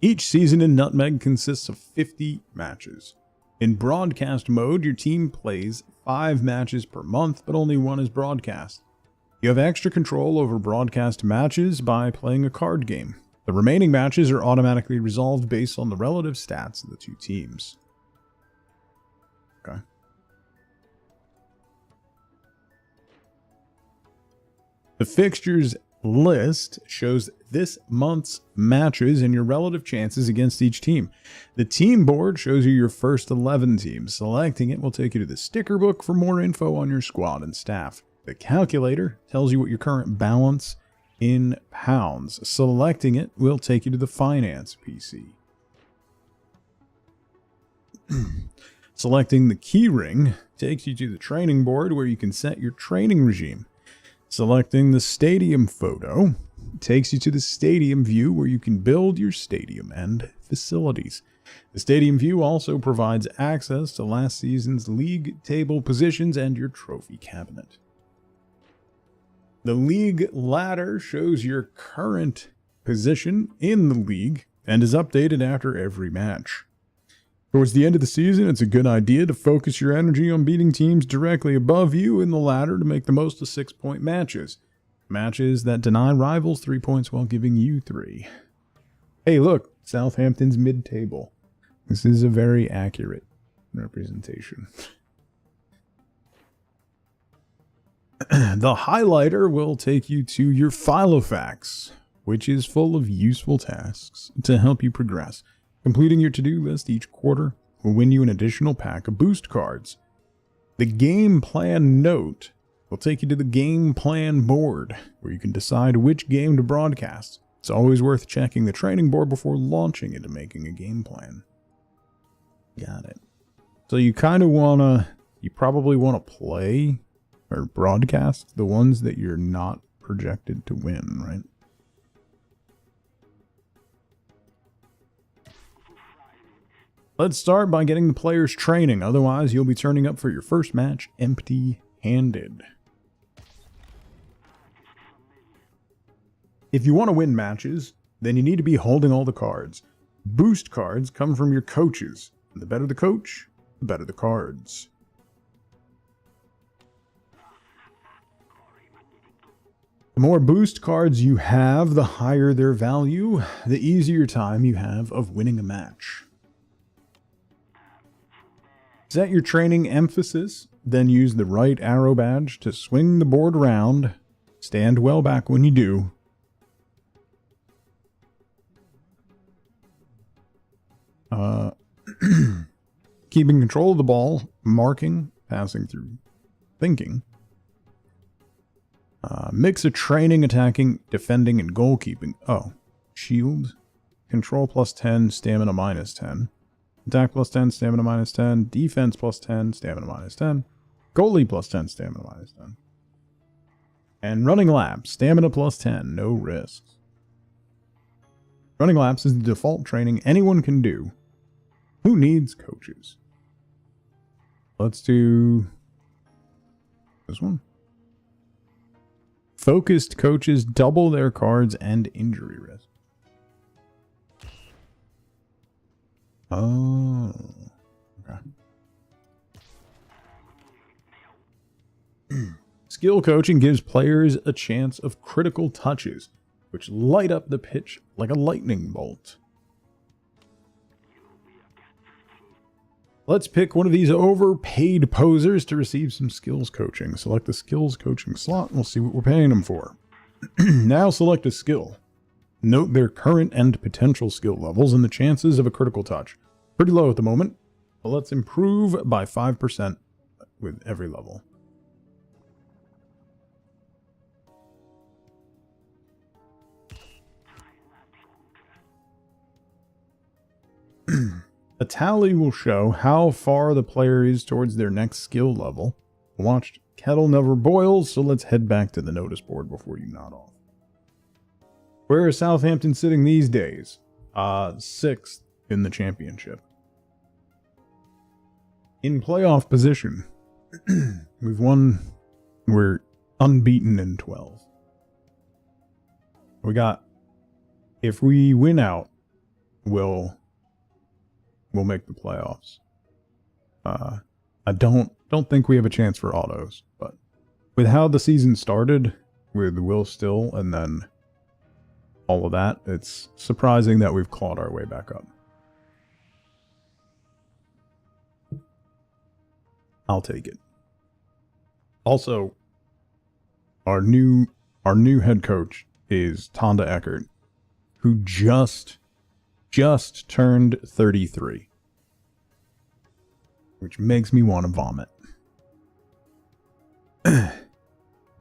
Each season in NUTMEG consists of 50 matches. In broadcast mode, your team plays 5 matches per month, but only 1 is broadcast. You have extra control over broadcast matches by playing a card game. The remaining matches are automatically resolved based on the relative stats of the 2 teams. Okay. The fixtures list shows this month's matches and your relative chances against each team. The team board shows you your first 11 teams. Selecting it will take you to the sticker book for more info on your squad and staff. The calculator tells you what your current balance in pounds. Selecting it will take you to the finance PC. Selecting the keyring takes you to the training board where you can set your training regime. Selecting the stadium photo takes you to the stadium view where you can build your stadium and facilities. The stadium view also provides access to last season's league table positions and your trophy cabinet. The league ladder shows your current position in the league and is updated after every match. Towards the end of the season, it's a good idea to focus your energy on beating teams directly above you in the ladder to make the most of 6-point matches. Matches that deny rivals 3 points while giving you 3. Hey, look, Southampton's mid-table. This is a very accurate representation. The highlighter will take you to your Filofax, which is full of useful tasks to help you progress. Completing your to-do list each quarter will win you an additional pack of boost cards. The game plan note will take you to the game plan board, where you can decide which game to broadcast. It's always worth checking the training board before launching into making a game plan. Got it. So you probably want to play or broadcast the ones that you're not projected to win, right? Let's start by getting the players training, otherwise you'll be turning up for your first match empty-handed. If you want to win matches, then you need to be holding all the cards. Boost cards come from your coaches. The better the coach, the better the cards. The more boost cards you have, the higher their value, the easier time you have of winning a match. Set your training emphasis, then use the right arrow badge to swing the board around. Stand well back when you do. Keeping control of the ball, marking, passing through, thinking. Mix of training, attacking, defending, and goalkeeping. Oh, shield, control plus 10, stamina minus 10. Attack plus 10, stamina minus 10. Defense plus 10, stamina minus 10. Goalie plus 10, stamina minus 10. And running laps, stamina plus 10, no risks. Running laps is the default training anyone can do. Who needs coaches? Let's do this one. Focused coaches double their cards and injury risk. Oh, okay. Skill coaching gives players a chance of critical touches, which light up the pitch like a lightning bolt. Let's pick one of these overpaid posers to receive some skills coaching. Select the skills coaching slot and we'll see what we're paying them for. Now select a skill. Note their current and potential skill levels and the chances of a critical touch. Pretty low at the moment, but let's improve by 5% with every level. A tally will show how far the player is towards their next skill level. Watched kettle never boils, so let's head back to the notice board before you nod off. Where is Southampton sitting these days? 6th in the championship. In playoff position, we're unbeaten in 12. If we win out, we'll make the playoffs. I don't think we have a chance for autos, but with how the season started with Will Still and then all of that, it's surprising that we've clawed our way back up. I'll take it. Also, our new head coach is Tonda Eckert, who just turned 33, which makes me want to vomit.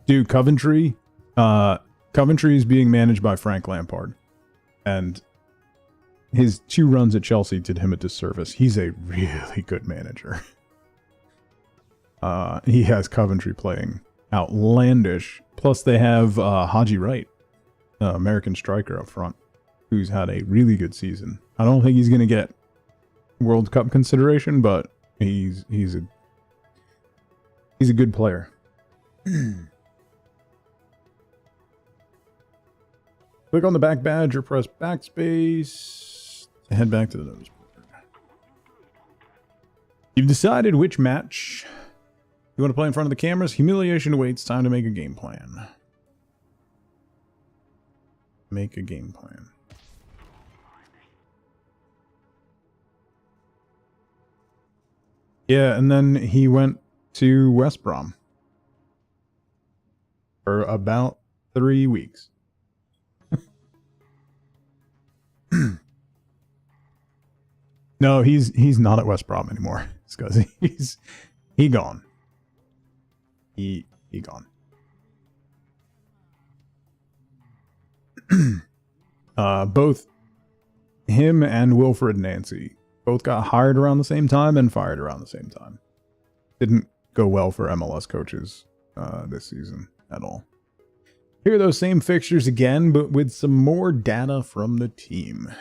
Dude, Coventry is being managed by Frank Lampard, and his 2 runs at Chelsea did him a disservice. He's a really good manager. He has Coventry playing outlandish. Plus, they have Haji Wright, American striker up front, who's had a really good season. I don't think he's going to get World Cup consideration, but he's a good player. Click on the back badge or press backspace to head back to the notice board. You've decided which match you want to play in front of the cameras. Humiliation awaits. Time to make a game plan. Make a game plan. Yeah, and then he went to West Brom for about 3 weeks. No, he's not at West Brom anymore. Scuzzy. He gone. He gone. Both him and Wilfred Nancy both got hired around the same time and fired around the same time. Didn't go well for MLS coaches this season at all. Here are those same fixtures again, but with some more data from the team.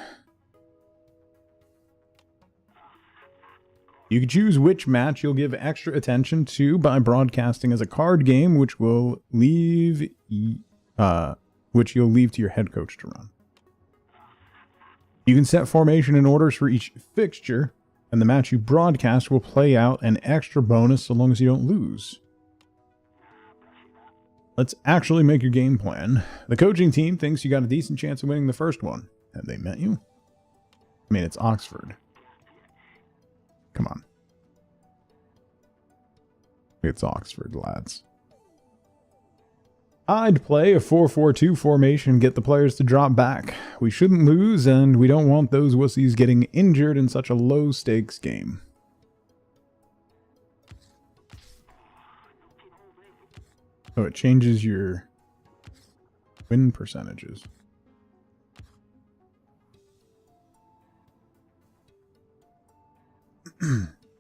You can choose which match you'll give extra attention to by broadcasting as a card game, which you'll leave to your head coach to run. You can set formation and orders for each fixture, and the match you broadcast will play out an extra bonus so long as you don't lose. Let's actually make your game plan. The coaching team thinks you got a decent chance of winning the first one. Have they met you? I mean, it's Oxford. Come on. It's Oxford, lads. I'd play a 4-4-2 formation, get the players to drop back. We shouldn't lose, and we don't want those wussies getting injured in such a low-stakes game. Oh, it changes your win percentages.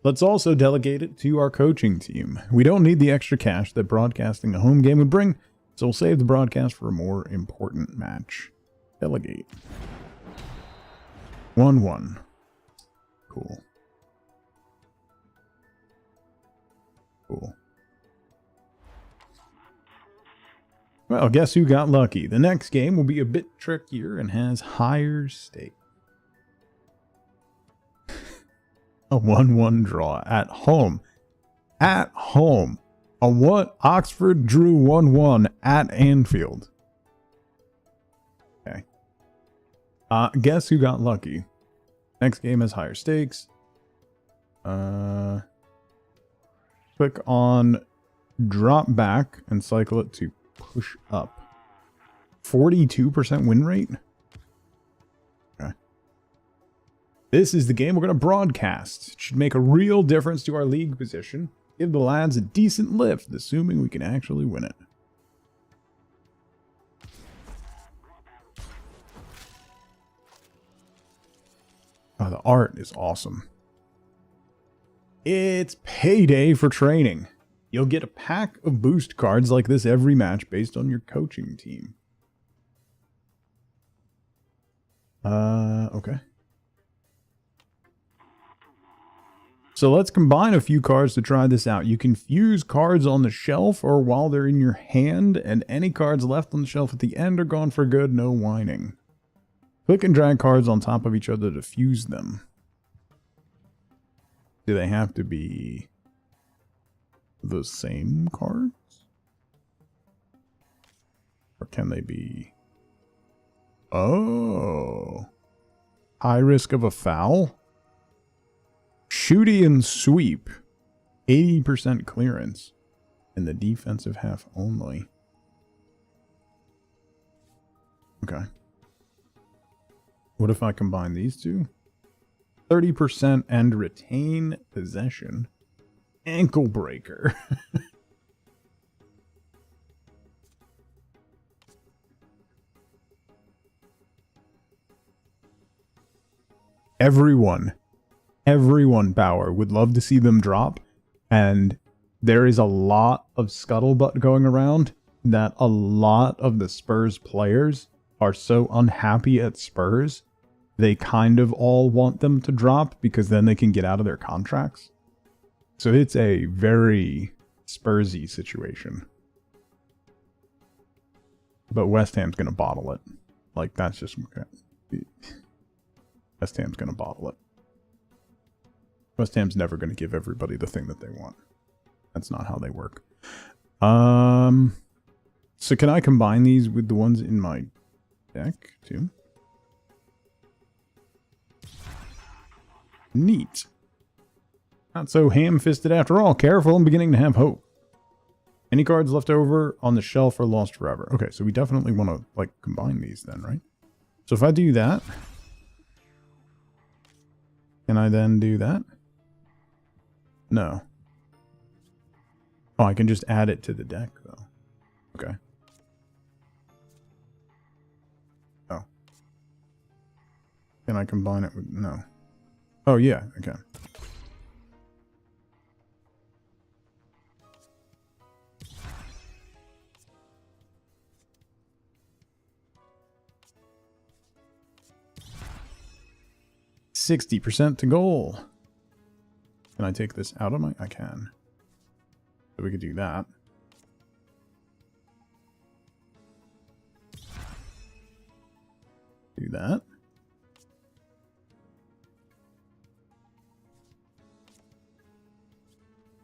Let's also delegate it to our coaching team. We don't need the extra cash that broadcasting a home game would bring, so we'll save the broadcast for a more important match. Delegate. 1-1. Cool. Cool. Well, guess who got lucky? The next game will be a bit trickier and has higher stakes. A 1-1 draw at home. At home. A what? Oxford drew 1-1 at Anfield. Okay. Guess who got lucky? Next game has higher stakes. Click on drop back and cycle it to push up. 42% win rate? Okay. This is the game we're going to broadcast. It should make a real difference to our league position. Give the lads a decent lift, assuming we can actually win it. Oh, The art is awesome. It's payday for training. You'll get a pack of boost cards like this every match based on your coaching team. Okay. So let's combine a few cards to try this out. You can fuse cards on the shelf or while they're in your hand, and any cards left on the shelf at the end are gone for good, no whining. Click and drag cards on top of each other to fuse them. Do they have to be the same cards? Or can they be... Oh. High risk of a foul? Shooty and sweep. 80% clearance. In the defensive half only. Okay. What if I combine these two? 30% and retain possession. Ankle breaker. Everyone, Power, would love to see them drop. And there is a lot of scuttlebutt going around that a lot of the Spurs players are so unhappy at Spurs, they kind of all want them to drop because then they can get out of their contracts. So it's a very Spursy situation. But West Ham's going to bottle it. Like, that's just... Okay. West Ham's going to bottle it. West Ham's never going to give everybody the thing that they want. That's not how they work. So can I combine these with the ones in my deck, too? Neat. Not so ham-fisted after all. Careful, I'm beginning to have hope. Any cards left over on the shelf are lost forever. Okay, so we definitely want to, like, combine these then, right? So if I do that... Can I then do that? No. Oh, I can just add it to the deck, though. Okay. Oh. Can I combine it with... No. Oh, yeah, okay. %60 to goal. Can I take this out of my... I can. So we could do that. Do that.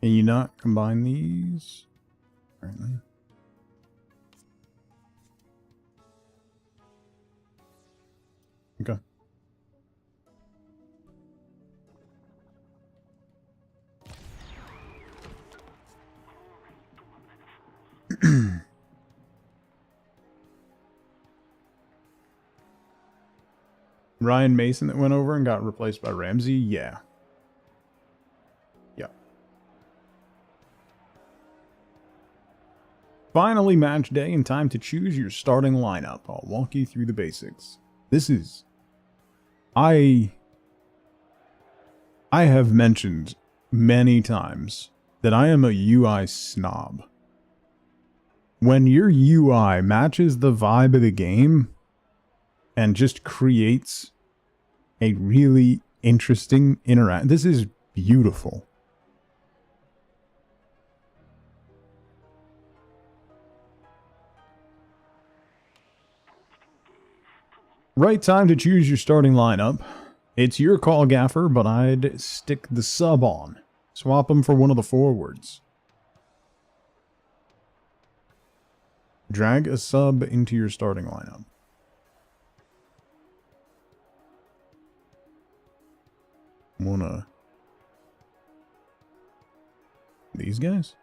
Can you not combine these? Apparently. Okay. Ryan Mason that went over and got replaced by Ramsey? Yeah. Yeah. Finally match day and time to choose your starting lineup. I'll walk you through the basics. This is... I have mentioned many times that I am a UI snob. When your UI matches the vibe of the game and just creates a really interesting interaction, this is beautiful. Right time to choose your starting lineup. It's your call, Gaffer, but I'd stick the sub on. Swap them for one of the forwards. Drag a sub into your starting lineup. Wanna... These guys?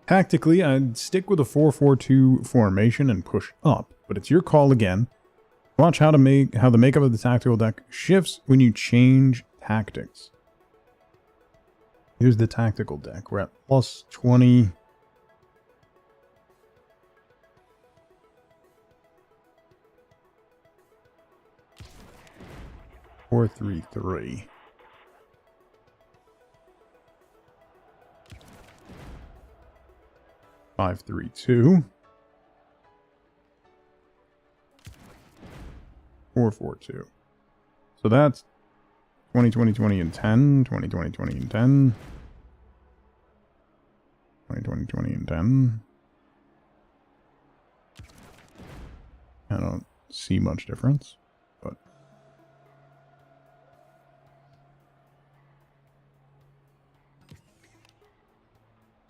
Tactically, I'd stick with a 4-4-2 formation and push up, but it's your call again. Watch how the makeup of the tactical deck shifts when you change tactics. Here's the tactical deck. We're at plus 20. 4-3-3. Five, 3, 2. 4-4-2. So that's 20, 20, 20, and 10. 20, 20, 20, and 10. 20, 20, 20, and 10. I don't see much difference, but...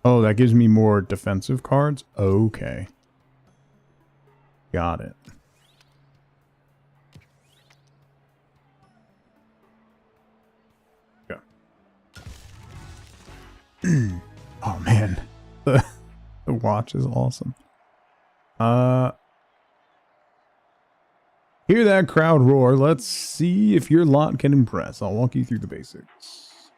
Oh, that gives me more defensive cards? Okay. Got it. Oh man, the watch is awesome. Hear that crowd roar. Let's see if your lot can impress. I'll walk you through the basics.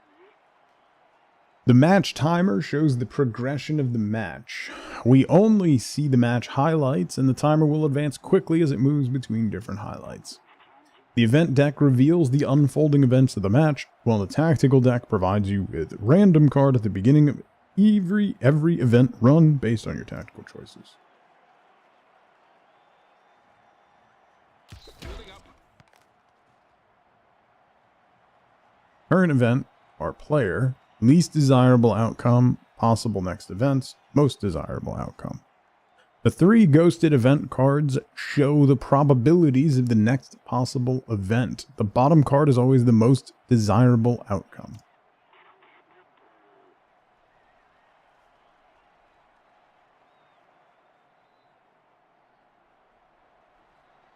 The match timer shows the progression of the match. We only see the match highlights, and the timer will advance quickly as it moves between different highlights. The event deck reveals the unfolding events of the match, while the tactical deck provides you with a random card at the beginning of every event run based on your tactical choices. Current event, our player, least desirable outcome, possible next events, most desirable outcome. The 3 ghosted event cards show the probabilities of the next possible event. The bottom card is always the most desirable outcome.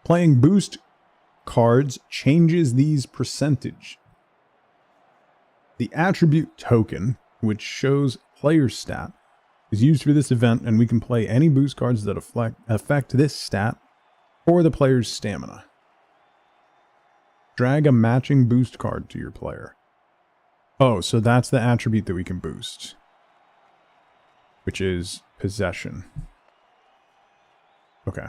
Playing boost cards changes these percentage. The attribute token, which shows player stat, is used for this event, and we can play any boost cards that affect this stat or the player's stamina. Drag a matching boost card to your player. Oh, so that's the attribute that we can boost, which is possession. Okay.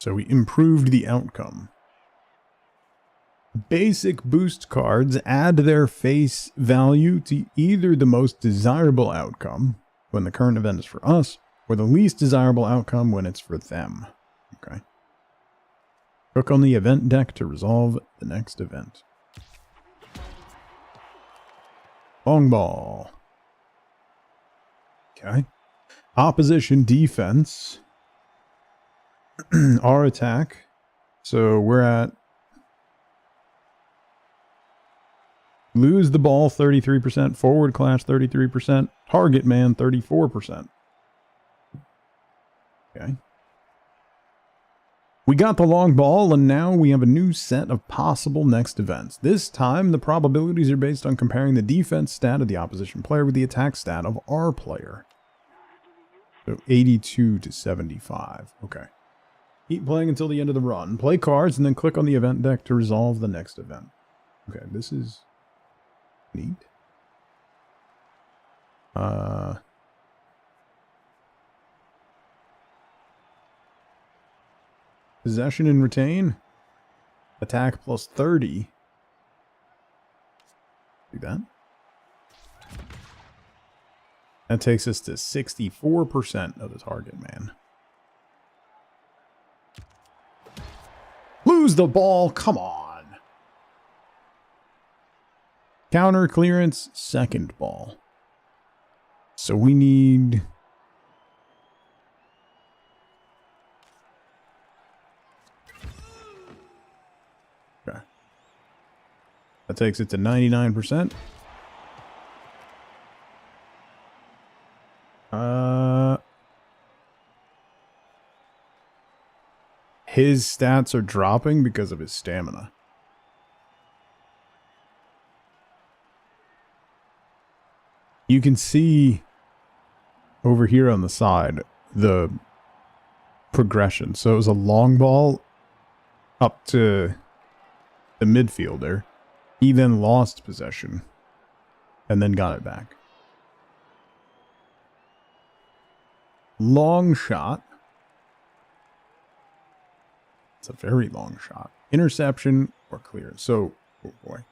So we improved the outcome. Basic boost cards add their face value to either the most desirable outcome, when the current event is for us, or the least desirable outcome when it's for them. Okay. Click on the event deck to resolve the next event. Long ball. Okay. Opposition defense. Our attack. So we're at lose the ball 33%, forward clash 33%, target man 34%. Okay. We got the long ball, and now we have a new set of possible next events. This time, the probabilities are based on comparing the defense stat of the opposition player with the attack stat of our player. So 82 to 75. Okay. Keep playing until the end of the run. Play cards and then click on the event deck to resolve the next event. Okay, this is neat. Possession and retain. Attack plus 30. Do that. That takes us to 64% of the target man. Lose the ball, come on. Counter clearance, second ball. So we need... Okay. That takes it to 99%. His stats are dropping because of his stamina. You can see over here on the side the progression. So it was a long ball up to the midfielder. He then lost possession and then got it back. long shot. It's a very long shot. Interception or clear. So, oh boy.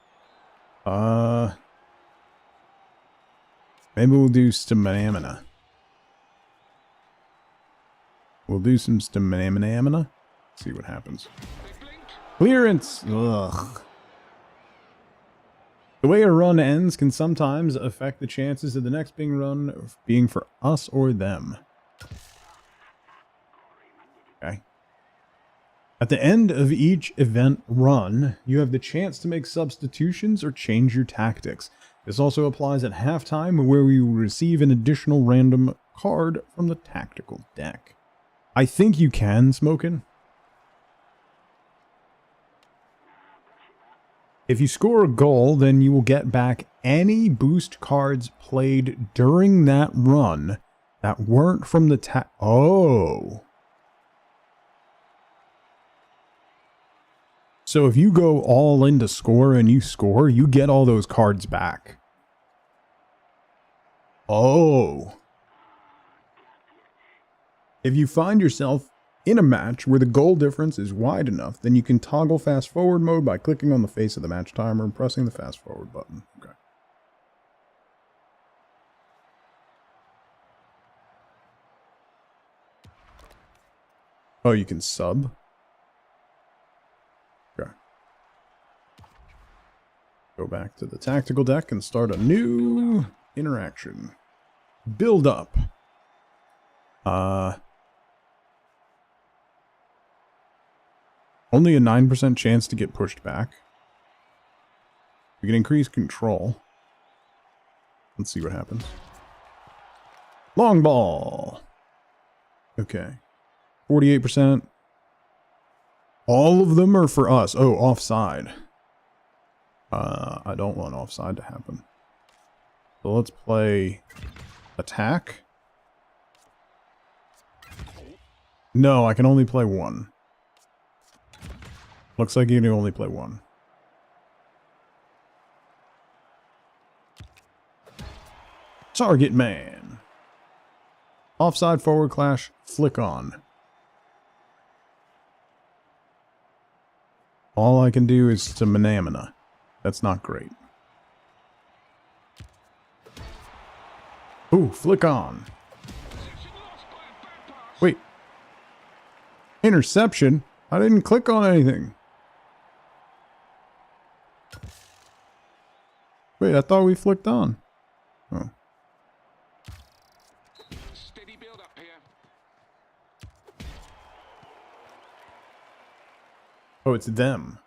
Maybe we'll do stamina. We'll do some stamina. See what happens. Clearance! Ugh. The way a run ends can sometimes affect the chances of the next being run being for us or them. Okay. At the end of each event run, you have the chance to make substitutions or change your tactics. This also applies at halftime, where we will receive an additional random card from the tactical deck. I think you can, Smokin'. If you score a goal, then you will get back any boost cards played during that run that weren't from the Oh. So if you go all in to score and you score, you get all those cards back. Oh. If you find yourself in a match where the goal difference is wide enough, then you can toggle fast forward mode by clicking on the face of the match timer and pressing the fast forward button. Okay. Oh, you can sub? Okay. Go back to the tactical deck and start a new interaction. Build up. Only a 9% chance to get pushed back. We can increase control. Let's see what happens. Long ball. Okay. 48%. All of them are for us. Oh, offside. I don't want offside to happen. So let's play attack. No, I can only play one. Looks like you can only play one. Target man. Offside forward clash, flick on. All I can do is to manamina. That's not great. Ooh, flick on. Wait. Interception? I didn't click on anything. Wait, I thought we flicked on. Oh. Steady build up here. Oh, it's them.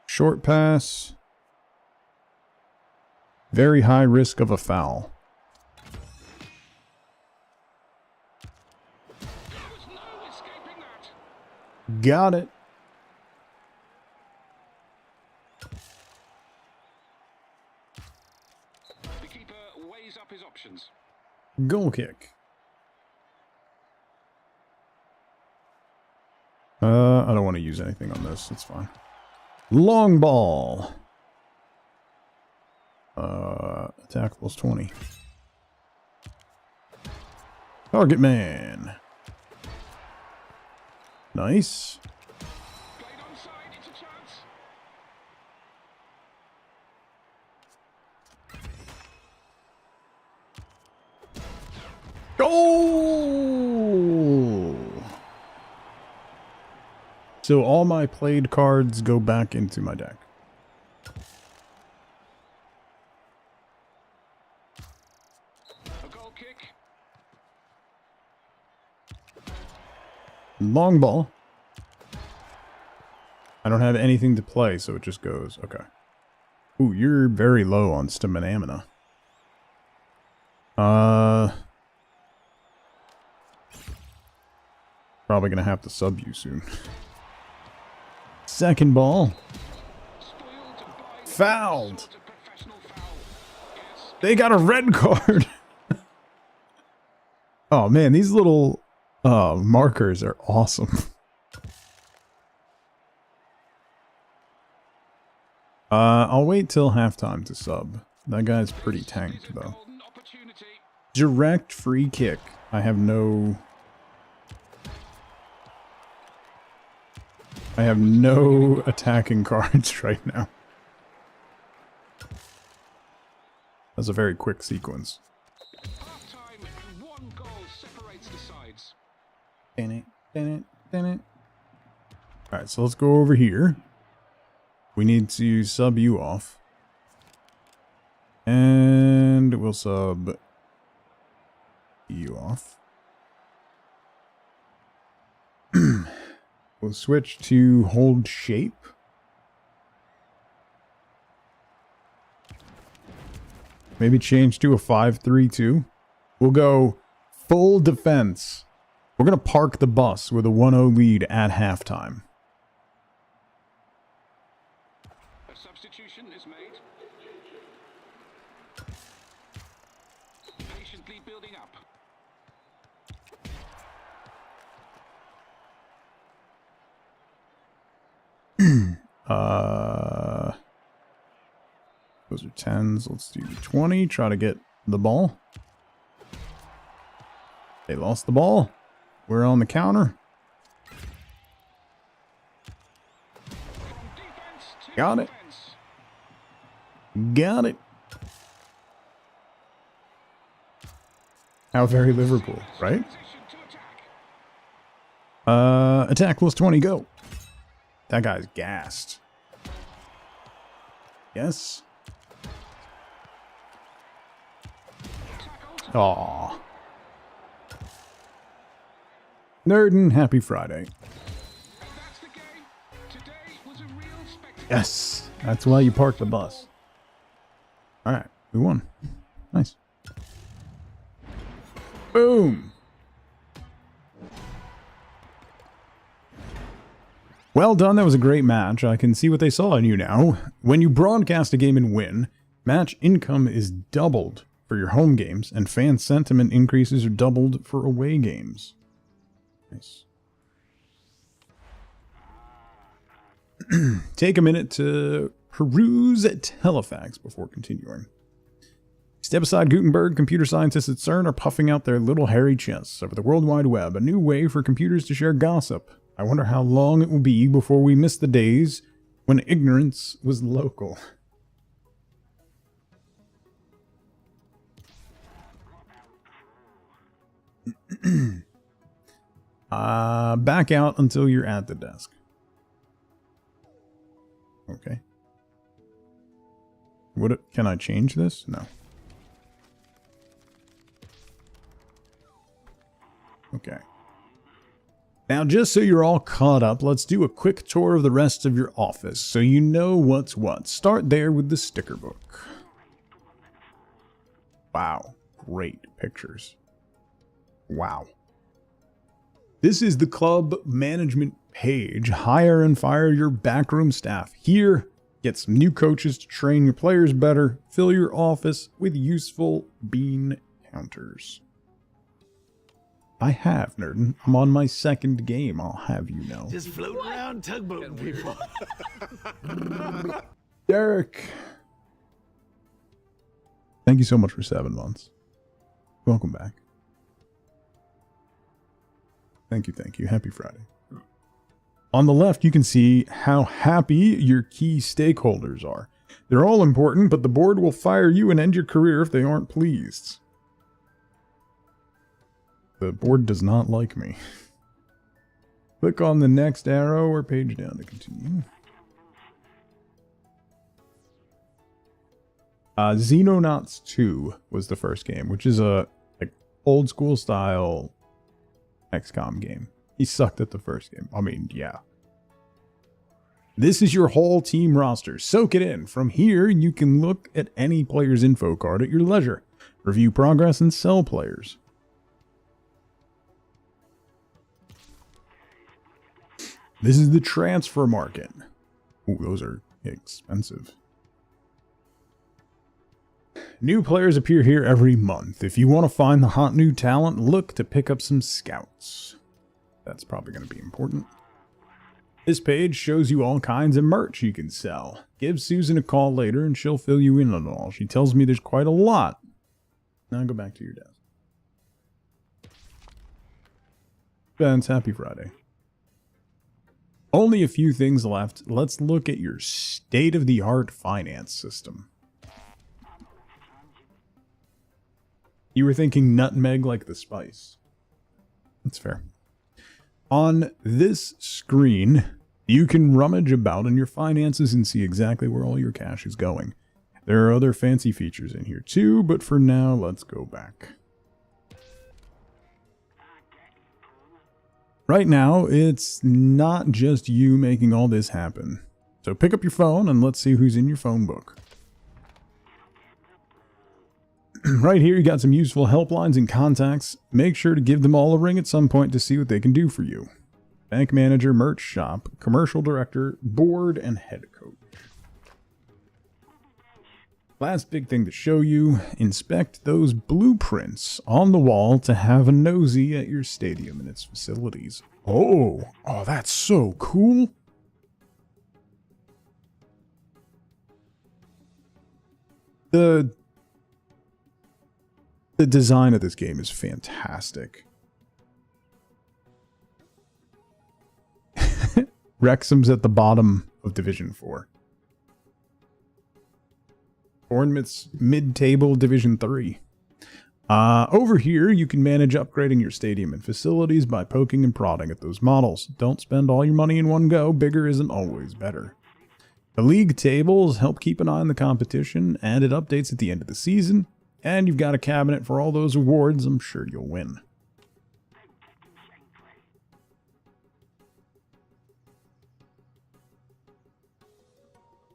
Short pass. Very high risk of a foul. There was no escaping that. Got it. The keeper weighs up his options. Goal kick. I don't want to use anything on this. It's fine. Long ball. Attack plus 20. Target man. Nice. Played onside, it's a chance. Goal! So all my played cards go back into my deck. A goal kick. Long ball. I don't have anything to play, so it just goes. Okay. Ooh, you're very low on stamina. Probably gonna have to sub you soon. Second ball. Fouled. They got a red card. Oh man, these little markers are awesome. I'll wait till halftime to sub. That guy's pretty tanked though. Direct free kick. I have no attacking cards right now. That's a very quick sequence. Half-time and 1 goal separates the sides. Alright, so let's go over here. We need to sub you off. And we'll sub you off. We'll switch to hold shape. Maybe change to a 5-3-2. We'll go full defense. We're going to park the bus with a 1-0 lead at halftime. A substitution is made. Patiently building up. Those are 10s. Let's do 20. Try to get the ball. They lost the ball. We're on the counter. From defense to Got it. defense. Got it. How very Liverpool, right? Position to attack. Attack plus 20, go. That guy's gassed. Yes. Aw. Nerdin, happy Friday. And that's the game. Today was a real spectacle. Yes. That's why you parked the bus. Alright, we won. Nice. Boom. Well done, that was a great match. I can see what they saw in you now. When you broadcast a game and win, match income is doubled for your home games, and fan sentiment increases are doubled for away games. Nice. Take a minute to peruse Telefax before continuing. Step aside, Gutenberg. Computer scientists at CERN are puffing out their little hairy chests over the World Wide Web, a new way for computers to share gossip. I wonder how long it will be before we miss the days when ignorance was local. Back out until you're at the desk. Okay. Can I change this? No. Okay. Now, just so you're all caught up, let's do a quick tour of the rest of your office so you know what's what. Start there with the sticker book. Wow. Great pictures. Wow. This is the club management page. Hire and fire your backroom staff. Here, get some new coaches to train your players better. Fill your office with useful bean counters. I have, Nerdin. I'm on my second game, I'll have you know. Just floating around tugboating people. Derek. Thank you so much for 7 months. Welcome back. Thank you, thank you. Happy Friday. On the left, you can see how happy your key stakeholders are. They're all important, but the board will fire you and end your career if they aren't pleased. The board does not like me. Click on the next arrow or page down to continue. Xenonauts 2 was the first game, which is a old school style XCOM game. He sucked at the first game. I mean, yeah. This is your whole team roster. Soak it in. From here, you can look at any player's info card at your leisure. Review progress and sell players. This is the transfer market. Ooh, those are expensive. New players appear here every month. If you want to find the hot new talent, look to pick up some scouts. That's probably going to be important. This page shows you all kinds of merch you can sell. Give Susan a call later and she'll fill you in on it all. She tells me there's quite a lot. Now go back to your desk. Spence, happy Friday. Only a few things left. Let's look at your state-of-the-art finance system. You were thinking nutmeg like the spice. That's fair. On this screen, you can rummage about in your finances and see exactly where all your cash is going. There are other fancy features in here too, but for now, let's go back. Right now, it's not just you making all this happen. So pick up your phone and let's see who's in your phone book. Right here, you got some useful helplines and contacts. Make sure to give them all a ring at some point to see what they can do for you. Bank manager, merch shop, commercial director, board, and head coach. Last big thing to show you, inspect those blueprints on the wall to have a nosy at your stadium and its facilities. Oh, that's so cool. The design of this game is fantastic. Wrexham's at the bottom of Division 4. Bournemouth's mid-table Division 3. Over here, you can manage upgrading your stadium and facilities by poking and prodding at those models. Don't spend all your money in one go. Bigger isn't always better. The league tables help keep an eye on the competition, and it updates at the end of the season. And you've got a cabinet for all those awards. I'm sure you'll win.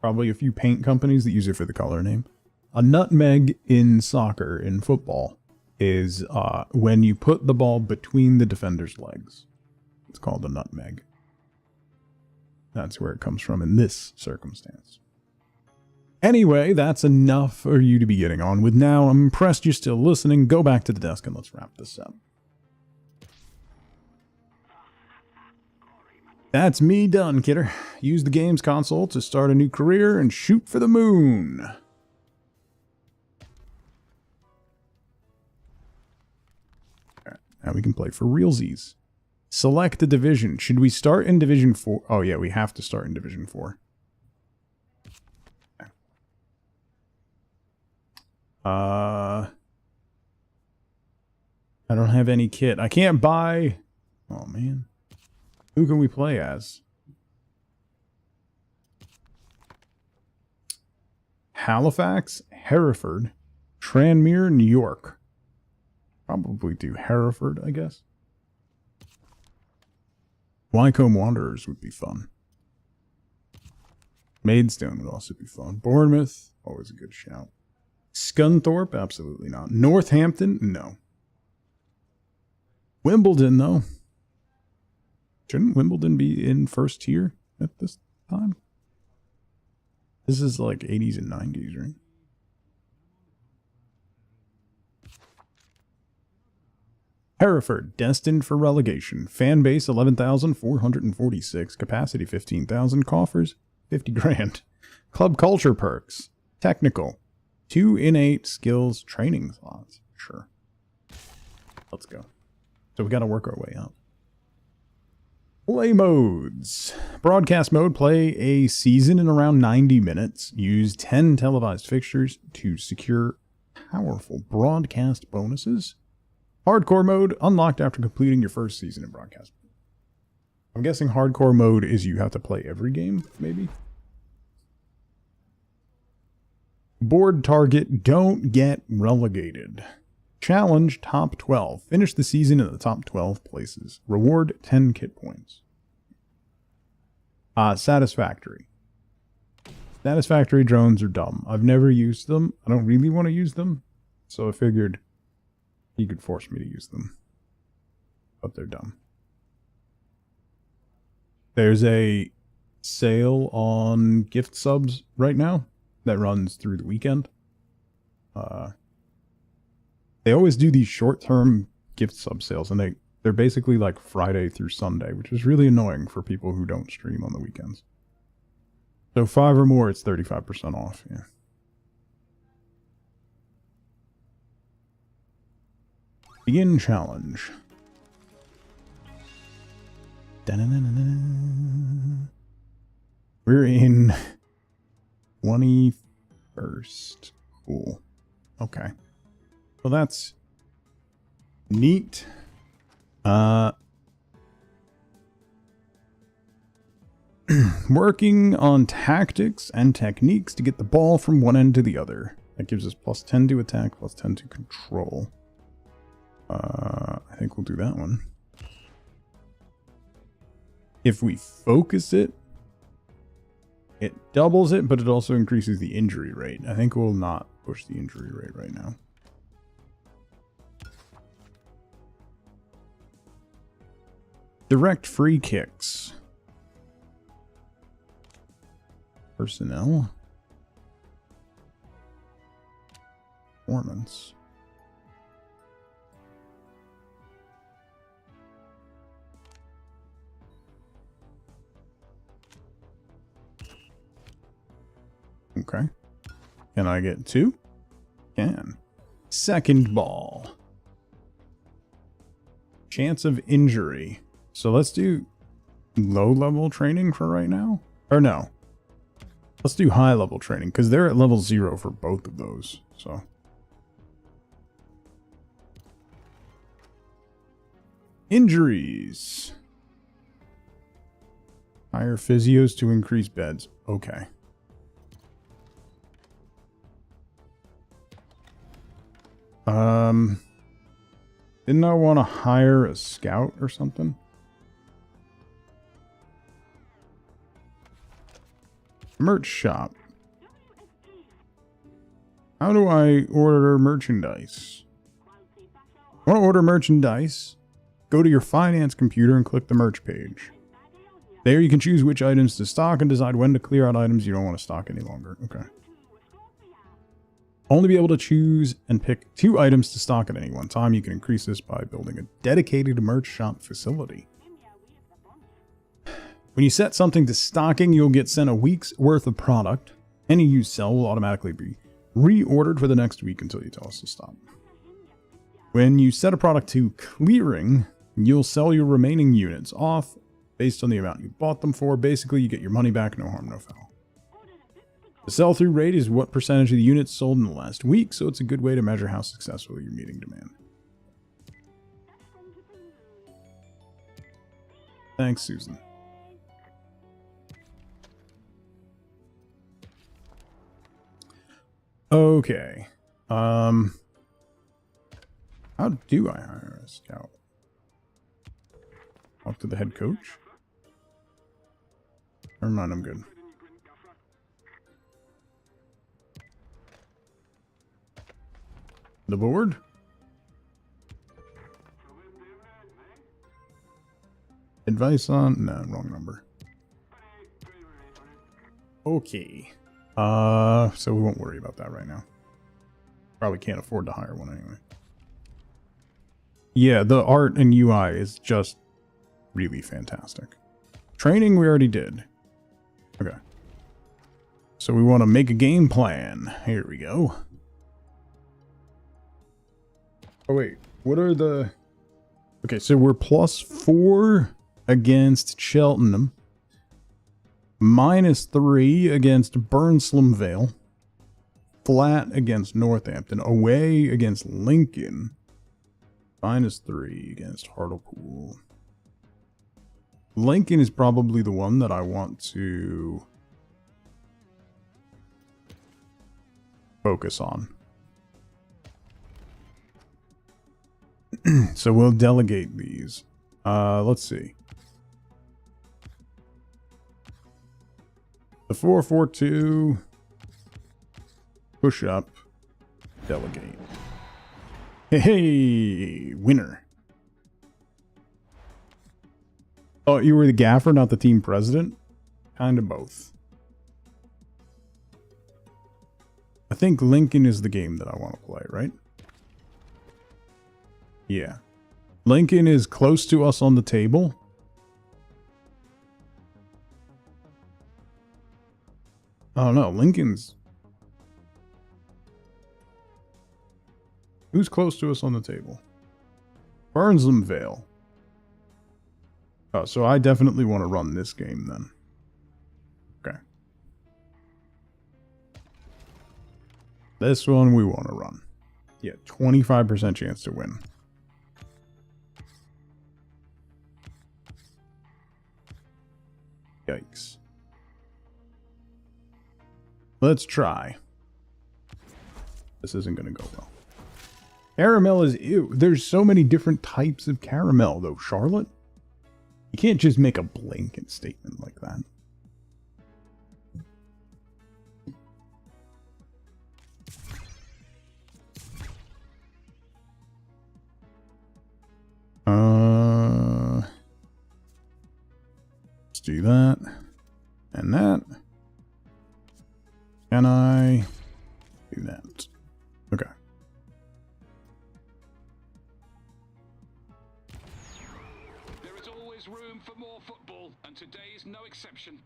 Probably a few paint companies that use it for the color name. A nutmeg in soccer, in football, is when you put the ball between the defender's legs. It's called a nutmeg. That's where it comes from in this circumstance. Anyway, that's enough for you to be getting on with now. I'm impressed you're still listening. Go back to the desk and let's wrap this up. That's me done, kidder. Use the games console to start a new career and shoot for the moon. Alright, now we can play for realsies. Select a division. Should we start in Division 4? Oh yeah, we have to start in Division 4. I don't have any kit. I can't buy... Oh, man. Who can we play as? Halifax, Hereford, Tranmere, New York. Probably do Hereford, I guess. Wycombe Wanderers would be fun. Maidstone would also be fun. Bournemouth, always a good shout. Scunthorpe, absolutely not. Northampton, no. Wimbledon, though. Shouldn't Wimbledon be in first tier at this time? This is like 80s and 90s, right? Hereford, destined for relegation. Fan base 11,446. Capacity 15,000. Coffers 50 grand. Club culture perks. Technical. 2 innate skills training slots. Sure. Let's go. So we got to work our way up. Play modes. Broadcast mode, play a season in around 90 minutes. Use 10 televised fixtures to secure powerful broadcast bonuses. Hardcore mode, unlocked after completing your first season in broadcast. I'm guessing hardcore mode is you have to play every game, maybe? Board target, don't get relegated. Challenge, top 12. Finish the season in the top 12 places. Reward, 10 kit points. Satisfactory. Satisfactory drones are dumb. I've never used them. I don't really want to use them. So I figured he could force me to use them. But they're dumb. There's a sale on gift subs right now that runs through the weekend. They always do these short-term gift sub sales, and they're basically like Friday through Sunday, which is really annoying for people who don't stream on the weekends. So 5 or more, it's 35% off. Yeah. Begin challenge. Da-na-na-na-na. We're in 21st. Cool. Okay. Well, that's neat. Working on tactics and techniques to get the ball from one end to the other. That gives us plus 10 to attack, plus 10 to control. I think we'll do that one. If we focus it, it doubles it, but it also increases the injury rate. I think we'll not push the injury rate right now. Direct free kicks. Personnel. Performance. Okay. Can I get 2? Can. Second ball. Chance of injury. So let's do low level training for right now. Or no. Let's do high level training because they're at level 0 for both of those. So. Injuries. Higher physios to increase beds. Okay. Didn't I want to hire a scout or something? Merch shop. How do I order merchandise? Want to order merchandise? Go to your finance computer and click the merch page. There you can choose which items to stock and decide when to clear out items you don't want to stock any longer. Okay. Only be able to choose and pick 2 items to stock at any one time. You can increase this by building a dedicated merch shop facility. When you set something to stocking, you'll get sent a week's worth of product. Any you sell will automatically be reordered for the next week until you tell us to stop. When you set a product to clearing, you'll sell your remaining units off based on the amount you bought them for. Basically, you get your money back, no harm, no foul. The sell-through rate is what percentage of the units sold in the last week, so it's a good way to measure how successful you're meeting demand. Thanks, Susan. Okay. How do I hire a scout? Talk to the head coach? Never mind, I'm good. The board? Advice on... No, wrong number. Okay. So we won't worry about that right now. Probably can't afford to hire one anyway. Yeah, the art and UI is just really fantastic. Training we already did. Okay. So we want to make a game plan. Here we go. Oh wait, what are the... Okay, so we're +4 against Cheltenham. -3 against Burnslem Vale. Flat against Northampton. Away against Lincoln. -3 against Hartlepool. Lincoln is probably the one that I want to focus on. So we'll delegate these. Let's see. The 4-4-2. Push up. Delegate. Hey, winner. Oh, you were the gaffer, not the team president? Kind of both. I think Lincoln is the game that I want to play, right? Yeah. Lincoln is close to us on the table. Oh no, Lincoln's... Who's close to us on the table? Burnslem Vale. Oh, so I definitely want to run this game then. Okay. This one we want to run. Yeah, 25% chance to win. Yikes. Let's try. This isn't going to go well. Caramel is ew. There's so many different types of caramel, though, Charlotte. You can't just make a blanket statement like that. Let's do that. And that. Can I do that? Okay. There is always room for more football, and today is no exception.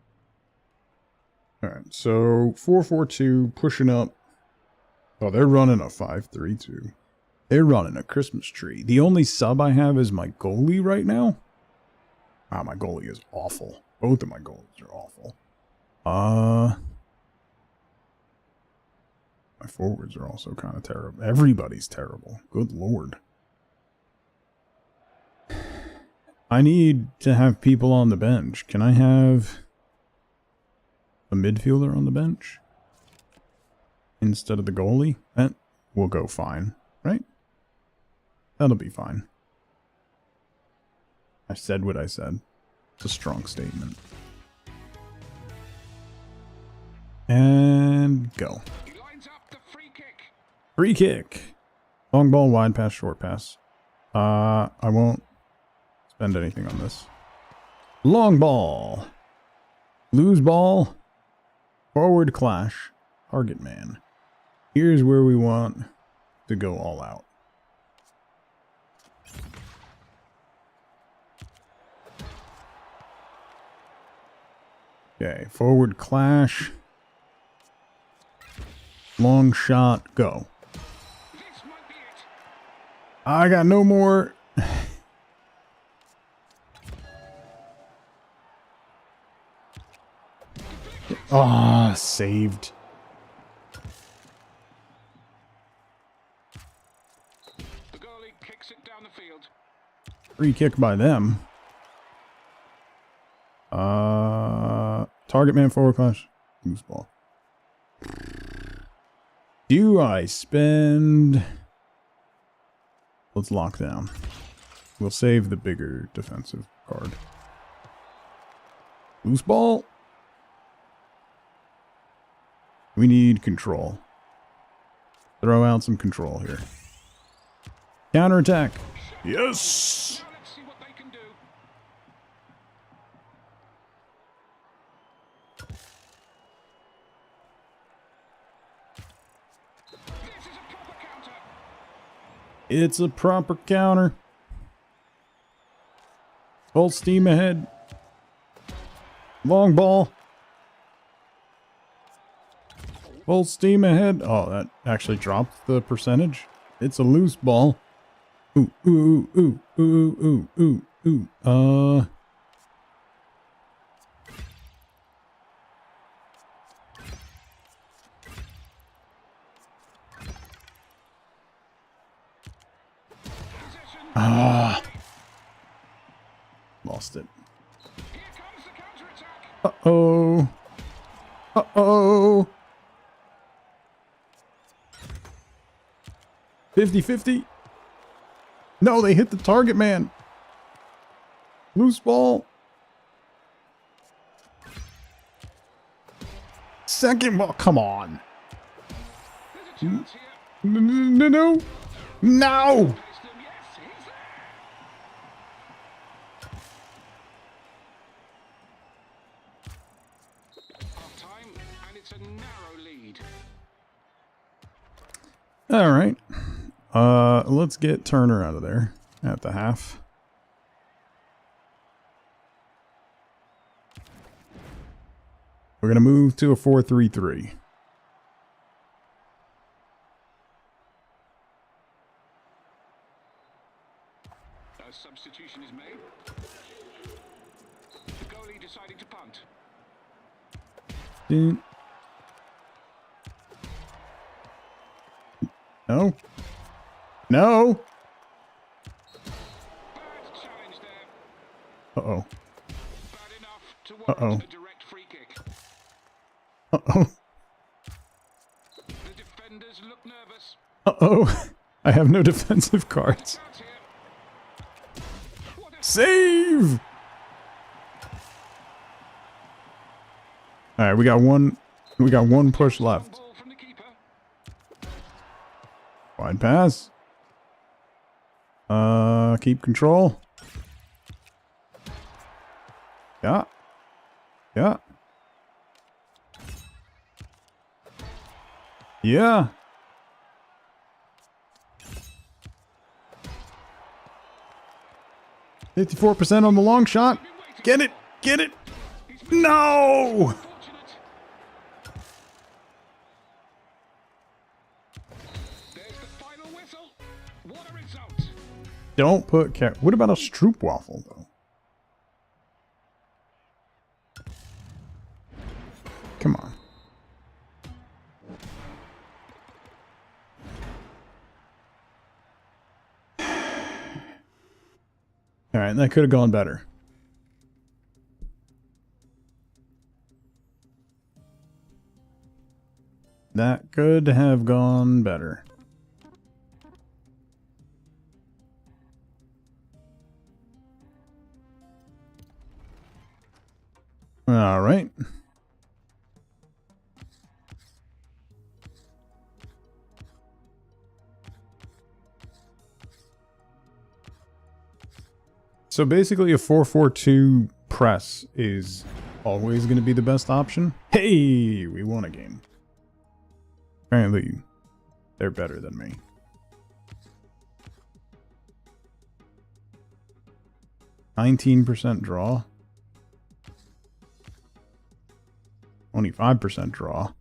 Alright, so 4-4-2, pushing up. Oh, they're running a 5-3-2. They're running a Christmas tree. The only sub I have is my goalie right now. Ah, my goalie is awful. Both of my goalies are awful. My forwards are also kind of terrible. Everybody's terrible. Good lord. I need to have people on the bench. Can I have a midfielder on the bench instead of the goalie? That will go fine, right? That'll be fine. I said what I said. It's a strong statement. And go. He lines up the free kick. Free kick. Long ball, wide pass, short pass. I won't spend anything on this. Long ball. Lose ball. Forward clash. Target man. Here's where we want to go all out. Okay, forward clash. Long shot, go. This might be it. I got no more. Ah, saved. The goalie kicks it down the field. Free kick by them. Target man, forward clash. Loose ball. Do I spend... Let's lock down. We'll save the bigger defensive card. Loose ball. We need control. Throw out some control here. Counterattack. Yes! Now let's see what they can do. This is a proper counter. It's a proper counter. Full steam ahead. Long ball. Full steam ahead. Oh, that actually dropped the percentage. It's a loose ball. Ooh, ooh, ooh, ooh, ooh, ooh, ooh. Lost it. Here comes the counter-attack. Uh-oh. Uh-oh. 50-50. No, they hit the target man. Loose ball. Second ball. Come on. There's a chance here. No, no, no. No. Place them. Yes, he's there. Half time, and it's a narrow lead. All right. Let's get Turner out of there at the half. We're going to move to a 4-3-3. A substitution is made. goalie deciding to punt. No. No. Bad challenge there. Uh-oh. Bad enough to warrant a direct free kick. Uh-oh. The defenders look nervous. Uh-oh. I have no defensive cards. Out here. What a Save! Alright, we got one push left. ball from the keeper. Wide pass. Keep control. Yeah. Yeah. Yeah. $54% on the long shot. Get it. Get it. No. Fortunate. There's the final whistle. What a result. Don't put what about a stroopwafel though? Come on. All right, that could have gone better. That could have gone better. All right. So basically a 4-4-2 press is always going to be the best option. Hey, we won a game. Apparently, they're better than me. %19 draw. 25% draw.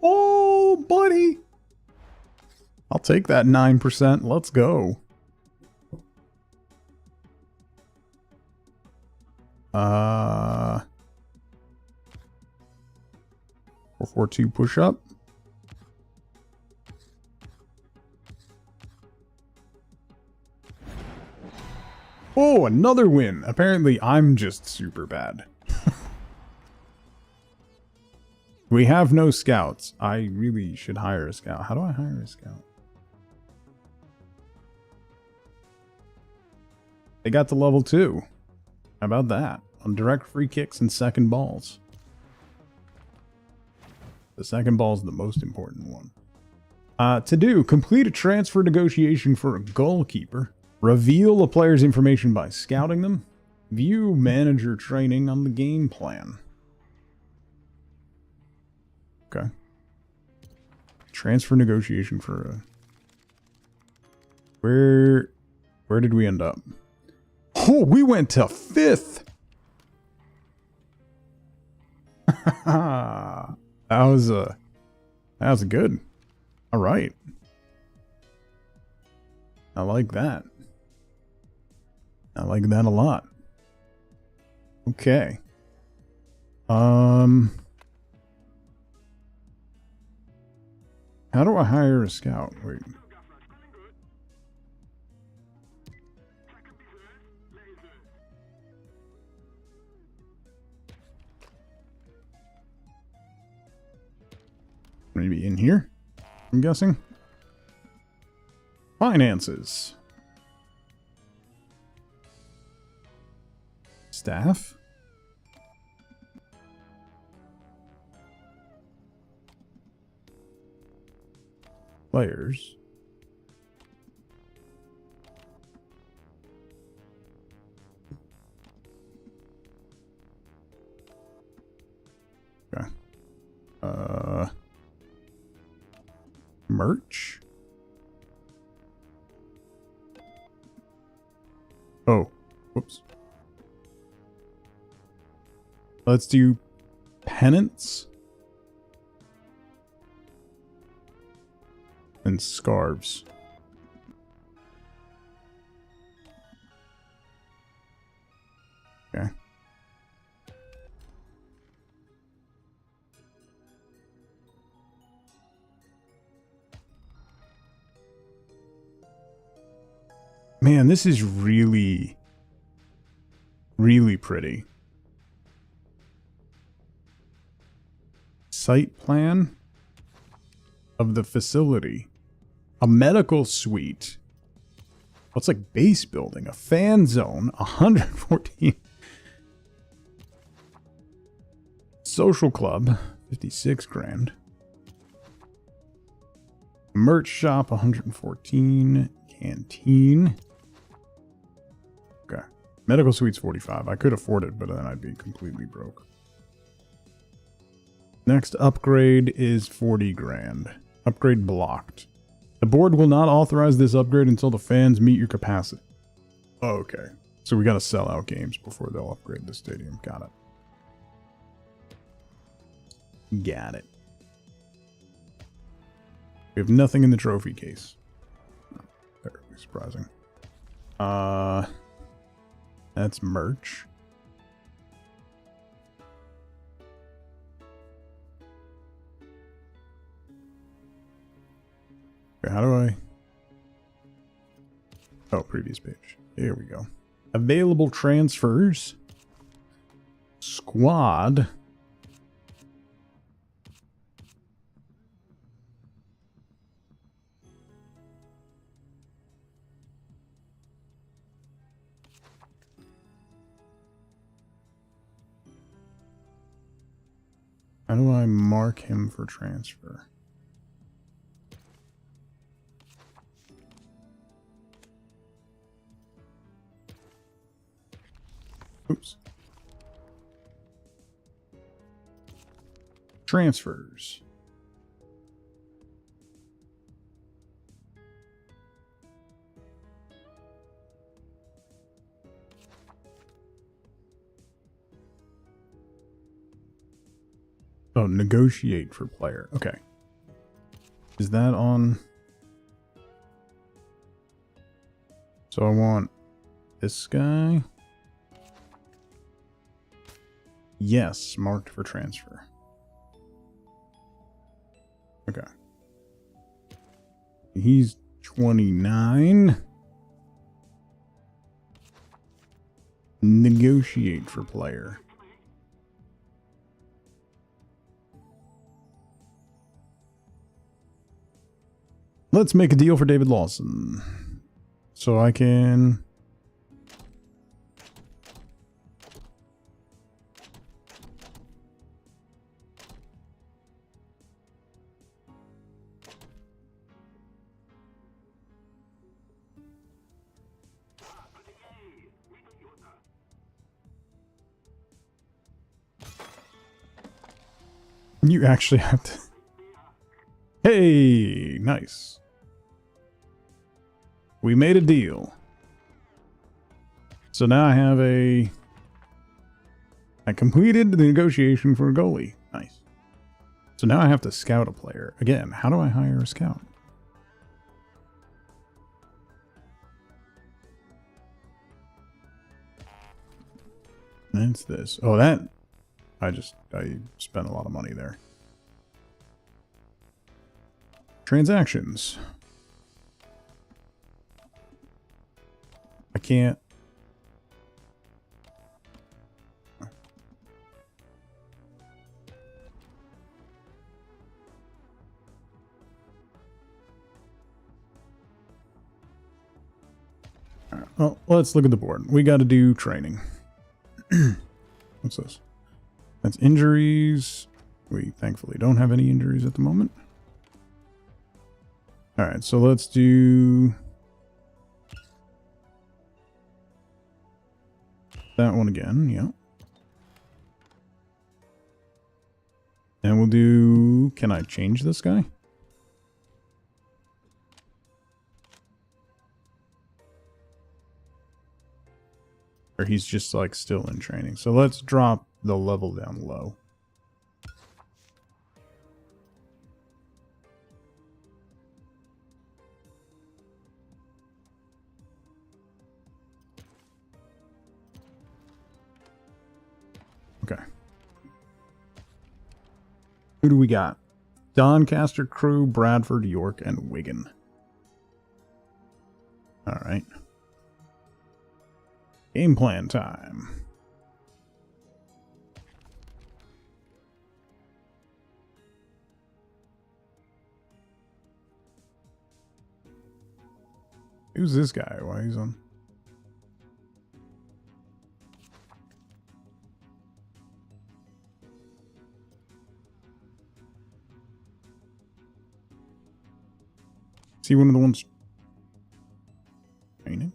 Oh, buddy. I'll take that 9%. Let's go. 4-4-2 push up. Oh, another win. Apparently, I'm just super bad. We have no scouts. I really should hire a scout. How do I hire a scout? They got to level 2. How about that? On direct free kicks and second balls. The second ball is the most important one. To do, complete a transfer negotiation for a goalkeeper. Reveal a player's information by scouting them. View manager training on the game plan. Okay. Transfer negotiation for a... Where did we end up? Oh, we went to 5th! that was good. All right. I like that. I like that a lot. Okay. How do I hire a scout? Wait. Maybe in here, I'm guessing. Finances. Staff. Players. Okay. Merch. Oh, whoops. Let's do pennants. and scarves. Okay. Man, this is really, really pretty. Site plan of the facility. A medical suite. What's like base building? A fan zone. 114. Social club. 56 grand. Merch shop. 114. Canteen. Okay. Medical suite's 45. I could afford it, but then I'd be completely broke. Next upgrade is 40 grand. Upgrade blocked. The board will not authorize this upgrade until the fans meet your capacity. Okay. So we gotta sell out games before they'll upgrade the stadium. Got it. Got it. We have nothing in the trophy case. Terribly surprising. That's merch. Okay, how do I... Oh, previous page. Here we go. Available transfers. Squad. How do I mark him for transfer? Oops. Transfers. Oh, negotiate for player. Okay. Is that on? So I want this guy. Yes, marked for transfer. Okay. He's 29. Negotiate for player. Let's make a deal for David Lawson. So I can... You actually have to... Hey, nice. We made a deal. So now I have a... I completed the negotiation for a goalie. Nice. So now I have to scout a player. Again, how do I hire a scout? That's this. Oh, that... I spent a lot of money there. Transactions. I can't. Well, let's look at the board. We got to do training. What's this? That's injuries. We thankfully don't have any injuries at the moment. All right, so let's do that one again. Yeah. And we'll do... Can I change this guy? Or he's just like still in training. So let's drop the level down low. Okay. Who do we got? Doncaster, Crewe, Bradford, York, and Wigan. Alright. Game plan time. Who's this guy? Why he's on? Is he one of the ones training?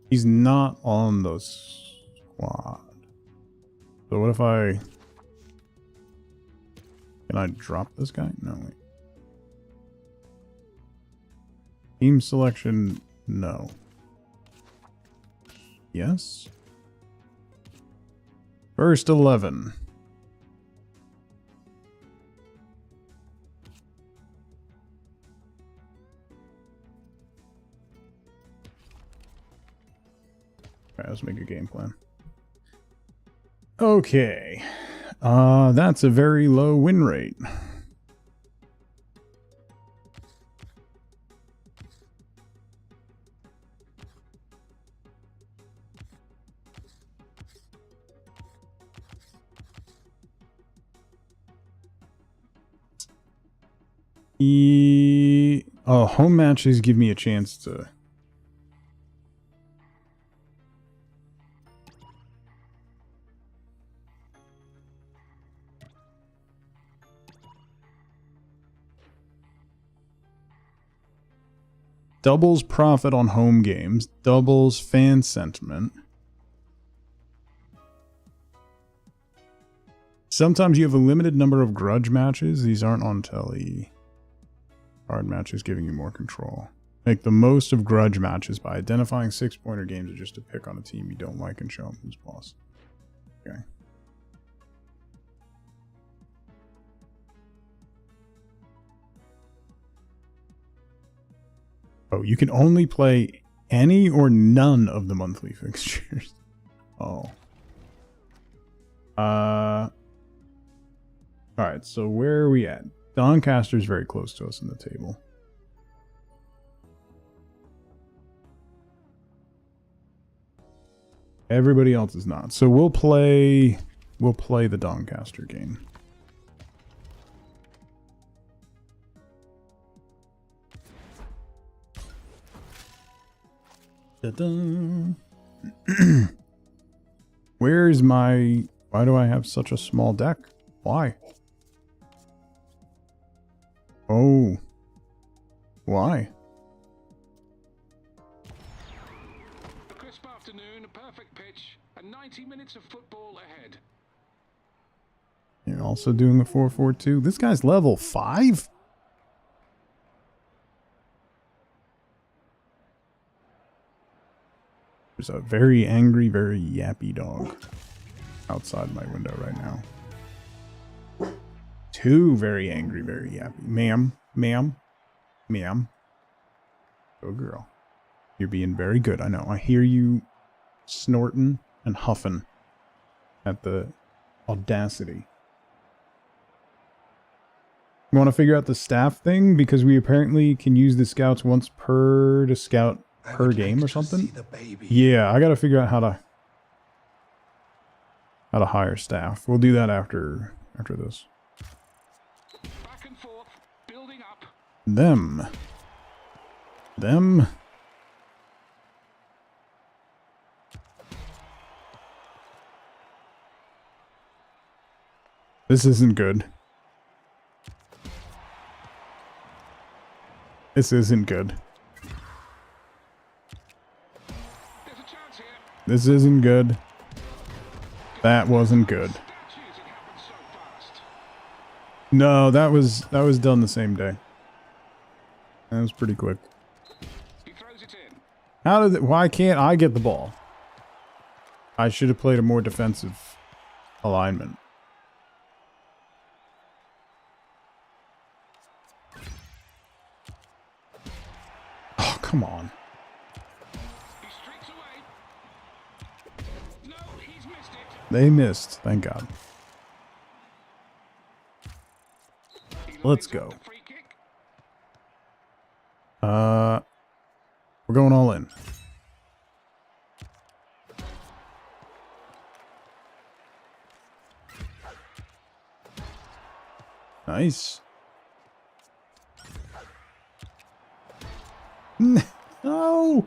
He's not on the squad. So what if I... Can I drop this guy? No, wait. Team selection, no. Yes? First 11. Alright, let's make a game plan. Okay. That's a very low win rate. Home matches give me a chance to... Doubles profit on home games, doubles fan sentiment. Sometimes you have a limited number of grudge matches. These aren't on telly. Hard matches giving you more control. Make the most of grudge matches by identifying 6-pointer games or just to pick on a team you don't like and show them who's boss. Okay. Oh, you can only play any or none of the monthly fixtures. Oh. Alright, so where are we at? Doncaster's very close to us in the table. Everybody else is not. So we'll play the Doncaster game. Where's my... Why do I have such a small deck? Why? Oh. Why? A crisp afternoon, a perfect pitch, and 90 minutes of football ahead. You're also doing a 4-4-2. This guy's level 5? There's a very angry, very yappy dog outside my window right now. 2 very angry, very yappy. Ma'am, ma'am, ma'am. Go girl. You're being very good. I know. I hear you snorting and huffing at the audacity. You want to figure out the staff thing? Because we apparently can use the scouts once per to scout per game or something. Yeah, I gotta figure out how to hire staff. We'll do that after this. Back and forth, building up. Them. This isn't good. This isn't good. There's a chance here. This isn't good. That wasn't good. That's using happened so fast. No, that was done the same day. That was pretty quick. He throws it in. Why can't I get the ball? I should have played a more defensive alignment. Oh, come on. He streaks away. They missed. Thank God. Let's go. We're going all in. Nice. No.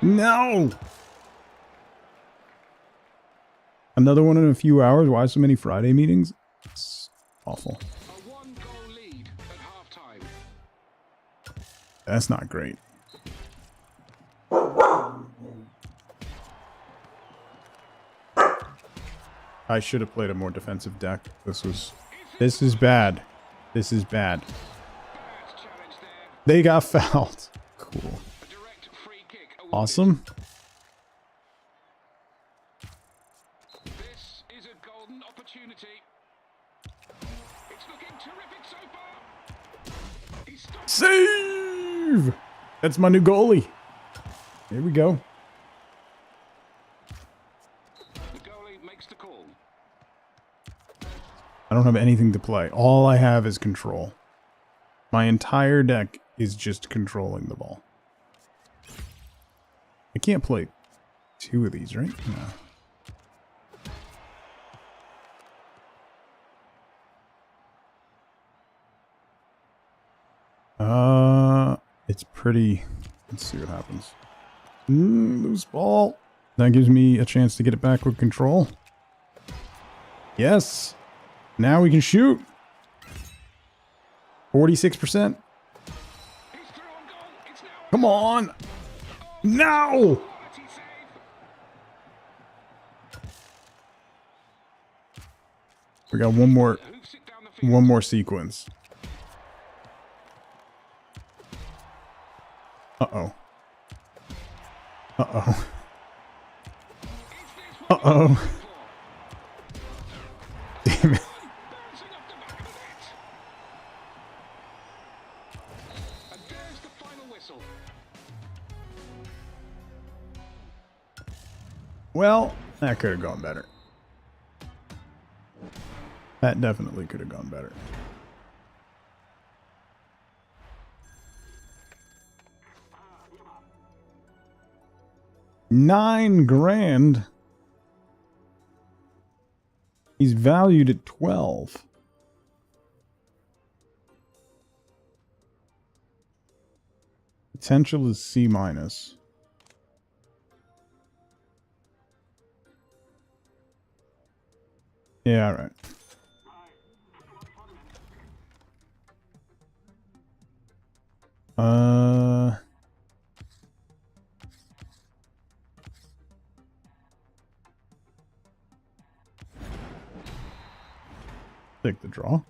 No. Another one in a few hours. Why so many Friday meetings? It's awful. A 1-goal lead at halftime. That's not great. I should have played a more defensive deck. This is bad. This is bad. They got fouled. Cool. Awesome. This is a golden opportunity. It's looking terrific so far. He stopped. Save! That's my new goalie. Here we go. The goalie makes the call. I don't have anything to play. All I have is control. My entire deck is just controlling the ball. I can't play 2 of these, right? No. It's pretty... Let's see what happens. Loose ball. That gives me a chance to get it back with control. Yes! Now we can shoot. 46%. Come on. No. We got one more sequence. Uh-oh. Uh-oh. Uh-oh. Damn it. Well, that could have gone better. That definitely could have gone better. $9,000. He's valued at 12. Potential is C-. Yeah, right. Take the draw.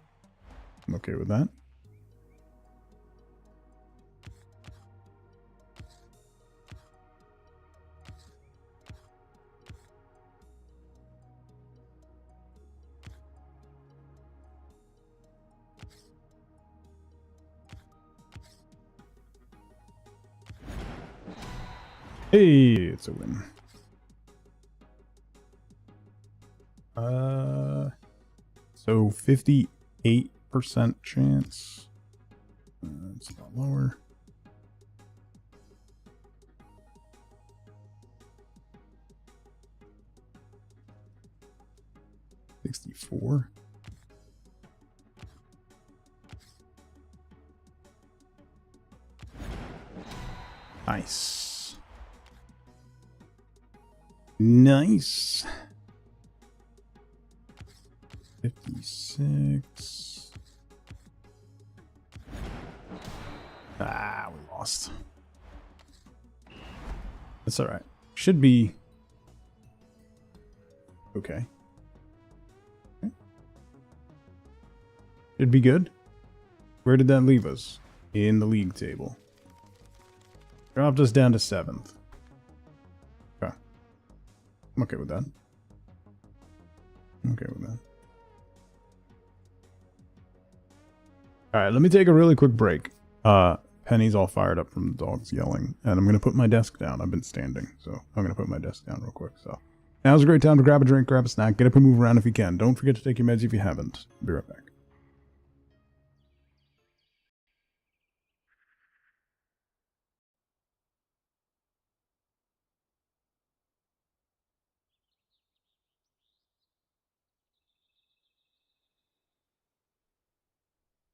I'm okay with that. Hey, it's a win. So 58% chance. It's a lot lower. $64. Nice. Nice. 56. Ah, we lost. That's all right. Should be okay. Should be good. Where did that leave us? In the league table. Dropped us down to 7th. Okay. I'm okay with that. I'm okay with that. Alright, let me take a really quick break. Penny's all fired up from the dogs yelling. And I'm going to put my desk down. I've been standing, so I'm going to put my desk down real quick. So now's a great time to grab a drink, grab a snack, get up and move around if you can. Don't forget to take your meds if you haven't. Be right back.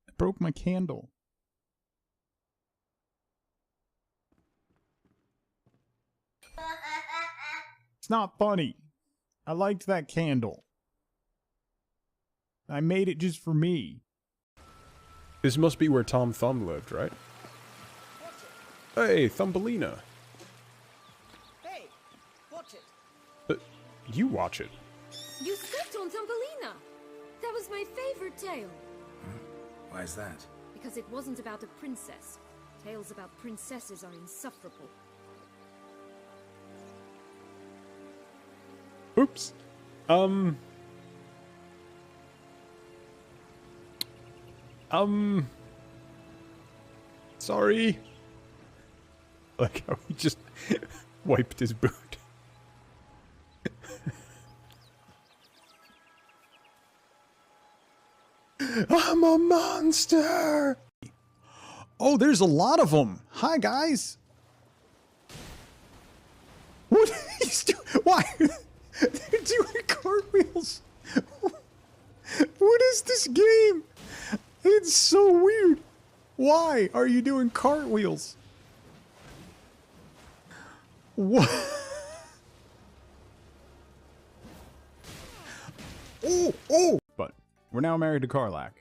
I broke my candle. It's not funny. I liked that candle. I made it just for me. This must be where Tom Thumb lived, right? Hey, Thumbelina. Hey, watch it. You watch it. You stepped on Thumbelina! That was my favorite tale. Why is that? Because it wasn't about a princess. Tales about princesses are insufferable. Oops. Sorry. Like how he just wiped his boot. I'm a monster! Oh, there's a lot of them! Hi, guys! What are these doing? Why? They're doing cartwheels! What is this game? It's so weird! Why are you doing cartwheels? What? Oh, oh! But we're now married to Karlak.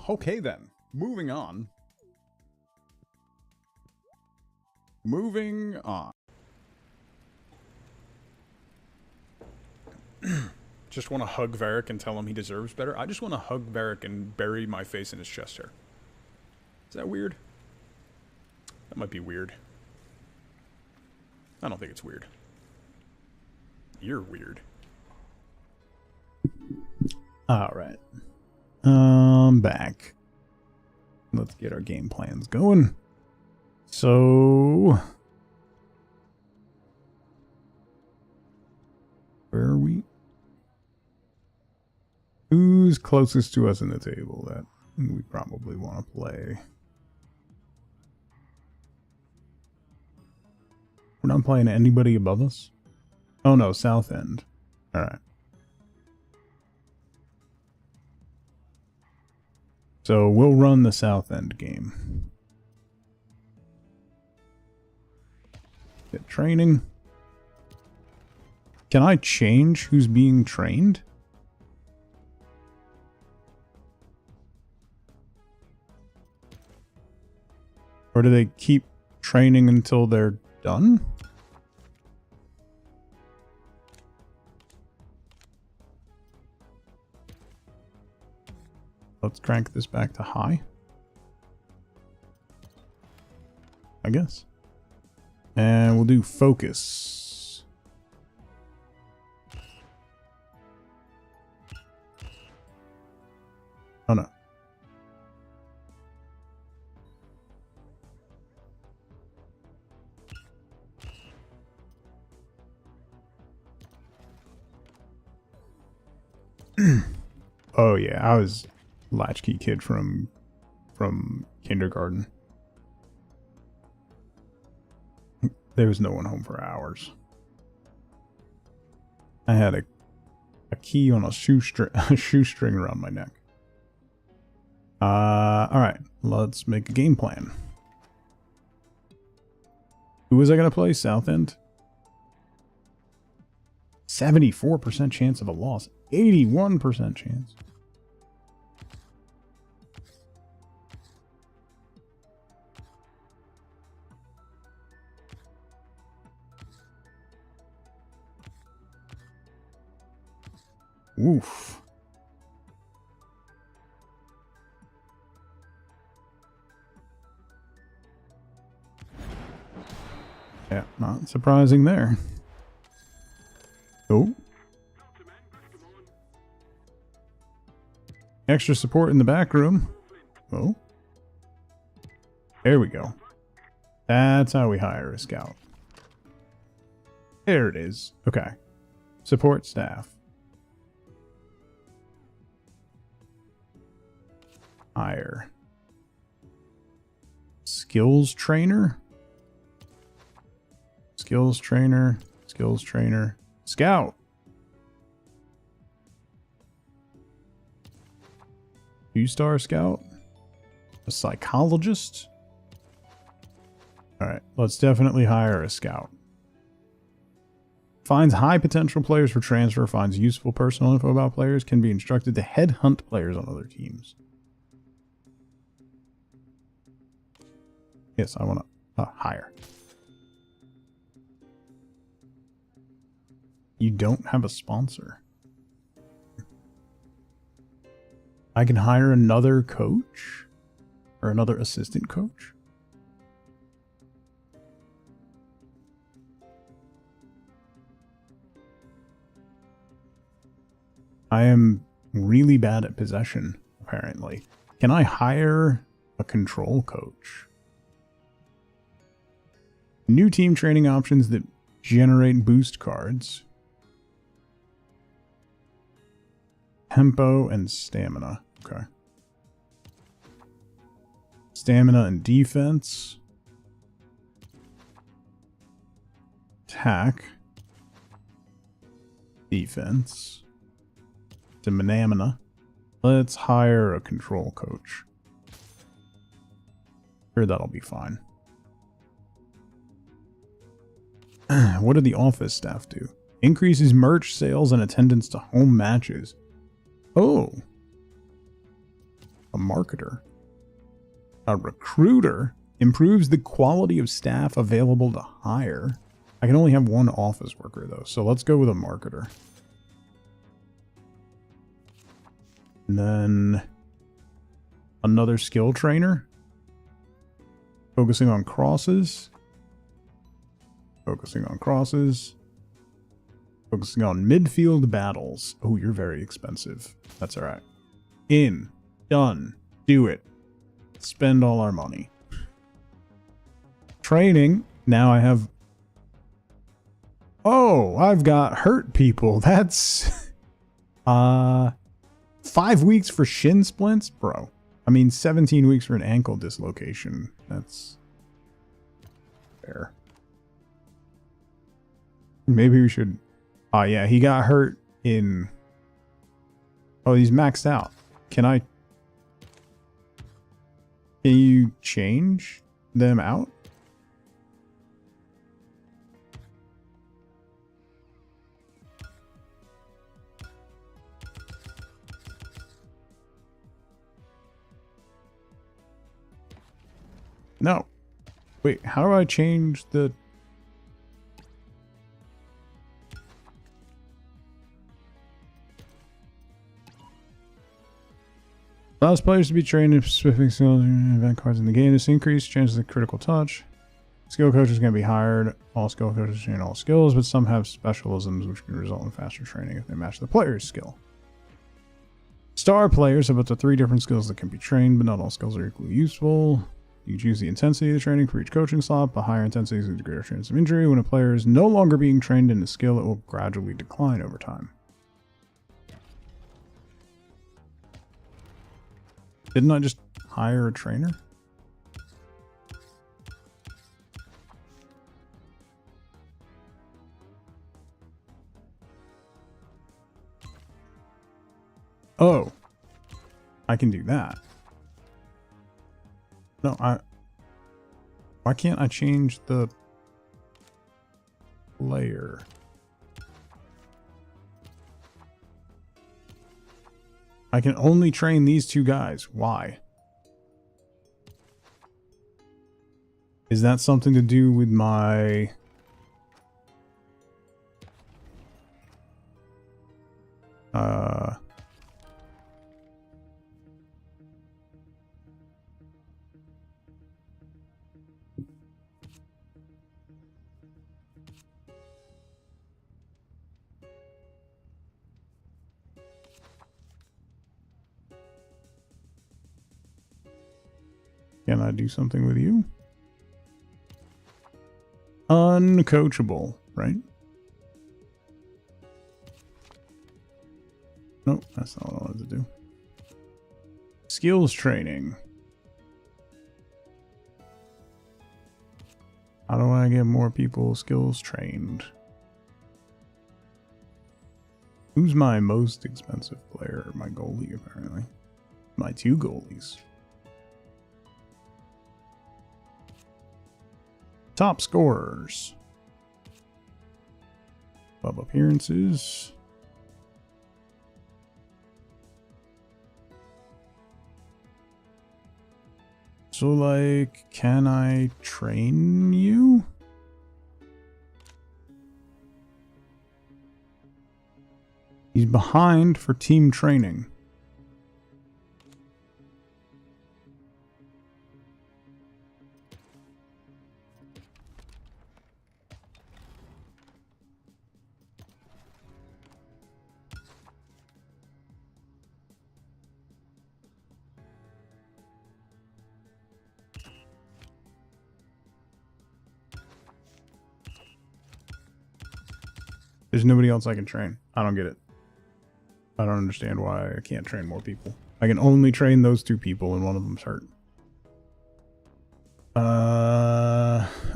Okay then, moving on. Moving on. Just want to hug Varric and tell him he deserves better. I just want to hug Varric and bury my face in his chest hair. Is that weird? That might be weird. I don't think it's weird. You're weird. Alright. Back. Let's get our game plans going. So... where are we? Who's closest to us in the table that we probably want to play? We're not playing anybody above us? Oh no, South End. Alright. So we'll run the South End game. Get training. Can I change who's being trained? Or do they keep training until they're done? Let's crank this back to high. I guess. And we'll do focus. Oh no. Oh yeah, I was latchkey kid from kindergarten. There was no one home for hours. I had a key on a shoestring around my neck. Alright, let's make a game plan. Who was I going to play? Southend? 74% chance of a loss. 81% chance. Oof. Yeah, not surprising there. Oh. Extra support in the back room. Oh. There we go. That's how we hire a scout. There it is. Okay. Support staff. Hire. Skills trainer. Skills trainer. Skills trainer. Scout. Two-star scout. A psychologist. Alright, let's definitely hire a scout. Finds high potential players for transfer. Finds useful personal info about players. Can be instructed to headhunt players on other teams. Yes, I want to hire. You don't have a sponsor. I can hire another coach? Or another assistant coach? I am really bad at possession, apparently. Can I hire a control coach? New team training options that generate boost cards. Tempo and stamina. Okay. Stamina and defense. Attack. Defense. Stamina. Let's hire a control coach. Sure, that'll be fine. What do the office staff do? Increases merch sales and attendance to home matches. Oh. A marketer. A recruiter improves the quality of staff available to hire. I can only have one office worker though, so let's go with a marketer. And then another skill trainer. Focusing on crosses. Focusing on crosses. Focusing on midfield battles. Oh, you're very expensive. That's alright. In. Done. Do it. Spend all our money. Training. Now I have... Oh, I've got hurt people. That's... 5 weeks for shin splints? Bro. I mean, 17 weeks for an ankle dislocation. That's... fair. Maybe we should... Oh, yeah, he got hurt in... Oh, he's maxed out. Can I... Can you change them out? No. Wait, how do I change the... Allows players to be trained in specific skills and event cards in the game. This increases chances of critical touch. Skill coaches can be hired. All skill coaches train all skills, but some have specialisms which can result in faster training if they match the player's skill. Star players have up to 3 different skills that can be trained, but not all skills are equally useful. You choose the intensity of the training for each coaching slot. The higher intensity is the greater chance of injury. When a player is no longer being trained in a skill, it will gradually decline over time. Didn't I just hire a trainer? Oh. I can do that. No, why can't I change the... player. I can only train these two guys. Why? Is that something to do with my... Can I do something with you? Uncoachable, right? Nope, that's not what I wanted to do. Skills training. How do I get more people skills trained? Who's my most expensive player? My goalie, apparently. My two goalies. Top scorers. Above appearances. So, like, can I train you? He's behind for team training. There's nobody else I can train. I don't get it. I don't understand why I can't train more people. I can only train those two people and one of them's hurt.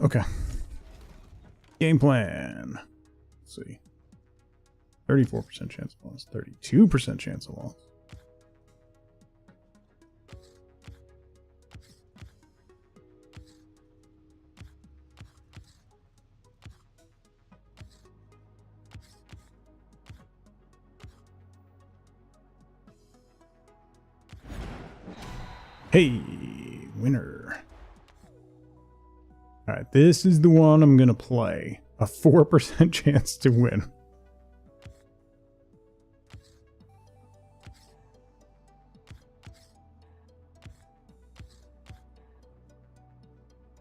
Okay. Game plan. Let's see. 34% chance of loss. 32% chance of loss. Hey, winner. Alright, this is the one I'm gonna play. A 4% chance to win.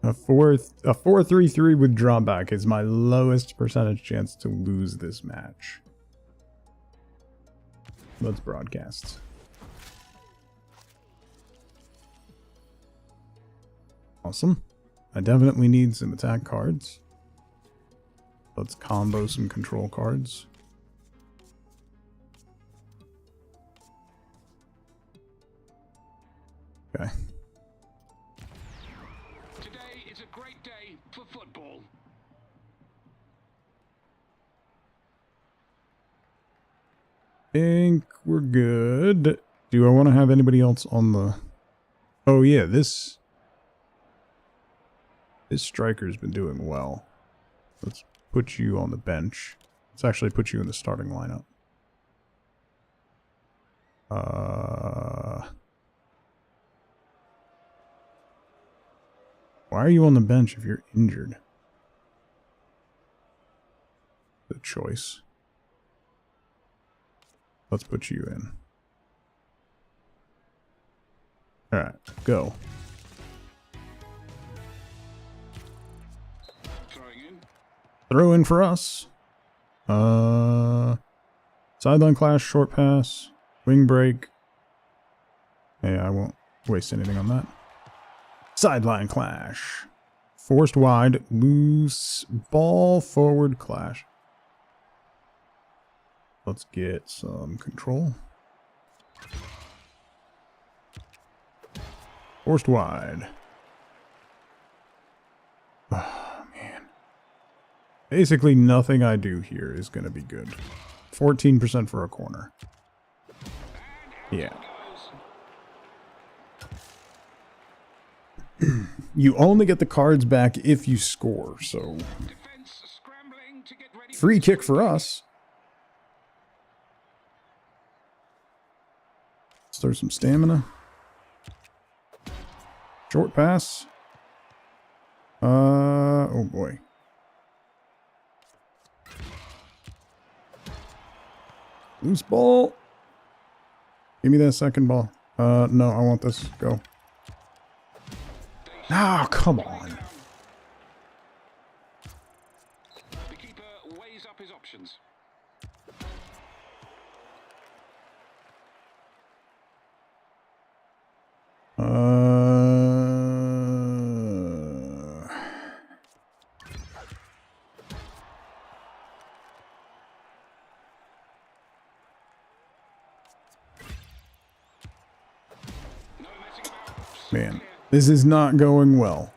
A 4-3-3 with drawback is my lowest percentage chance to lose this match. Let's broadcast. Awesome. I definitely need some attack cards. Let's combo some control cards. Okay. Today is a great day for football. Think we're good. Do I want to have anybody else on the... Oh yeah, this striker's been doing well. Let's put you on the bench. Let's actually put you in the starting lineup. Why are you on the bench if you're injured? The choice. Let's put you in. Alright, go. Throw in for us. Sideline clash, short pass, wing break. Hey, I won't waste anything on that. Sideline clash. Forced wide, loose ball, forward clash. Let's get some control. Forced wide. Oh, man. Basically, nothing I do here is going to be good. 14% for a corner. Yeah. You only get the cards back if you score, so... Defense scrambling to get Free kick for us. Start some stamina. Short pass. Oh boy. Loose ball. Give me that second ball. No, I want this. Go. Ah, come on. The keeper weighs up his options. Man, this is not going well.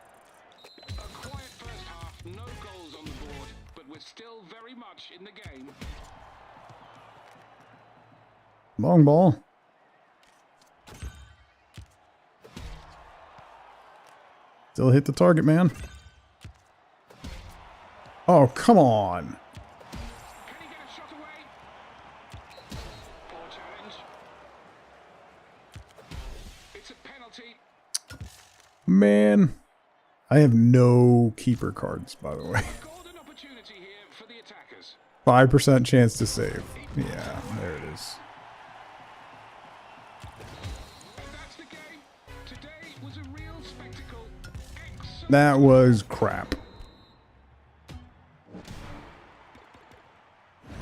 A quiet first half, no goals on the board, but we're still very much in the game. Long ball. Still hit the target, man. Oh, come on. Can he get a shot away? Poor challenge. It's a penalty. Man. I have no keeper cards, by the way. Golden opportunity here for the attackers. 5% chance to save. Yeah, there it is. And that's the game. Today was a real spectacle. Excellent. That was crap.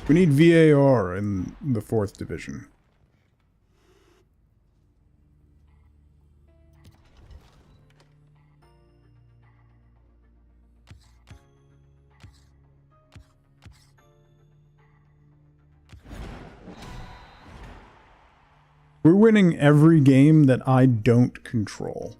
We need VAR in the 4th division. We're winning every game that I don't control.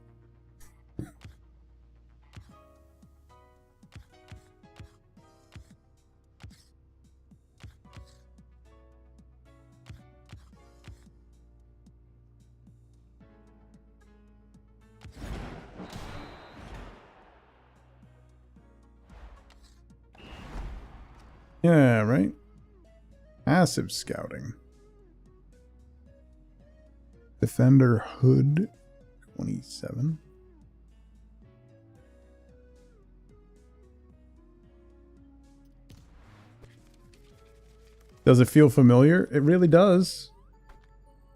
Yeah, right? Passive scouting. Defender Hood 27. Does it feel familiar? It really does.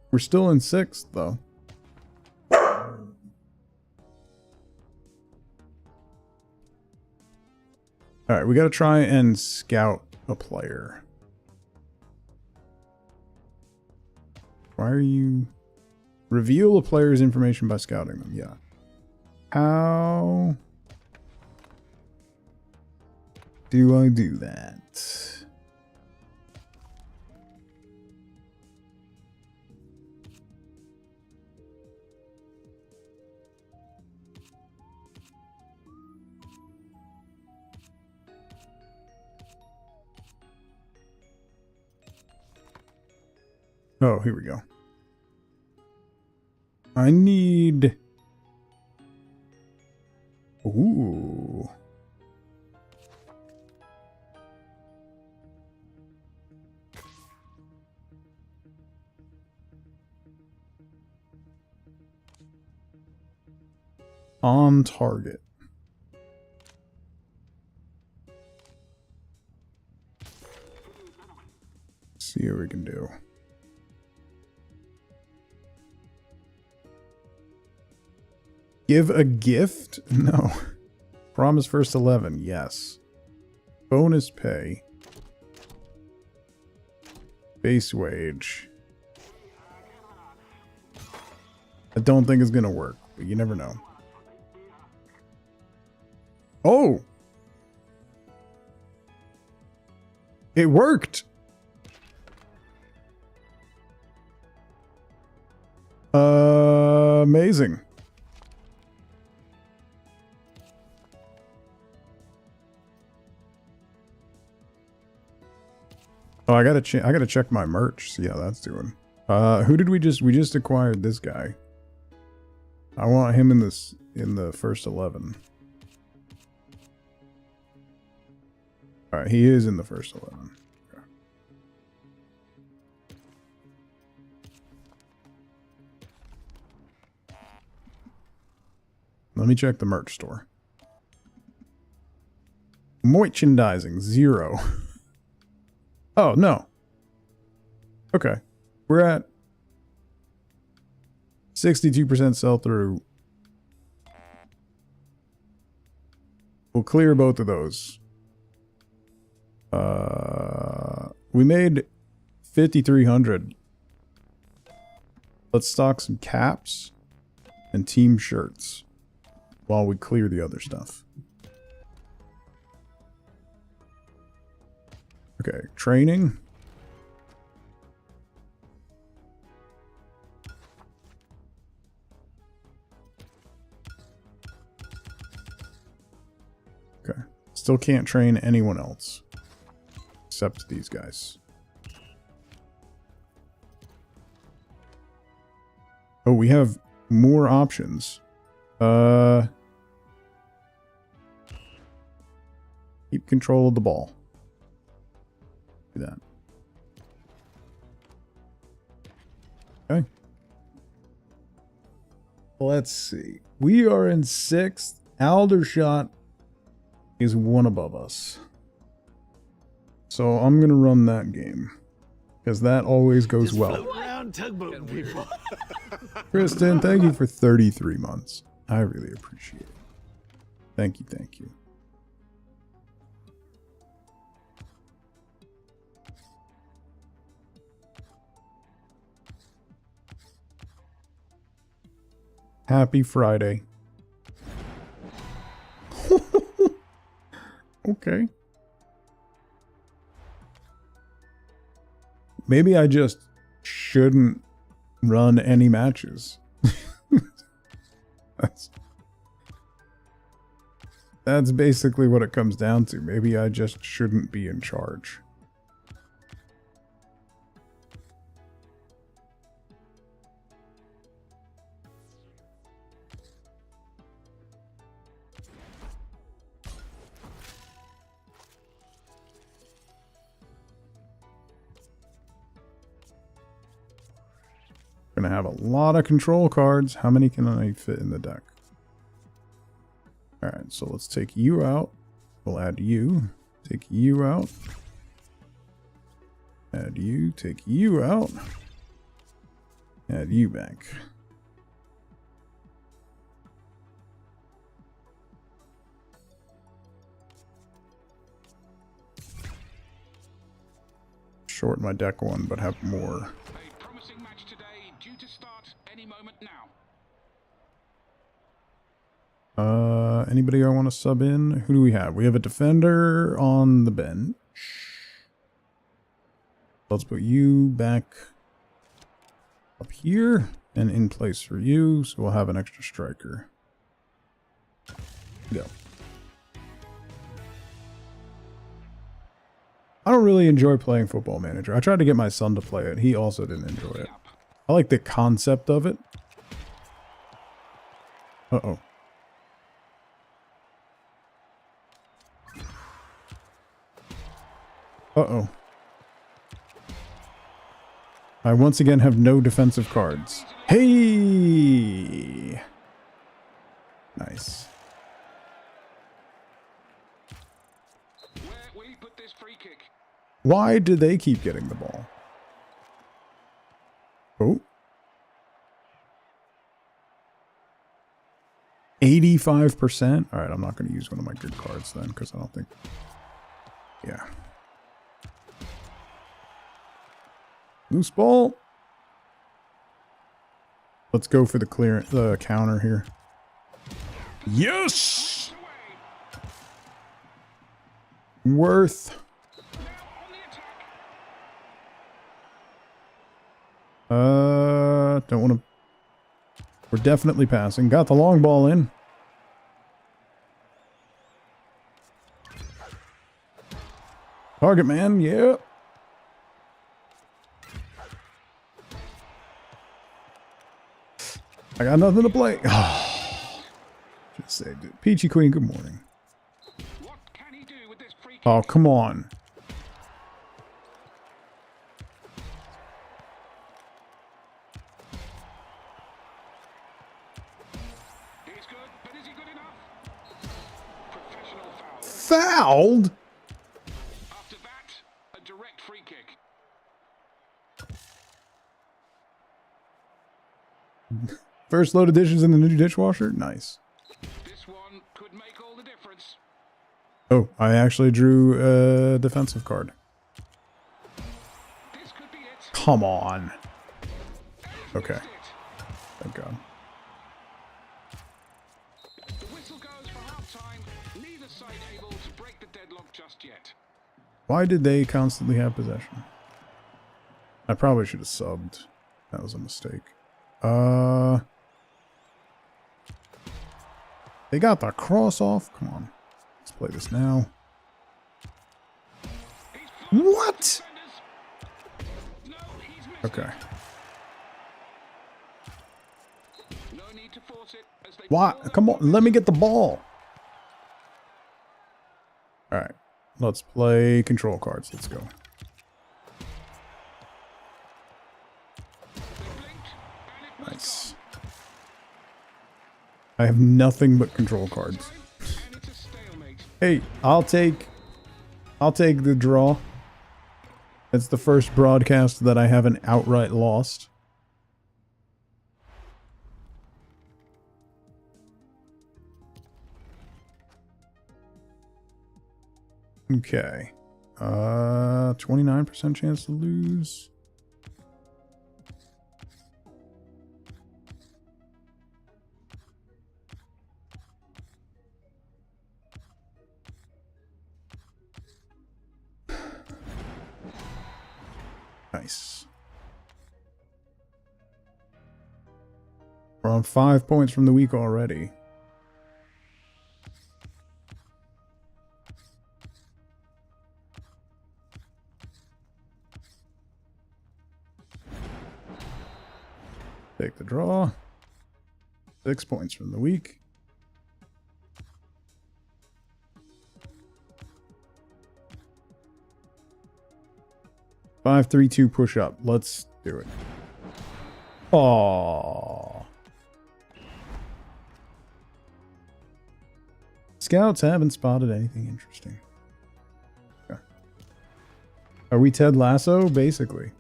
We're still in 6th, though. Alright, we gotta try and scout a player. Why are you... Reveal a player's information by scouting them, yeah. How do I do that? Oh, here we go. I need... Ooh. On target. See what we can do. Give a gift? No. Promise first 11. Yes. Bonus pay. Base wage. I don't think it's going to work, but you never know. Oh! It worked! Amazing. Oh, I gotta check my merch. See how that's doing. Who did we just acquired this guy. I want him in the first 11. Alright, he is in the first 11. Okay. Let me check the merch store. Merchandising, 0. Oh, no. Okay. We're at 62% sell-through. We'll clear both of those. We made 5,300. Let's stock some caps and team shirts while we clear the other stuff. Okay, training. Okay, still can't train anyone else except these guys. Oh, we have more options. Keep control of the ball. Do that. Okay. Let's see. We are in 6th. Aldershot is 1 above us. So I'm going to run that game. Because that always goes Just well. floating around tugboating people. Kristen, thank you for 33 months. I really appreciate it. Thank you, thank you. Happy Friday. Okay. Maybe I just shouldn't run any matches. That's basically what it comes down to. Maybe I just shouldn't be in charge. Gonna have a lot of control cards. How many can I fit in the deck? Alright, so let's take you out. We'll add you. Take you out. Add you. Take you out. Add you back. Shorten my deck 1, but have more. A promising match today, due to start any moment now. Anybody I want to sub in? Who do we have? We have a defender on the bench. Let's put you back up here and in place for you, so we'll have an extra striker. Go. I don't really enjoy playing Football Manager. I tried to get my son to play it. He also didn't enjoy it. I like the concept of it. Uh-oh. Uh-oh. I once again have no defensive cards. Hey! Nice. Where will he put this free kick? Why do they keep getting the ball? Oh. 85%? Alright, I'm not going to use one of my good cards then, because I don't think... Yeah. Loose ball. Let's go for the counter here. Yes! Worth. Don't want to... We're definitely passing. Got the long ball in. Target man, yeah. I got nothing to play. Just saved it. Peachy Queen, good morning. What can he do with this free Oh, come on. He's good, but is he good enough? Professional foul. Fouled? After that, a direct free kick. First load of dishes in the new dishwasher? Nice. This one could make all the difference. Oh, I actually drew a defensive card. This could be it. Come on. Okay. Thank God. The whistle goes for half-time. Neither side able to break the deadlock just yet. Why did they constantly have possession? I probably should have subbed. That was a mistake. They got the cross off. Come on. Let's play this now. What? No, he's missed Okay. it. No need to force it as they What? Come on. Let me get the ball. Alright. Let's play control cards. Let's go. Nice. I have nothing but control cards. and it's a stalemate. Hey, I'll take the draw. It's the first broadcast that I haven't outright lost. Okay. 29% chance to lose. Nice. We're on 5 points from the week already. Take the draw. 6 points from the week. Five, 3, 2 push up. Let's do it. Aww. Scouts haven't spotted anything interesting. Okay. Are we Ted Lasso? Basically.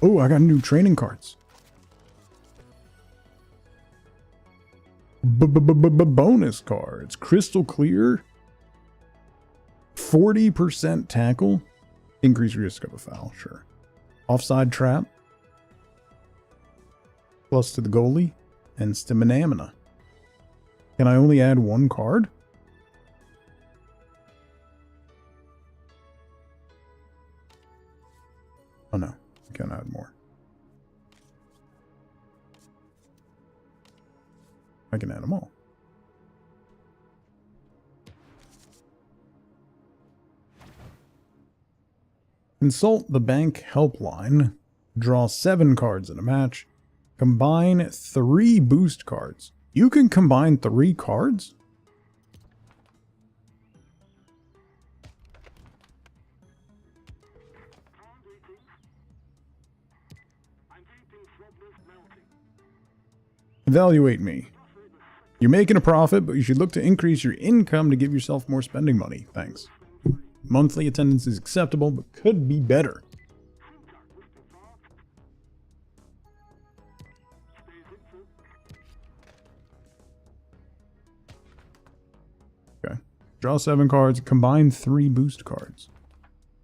Oh, I got new training cards. Bonus cards. Crystal clear. 40% tackle. Increase risk of a foul, sure. Offside trap. Plus to the goalie. And stamina. Can I only add one card? Oh no, I can add more. I can add them all. Consult the bank helpline. Draw 7 cards in a match. Combine 3 boost cards. You can combine 3 cards? Evaluate me. You're making a profit, but you should look to increase your income to give yourself more spending money. Thanks. Monthly attendance is acceptable, but could be better. Okay. Draw 7 cards, combine 3 boost cards.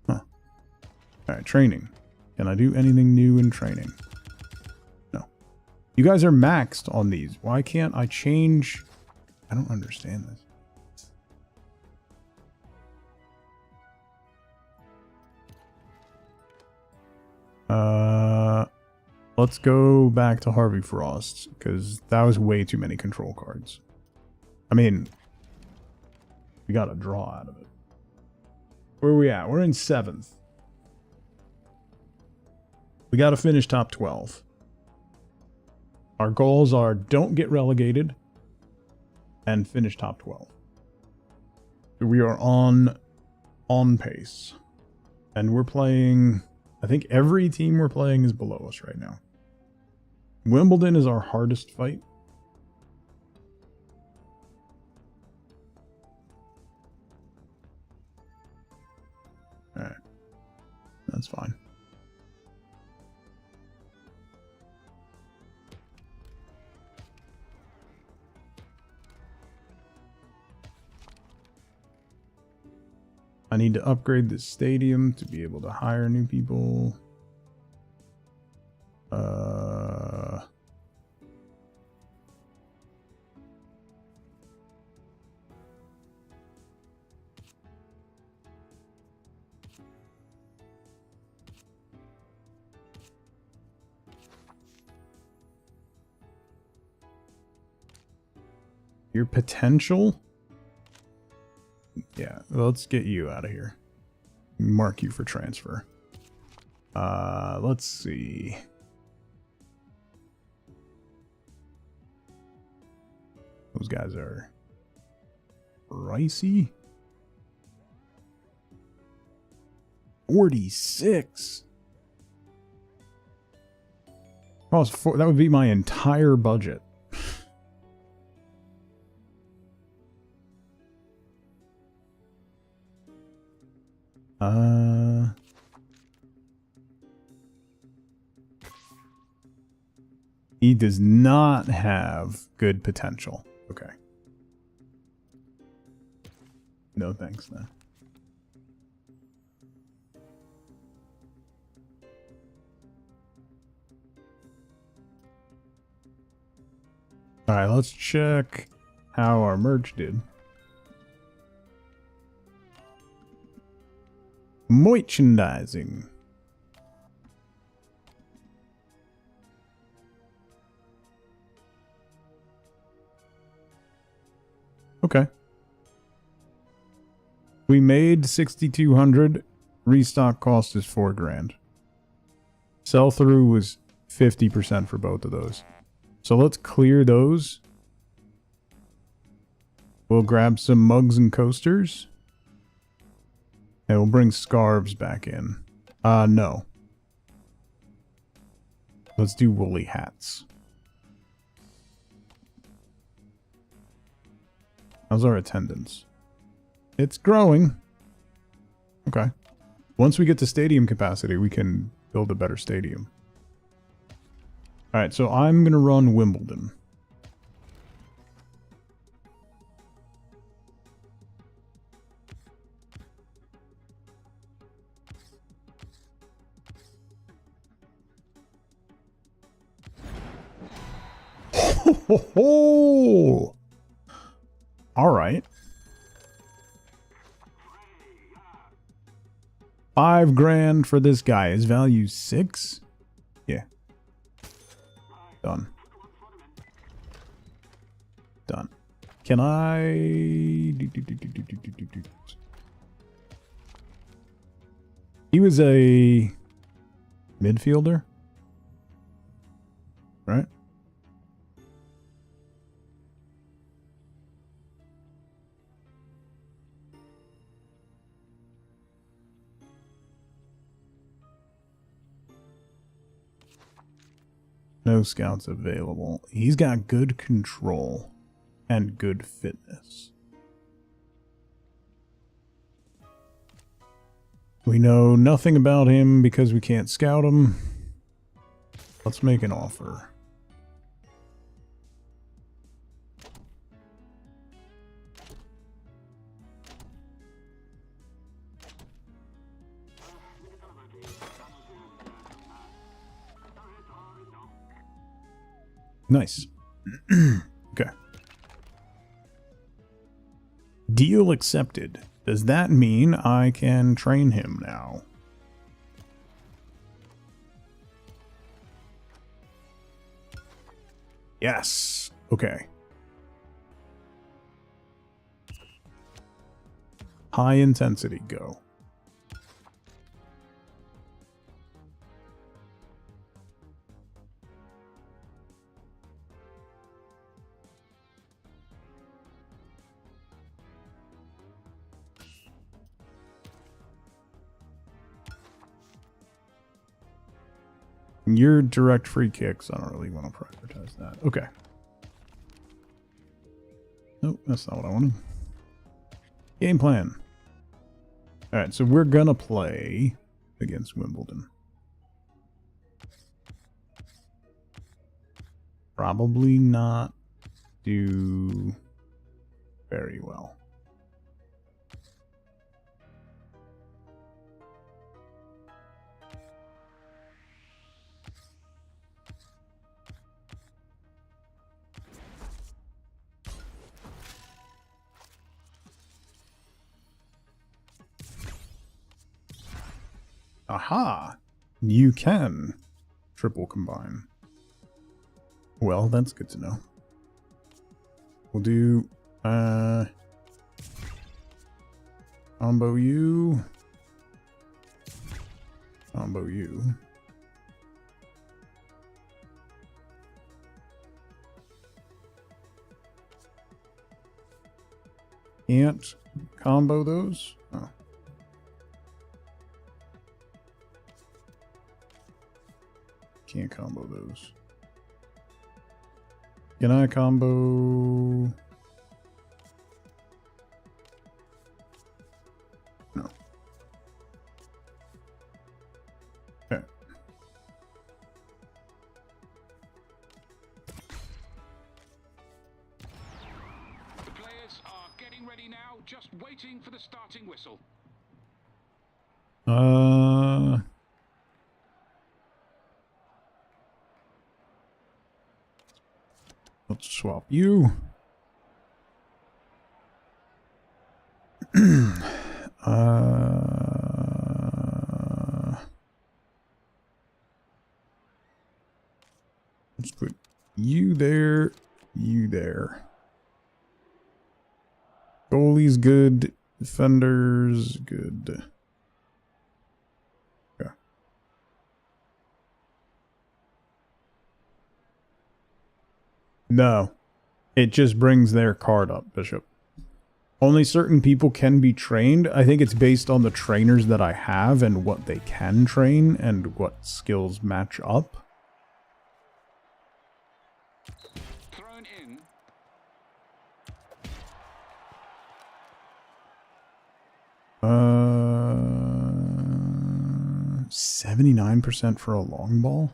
Huh. Alright, training. Can I do anything new in training? No. You guys are maxed on these. Why can't I change? I don't understand this. Let's go back to Harvey Frost, because that was way too many control cards. I mean, we got a draw out of it. Where are we at? We're in 7th. We got to finish top 12. Our goals are don't get relegated and finish top 12. We are on pace. And we're playing, I think every team we're playing is below us right now. Wimbledon is our hardest fight. Alright. That's fine. I need to upgrade this stadium to be able to hire new people. Your potential? Yeah, let's get you out of here. Mark you for transfer. Let's see. Those guys are pricey. 46. That would be my entire budget. He does not have good potential. Okay. No thanks, then. Alright, let's check how our merch did. Merchandising. Okay. We made 6,200. Restock cost is 4 grand. Sell through was 50% for both of those. So let's clear those. We'll grab some mugs and coasters. And we'll bring scarves back in. No. Let's do woolly hats. How's our attendance? It's growing. Okay. Once we get to stadium capacity, we can build a better stadium. Alright, so I'm going to run Wimbledon. Ho, ho, ho. All right. 5 grand for this guy. His value 6? Yeah. Done. Done. Can I... He was a midfielder, right? No scouts available. He's got good control and good fitness. We know nothing about him because we can't scout him. Let's make an offer. Nice. Okay. Deal accepted. Does that mean I can train him now? Yes. Okay. High intensity, go. Your direct free kicks, I don't really want to prioritize that. Okay. Nope, that's not what I wanted. Game plan. Alright, so we're gonna play against Wimbledon. Probably not do very well. Aha! You can triple combine. Well, that's good to know. We'll do combo you. Combo you. Can't combo those? Oh. Can't combo those. Can I combo? No. Okay. The players are getting ready now, just waiting for the starting whistle. Let's swap you. Let's put you there, you there. Goalie's good, defenders good. Okay. No, it just brings their card up, Bishop. Only certain people can be trained. I think it's based on the trainers that I have and what they can train and what skills match up. Thrown in. 79% for a long ball?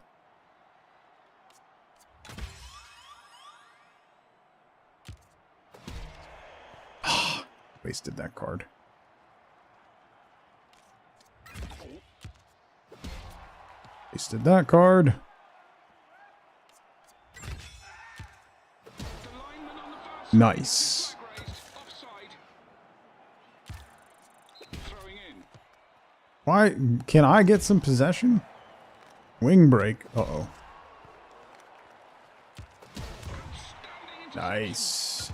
Wasted that card. Wasted that card. Nice. Why can I get some possession? Wing break. Uh-oh. Nice.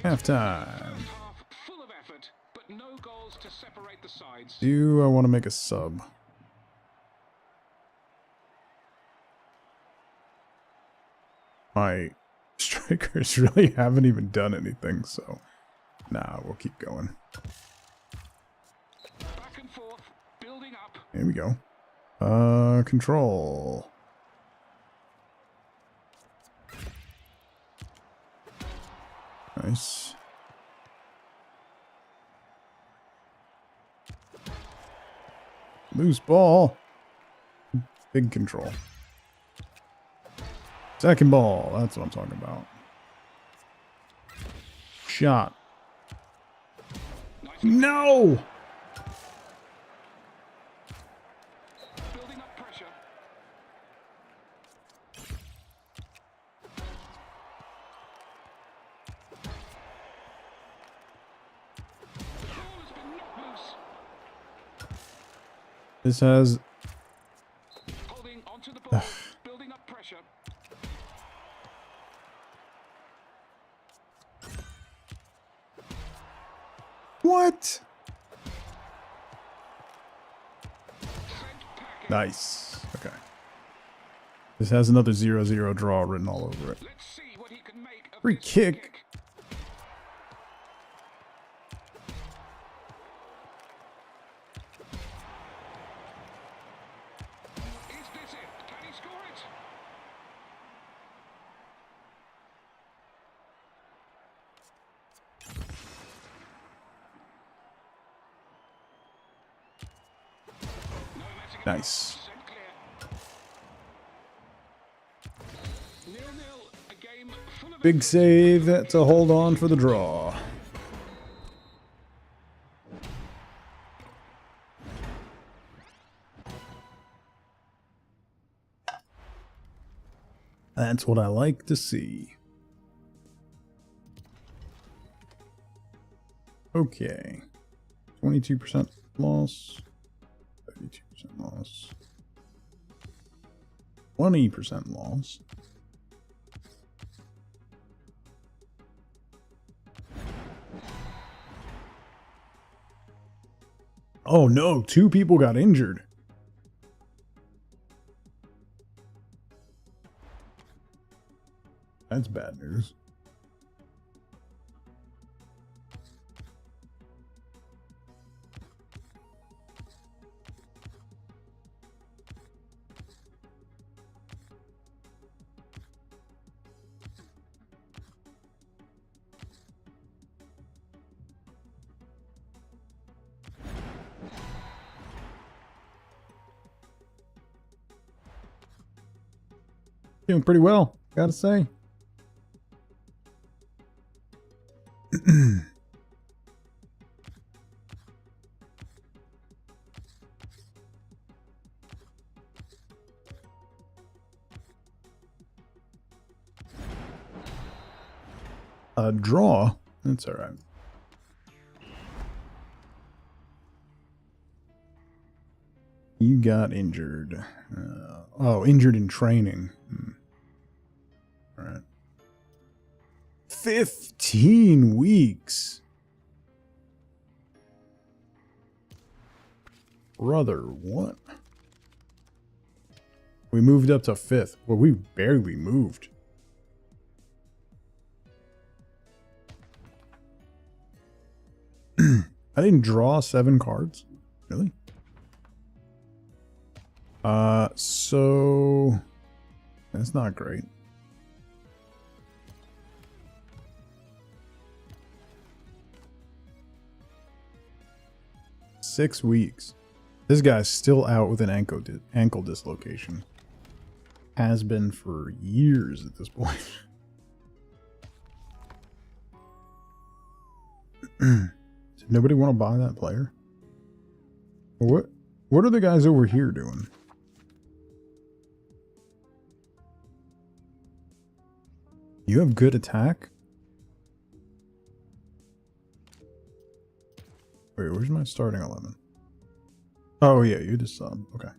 Halftime. Full of effort, but no goals to separate the sides. Do I want to make a sub? My strikers really haven't even done anything, so nah, we'll keep going. Back and forth, building up. Here we go. Control. Nice. Loose ball. Big control. Second ball. That's what I'm talking about. Shot. No! Building up pressure. The ball has been knocked loose. This has... Holding onto the ball, building up pressure. What? Nice. Okay. This has another 0-0 draw written all over it. Let's see what he can make of Free this kick. Nice. Big save to hold on for the draw. That's what I like to see. Okay. 22% loss. 32% loss. 20% loss. Oh no, 2 people got injured. That's bad news. Doing pretty well, gotta say. A draw? That's alright. You got injured. Oh, injured in training. Alright. 15 weeks. Brother, what? We moved up to 5th. Well, we barely moved. I didn't draw 7 cards. Really? So that's not great. Six weeks. This guy's still out with an ankle dislocation. Has been for years at this point. Did nobody want to buy that player? What are the guys over here doing? You have good attack? Wait, where's my starting 11? Oh yeah, you just sub. Okay.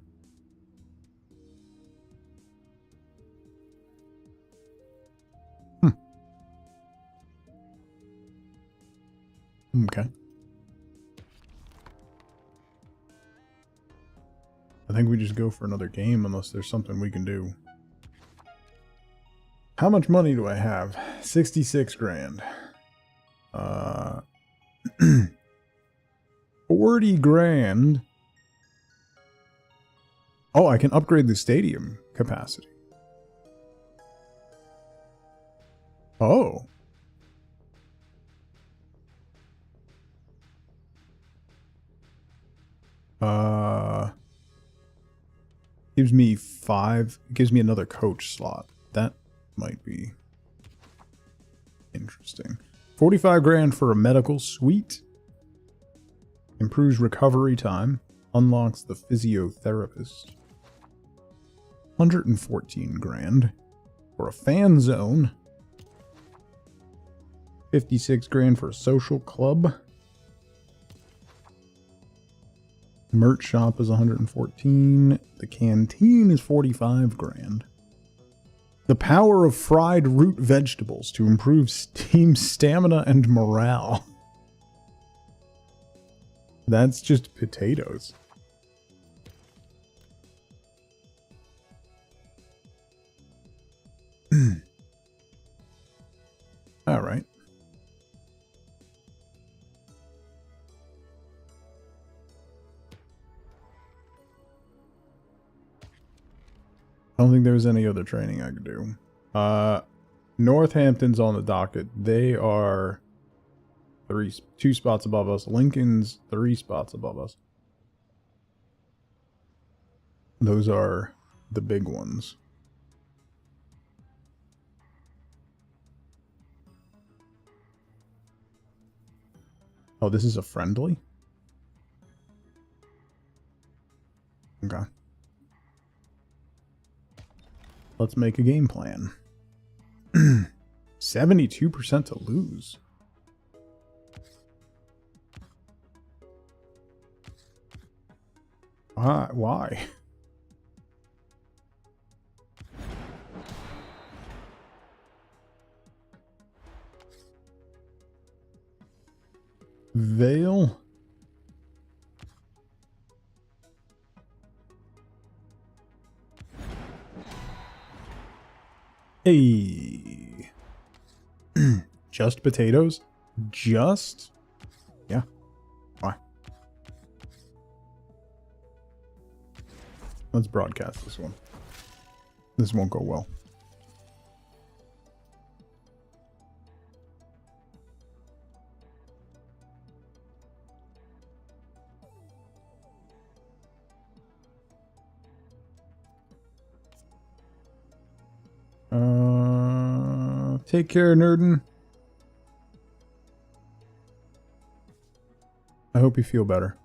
Okay. I think we just go for another game unless there's something we can do. How much money do I have? 66 grand. 40 grand. Oh, I can upgrade the stadium capacity. Oh. Gives me 5. Gives me another coach slot. That might be interesting. 45 grand for a medical suite. Improves recovery time. Unlocks the physiotherapist. 114 grand for a fan zone. 56 grand for a social club. Merch shop is 114. The canteen is 45 grand. The power of fried root vegetables to improve team stamina and morale. That's just potatoes. All right. I don't think there's any other training I could do. Northampton's on the docket. They are 2 spots above us. Lincoln's 3 spots above us. Those are the big ones. Oh, this is a friendly? Okay. Let's make a game plan. 72% to lose. Why? Veil? Hey. Just potatoes? Just? Yeah. Why? Let's broadcast this one. This won't go well. Take care, Nerdin. I hope you feel better.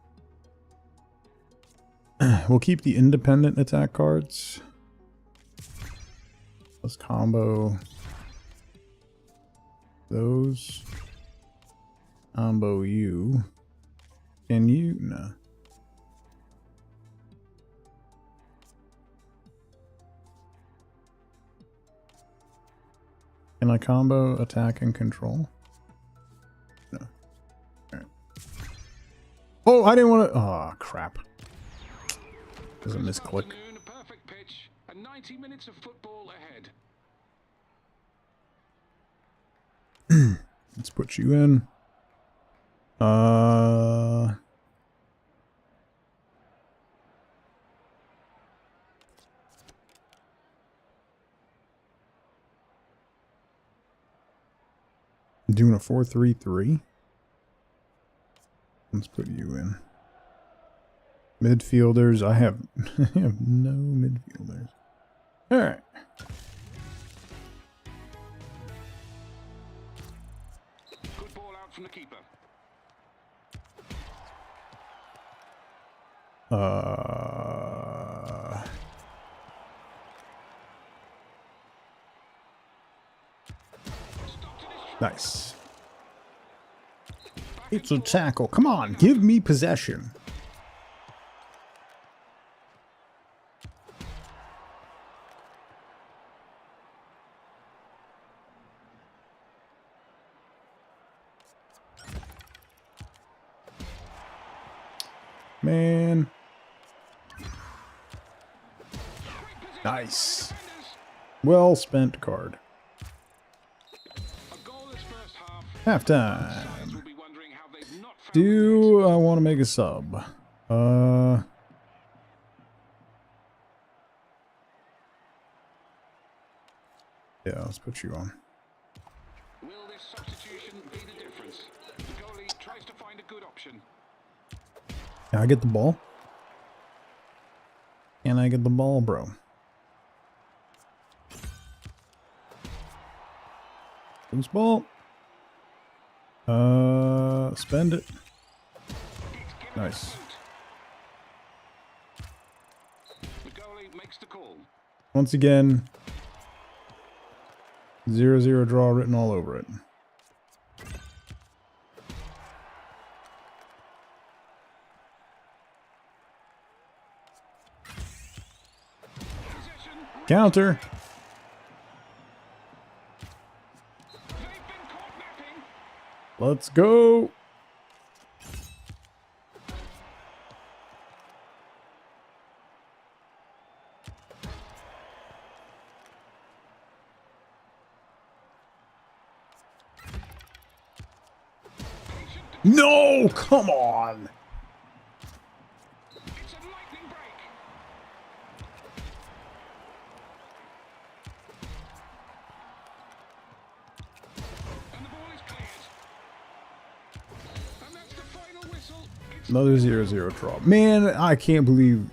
We'll keep the independent attack cards. Let's combo those. Combo you. Can you? No. Can I combo attack and control? No. Alright. Oh, I didn't want to. Oh, crap. There's a misclick. A perfect pitch and 90 minutes of football ahead. Let's put you in. Doing a 4-3-3. Let's put you in. Midfielders. I have no midfielders. All right. Good ball out from the keeper. Nice. It's a tackle. Come on, give me possession. Man. Nice. Well spent card. Halftime. Do I want to make a sub? Yeah, let's put you on. Will this substitution be the difference? The goalie tries to find a good option. Can I get the ball? Can I get the ball, bro? Loose ball. Spend it. Nice. The goalie makes the call. Once again, 0-0 draw written all over it. Counter. Let's go. No, come on. It's a lightning break. And the ball is cleared. And that's the final whistle. It's Another 0-0 draw. Man, I can't believe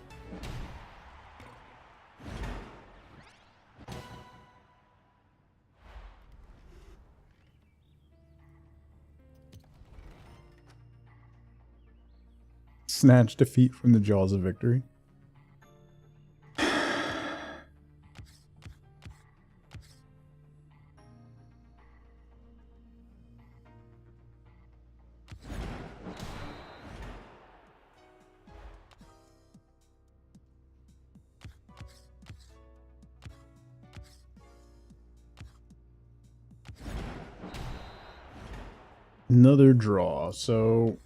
Snatch defeat from the jaws of victory. Another draw, so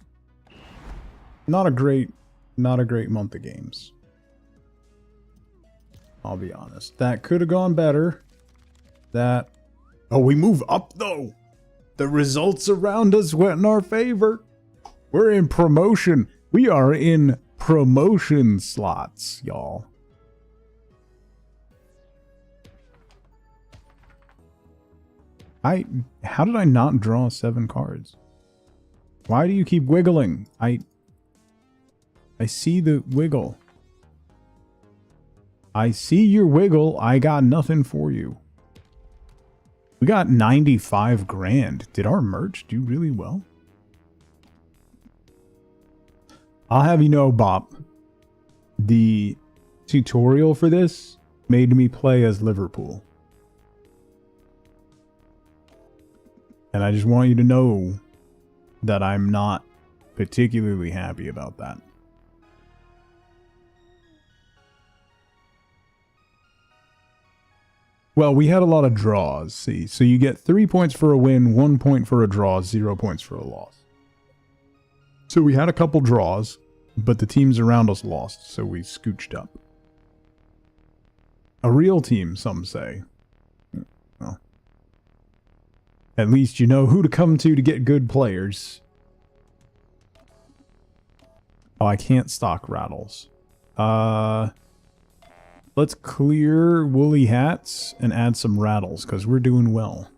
not a great month of games. I'll be honest. That could have gone better. Oh, we move up though. The results around us went in our favor. We're in promotion. We are in promotion slots, y'all. How did I not draw 7 cards? Why do you keep wiggling? I see the wiggle. I see your wiggle. I got nothing for you. We got 95 grand. Did our merch do really well? I'll have you know, Bop, the tutorial for this made me play as Liverpool. And I just want you to know that I'm not particularly happy about that. Well, we had a lot of draws, see. So you get 3 points for a win, 1 point for a draw, 0 points for a loss. So we had a couple draws, but the teams around us lost, so we scooched up. A real team, some say. Well, at least you know who to come to get good players. Oh, I can't stock rattles. Let's clear woolly hats and add some rattles, because we're doing well.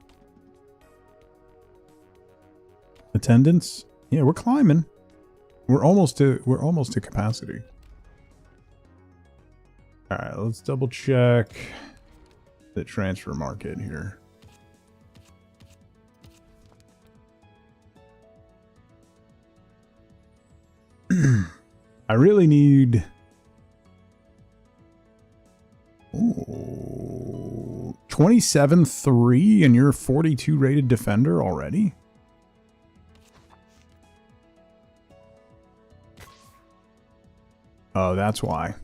Attendance? Yeah, we're climbing. We're almost to capacity. Alright, let's double check the transfer market here. I really need... Ooh, 27-3 and you're a 42 rated defender already? Oh, that's why.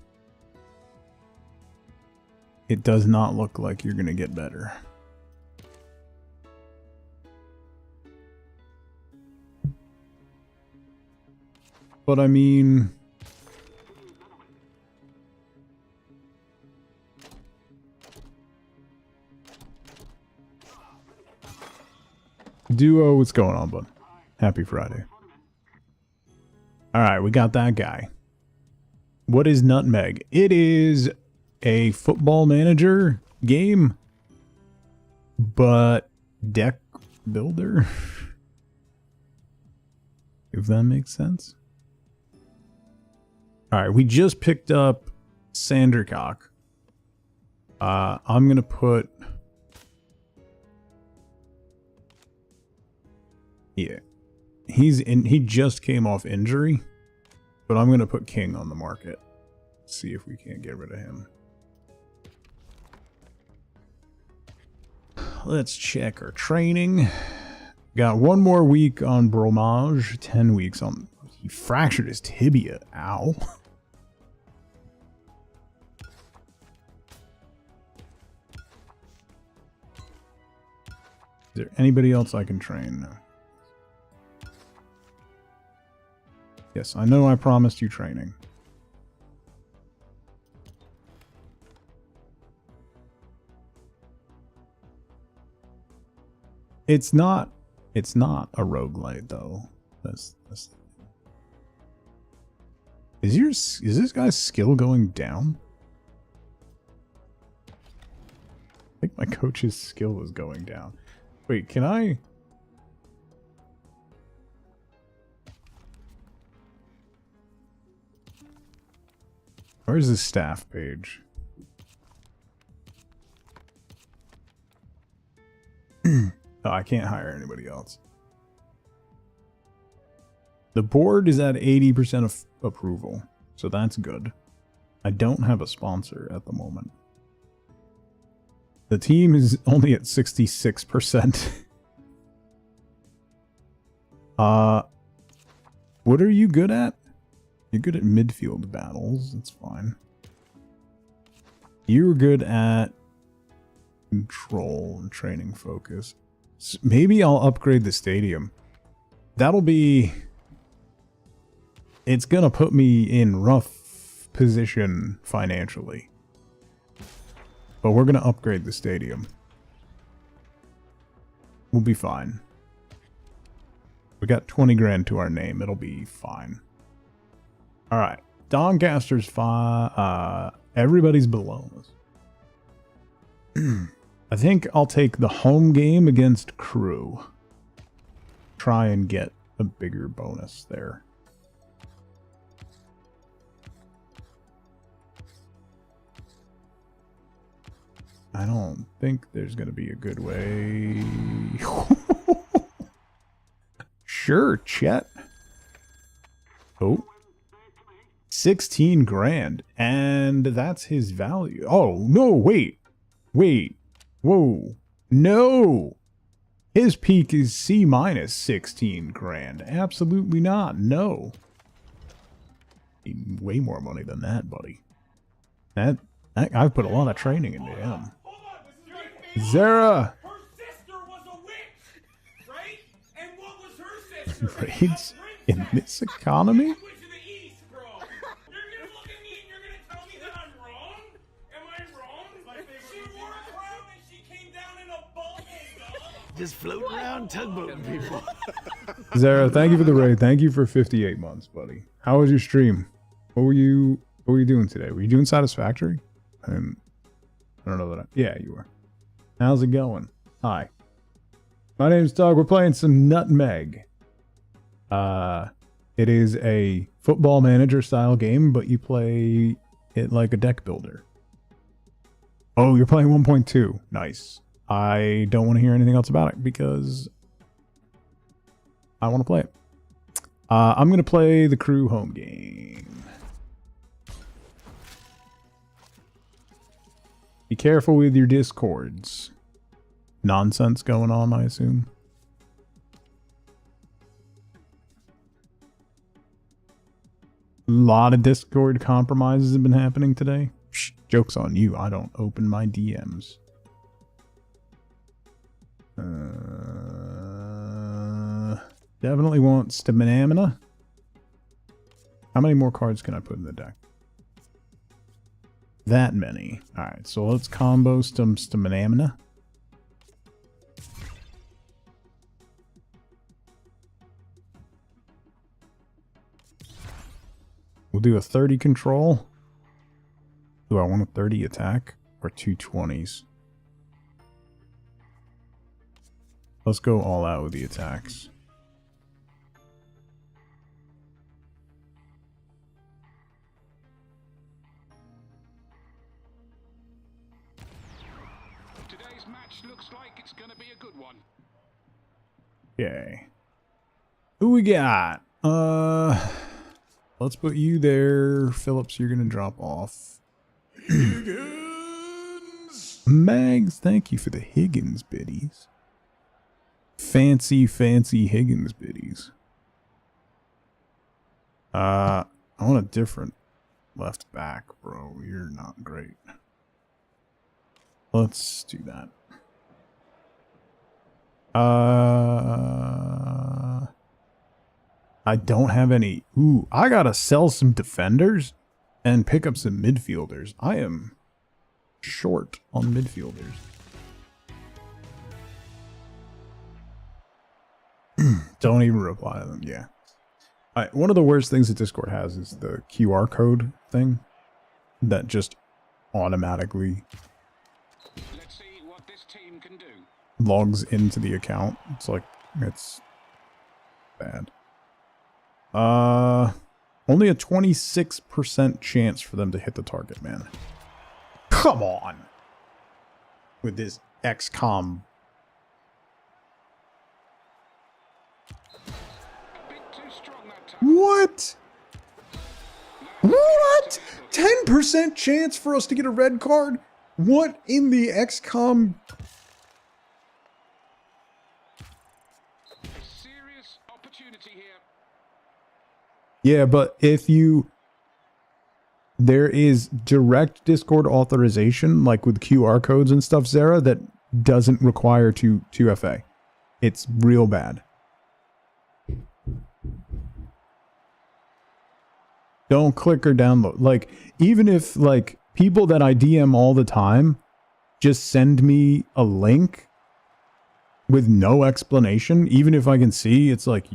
It does not look like you're going to get better. But I mean... Duo, what's going on, bud? Happy Friday. Alright, we got that guy. What is NUTMEG? It is a football manager game, but deck builder. If that makes sense. Alright, we just picked up Sandercock. I'm gonna put... Yeah. He just came off injury, but I'm gonna put King on the market. See if we can't get rid of him. Let's check our training. Got 1 more week on Bromage, 10 weeks on... He fractured his tibia. Ow. Is there anybody else I can train? No. Yes, I know I promised you training. It's not a roguelite though. That's Is this guy's skill going down? I think my coach's skill is going down. Wait, can I? Where's the staff page? Oh, I can't hire anybody else. The board is at 80% of approval, so that's good. I don't have a sponsor at the moment. The team is only at 66%. What are you good at? You're good at midfield battles, that's fine. You're good at control and training focus. So maybe I'll upgrade the stadium. That'll be... It's gonna put me in rough position financially. But we're gonna upgrade the stadium. We'll be fine. We got 20 grand to our name. It'll be fine. Alright. Doncaster's fine. Everybody's below us. I think I'll take the home game against Crew. Try and get a bigger bonus there. I don't think there's going to be a good way. Sure, Chet. Oh. 16 grand. And that's his value. Oh, no, wait. Wait. Whoa. No. His peak is C minus 16 grand. Absolutely not. No. Way more money than that, buddy. I've put a lot of training into him. Zara! Her sister was a witch, right? And what was her sister? Raids in this economy? Witch of the East, bro. You're gonna look at me and you're gonna tell me that I'm wrong? Am I wrong? She wore a crown and she came down in a bubble, dog. Just floating around tugboating people. Zara, thank you for the raid. Thank you for 58 months, buddy. How was your stream? What were you doing today? Were you doing Satisfactory? I don't know that. Yeah, you were. How's it going? Hi. My name's Doug. We're playing some NUTMEG. It is a football manager style game, but you play it like a deck builder. Oh, you're playing 1.2. Nice. I don't want to hear anything else about it because I want to play it. I'm going to play the Crew home game. Be careful with your discords. Nonsense going on, I assume. A lot of Discord compromises have been happening today. Shh, joke's on you. I don't open my DMs. Definitely want stamina. How many more cards can I put in the deck? That many. Alright, so let's combo some stamina. We'll do a 30 control. Do I want a 30 attack or two 20s? Let's go all out with the attacks. Today's match looks like it's going to be a good one. Okay. Who we got? Let's put you there. Phillips, you're gonna drop off. Higgins! Mags, thank you for the Higgins biddies. Fancy Higgins biddies. I want a different left back, bro. You're not great. Let's do that. I don't have any. Ooh, I gotta sell some defenders and pick up some midfielders. I am short on midfielders. Don't even reply to them. Yeah. One of the worst things that Discord has is the QR code thing that just automatically Let's see what this team can do. logs into the account. It's like, it's bad. Only a 26% chance for them to hit the target, man. Come on! With this XCOM. A bit too strong that What? What? 10% chance for us to get a red card? What in the XCOM? A serious opportunity here. Yeah, but if you... There is direct Discord authorization, like with QR codes and stuff, Zara, that doesn't require 2FA. It's real bad. Don't click or download. Like, even if, like, people that I DM all the time just send me a link with no explanation, even if I can see, it's like,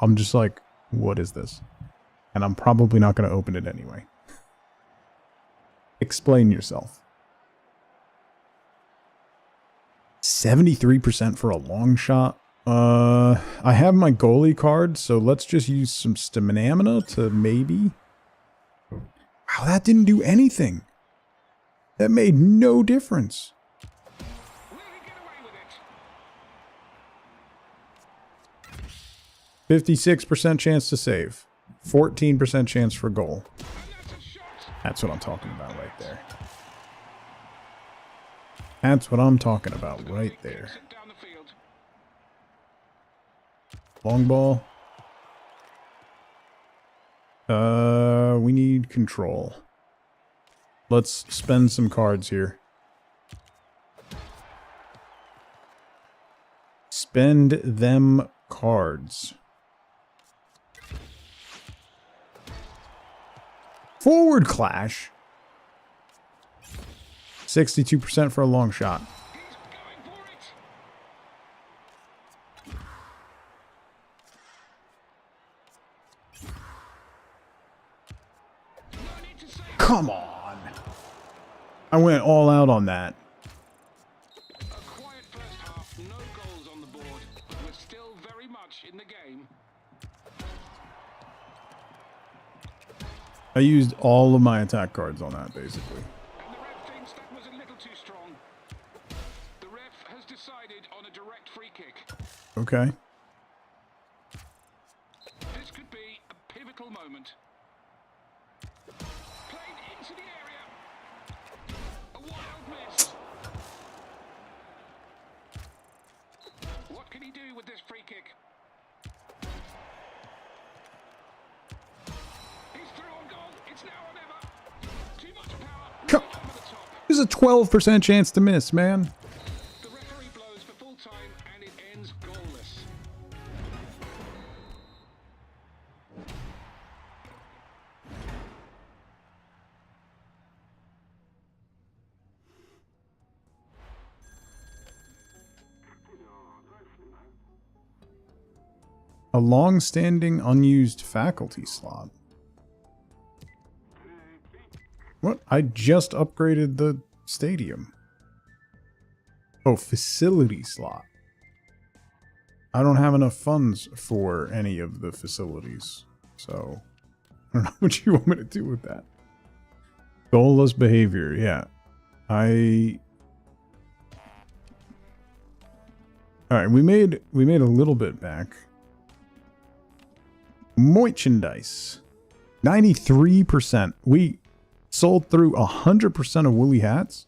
I'm just like, what is this? And I'm probably not going to open it anyway. Explain yourself. 73% for a long shot. I have my goalie card, so let's just use some stamina to maybe... Wow, that didn't do anything. That made no difference. 56% chance to save. 14% chance for goal. That's what I'm talking about right there. That's what I'm talking about right there. Long ball. We need control. Let's spend some cards here. Spend them cards. Forward clash. 62% for a long shot. Come on. I went all out on that. A quiet first half, no goals on the board, but we're still very much in the game. I used all of my attack cards on that, basically. And the ref thinks that was a little too strong. The ref has decided on a direct free kick. Okay. This could be a pivotal moment. Played into the area. A wild miss. What can he do with this free kick? He's through on goal. It's now or never. Too much power. Right over the top. There's a 12% chance to miss, man. The referee blows for full time and it ends goalless. A long-standing unused faculty slot. What? I just upgraded the stadium. Oh, facility slot. I don't have enough funds for any of the facilities, so I don't know what you want me to do with that. Goalless behavior, yeah. Alright, we made a little bit back. Merchandise. 93%. We sold through 100% of woolly hats.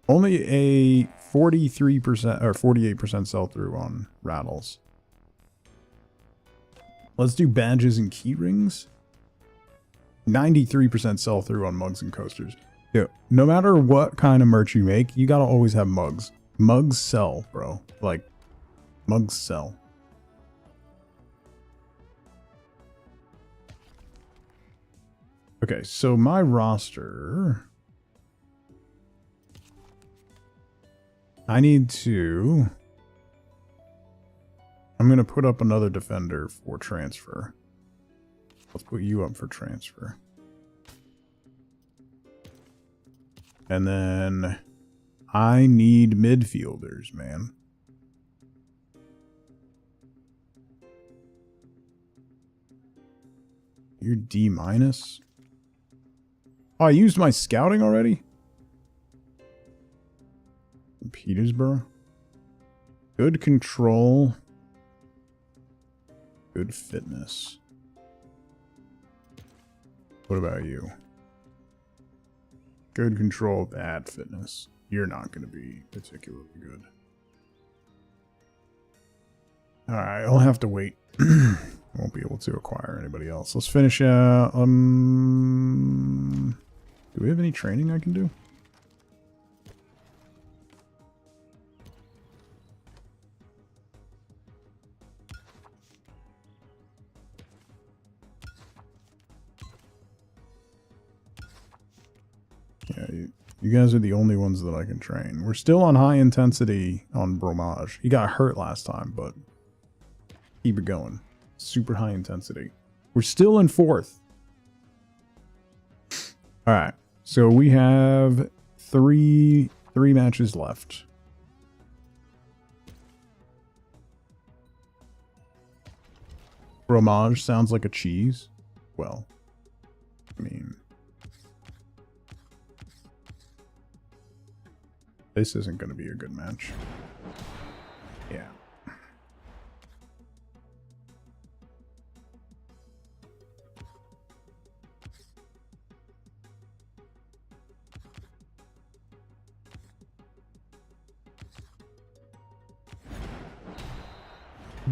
Only a 43% or 48% sell through on rattles. Let's do badges and key rings. 93% sell through on mugs and coasters. Yeah, no matter what kind of merch you make, you gotta always have mugs. Mugs sell, bro. Like, mugs sell. Okay, so my roster... I need to... I'm going to put up another defender for transfer. Let's put you up for transfer. And then... I need midfielders, man. You're D-. Oh, I used my scouting already? Petersburg. Good control. Good fitness. What about you? Good control, bad fitness. You're not going to be particularly good. Alright, I'll have to wait. Won't be able to acquire anybody else. Let's finish out. Do we have any training I can do? Yeah, you guys are the only ones that I can train. We're still on high intensity on Bromage. He got hurt last time, but keep it going. Super high intensity. We're still in 4th. Alright, so we have three matches left. Fromage sounds like a cheese. Well, I mean, this isn't going to be a good match. Yeah.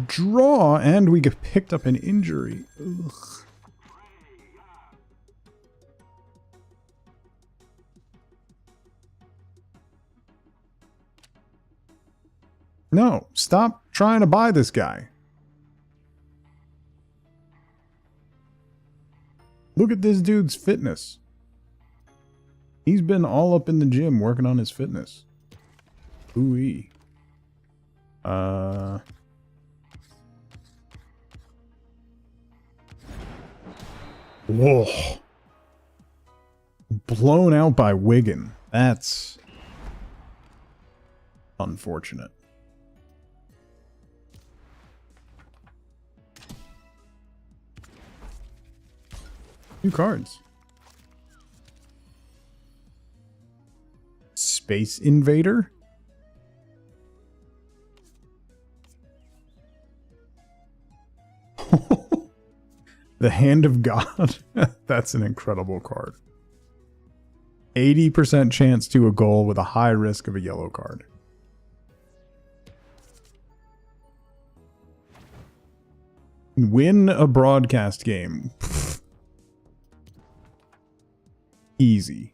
Draw, and we get picked up an injury. Ugh. No, stop trying to buy this guy. Look at this dude's fitness. He's been all up in the gym working on his fitness. Ooh-wee. Whoa. Blown out by Wigan. That's unfortunate. New cards. Space Invader. The Hand of God. That's an incredible card. 80% chance to a goal with a high risk of a yellow card. Win a broadcast game. Pfft. Easy.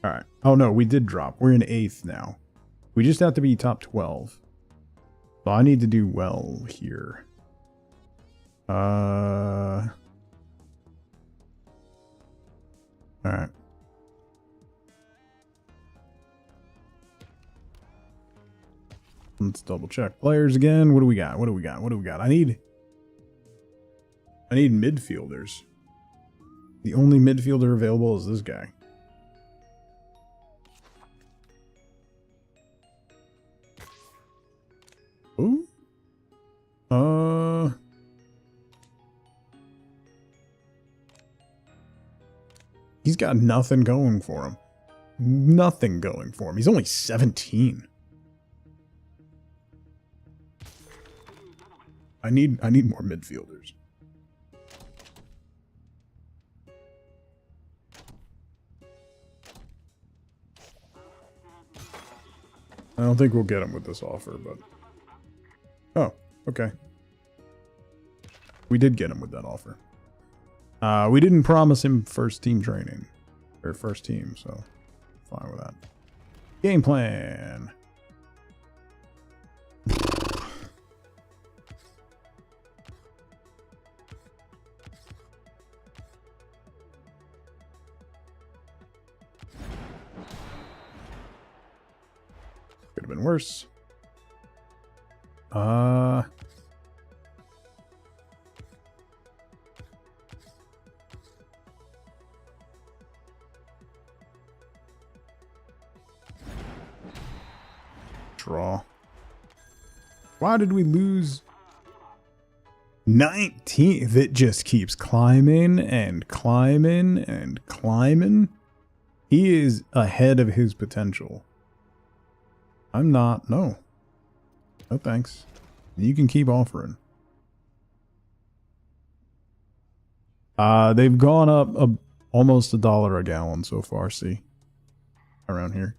Alright. Oh no, we did drop. We're in 8th now. We just have to be top 12. So I need to do well here. Alright. Let's double check players again. What do we got? What do we got? What do we got? I need midfielders. The only midfielder available is this guy. Ooh. He's got nothing going for him. Nothing going for him. He's only 17. I need more midfielders. I don't think we'll get him with this offer, but... Oh, okay. We did get him with that offer. We didn't promise him first team training. Or first team, so... Fine with that. Game plan! Could have been worse. Draw. Why did we lose? 19th. It just keeps climbing and climbing and climbing. He is ahead of his potential. I'm not. No. No thanks. You can keep offering. They've gone up almost $1 a gallon so far, see? Around here.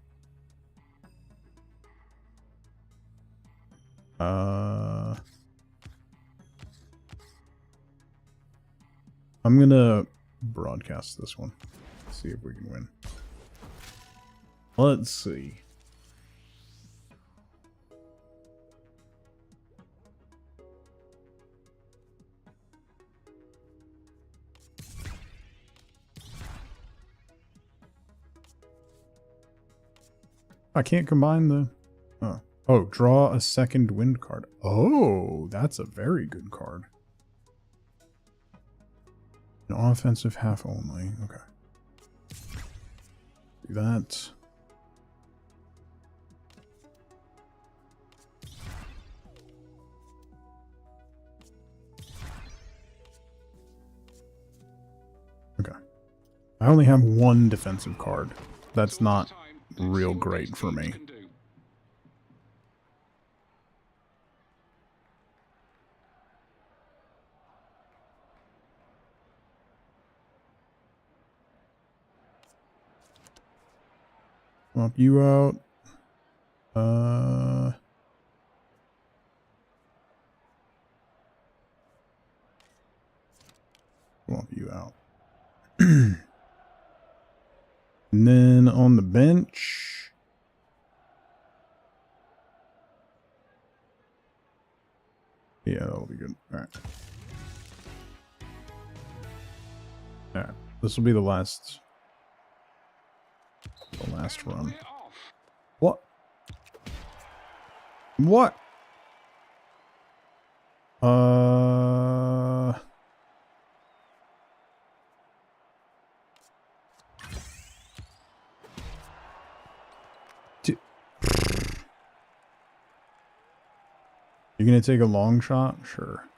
I'm gonna broadcast this one. See if we can win. Let's see. I can't combine the... Oh. Oh, draw a second wind card. Oh, that's a very good card. An offensive half only. Okay. Do that. Okay. I only have one defensive card. That's not real great for me. Swap you out. Swap you out. And then on the bench. Yeah, that'll be good. Alright. Alright. This will be the last run. What? What? You're gonna take a long shot? Sure.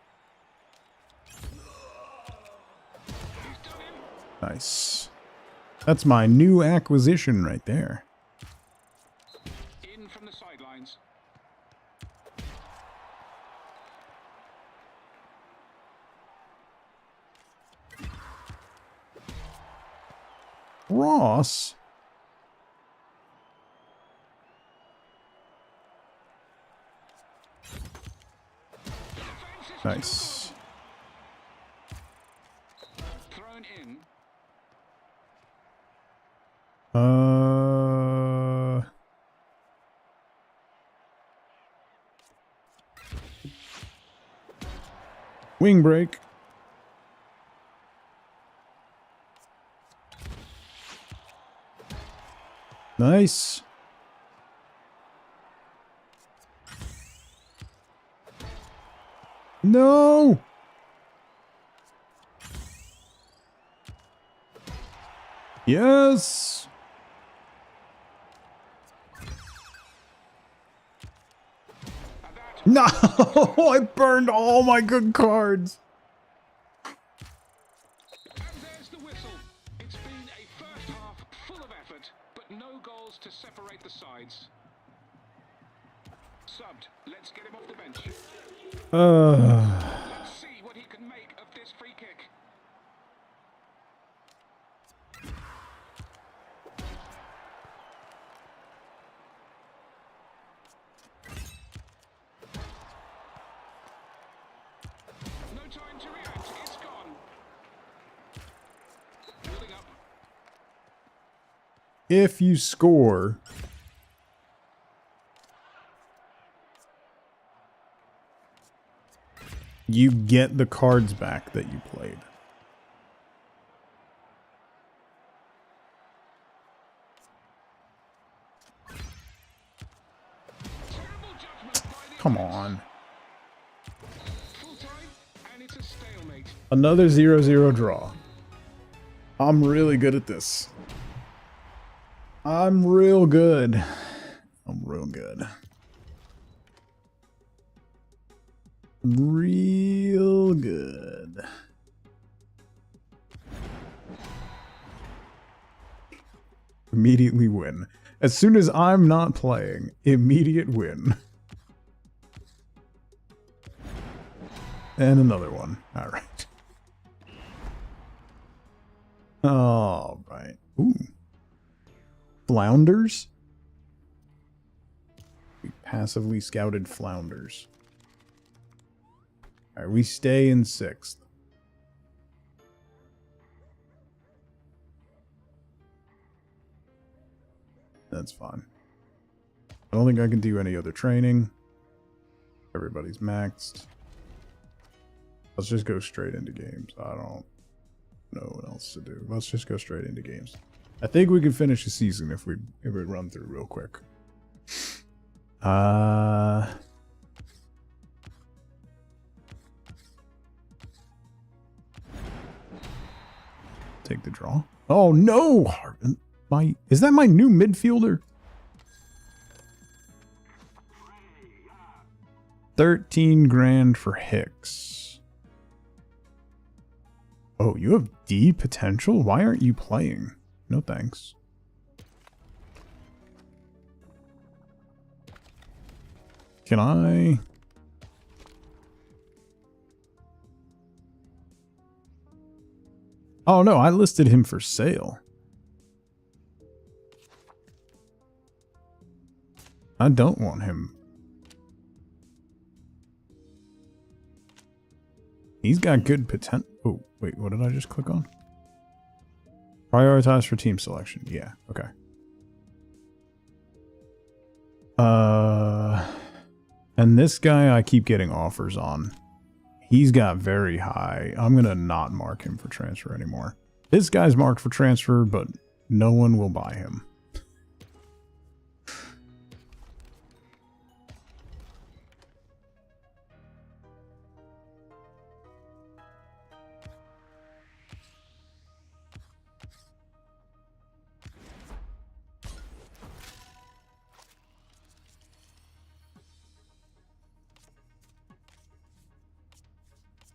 Nice. That's my new acquisition right there. In from the sidelines. Ross? Nice. Thrown in. Wing break. Nice. No. Yes. No, I burned all my good cards. And there's the whistle. It's been a first half full of effort, but no goals to separate the sides. Subbed. Let's get him off the bench. Let's see what he can make of this free kick. No time to react. It's gone. Building up. If you score, you get the cards back that you played. Come on. Full time, and it's a stalemate. Another 0-0 draw. I'm really good at this. I'm real good. I'm real good. Real good. Immediately win. As soon as I'm not playing, immediate win. And another one. All right. All right. Ooh. Flounders? We passively scouted flounders. All right, we stay in 6th. That's fine. I don't think I can do any other training. Everybody's maxed. Let's just go straight into games. I don't know what else to do. Let's just go straight into games. I think we can finish the season if we run through real quick. Take the draw. Oh no! Is that my new midfielder? 13 grand for Hicks. Oh, you have D potential? Why aren't you playing? No thanks. Can I? Oh no, I listed him for sale. I don't want him. He's got good potential. Oh, wait, what did I just click on? Prioritize for team selection. Yeah, okay. And this guy I keep getting offers on. He's got very high. I'm going to not mark him for transfer anymore. This guy's marked for transfer, but no one will buy him.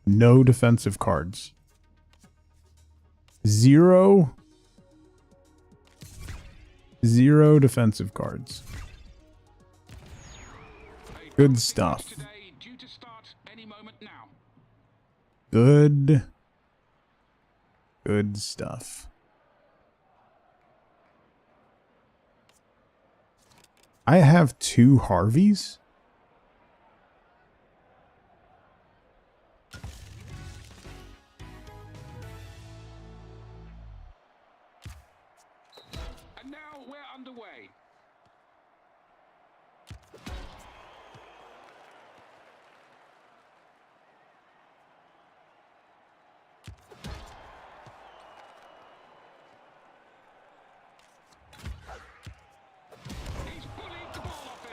No defensive cards. 0 defensive cards. Good stuff. Good stuff. I have 2 Harveys.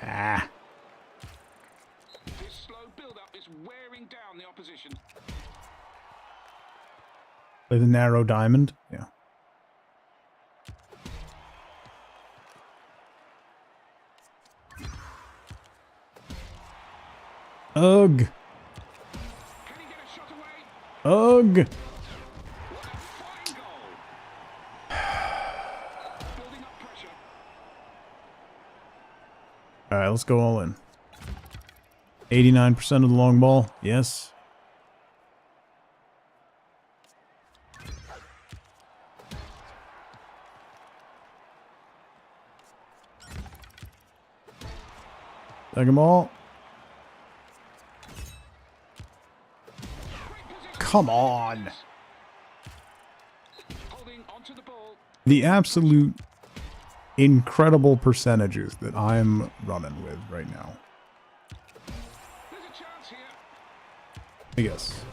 Ah. This slow build-up is wearing down the opposition. Play the narrow diamond. Yeah. Ugh. Can he get a shot away? Ugh. What a fine goal. Building up pressure. All right, let's go all in. 89% of the long ball. Yes. Second ball. Come on. The absolute incredible percentages that I'm running with right now. I guess.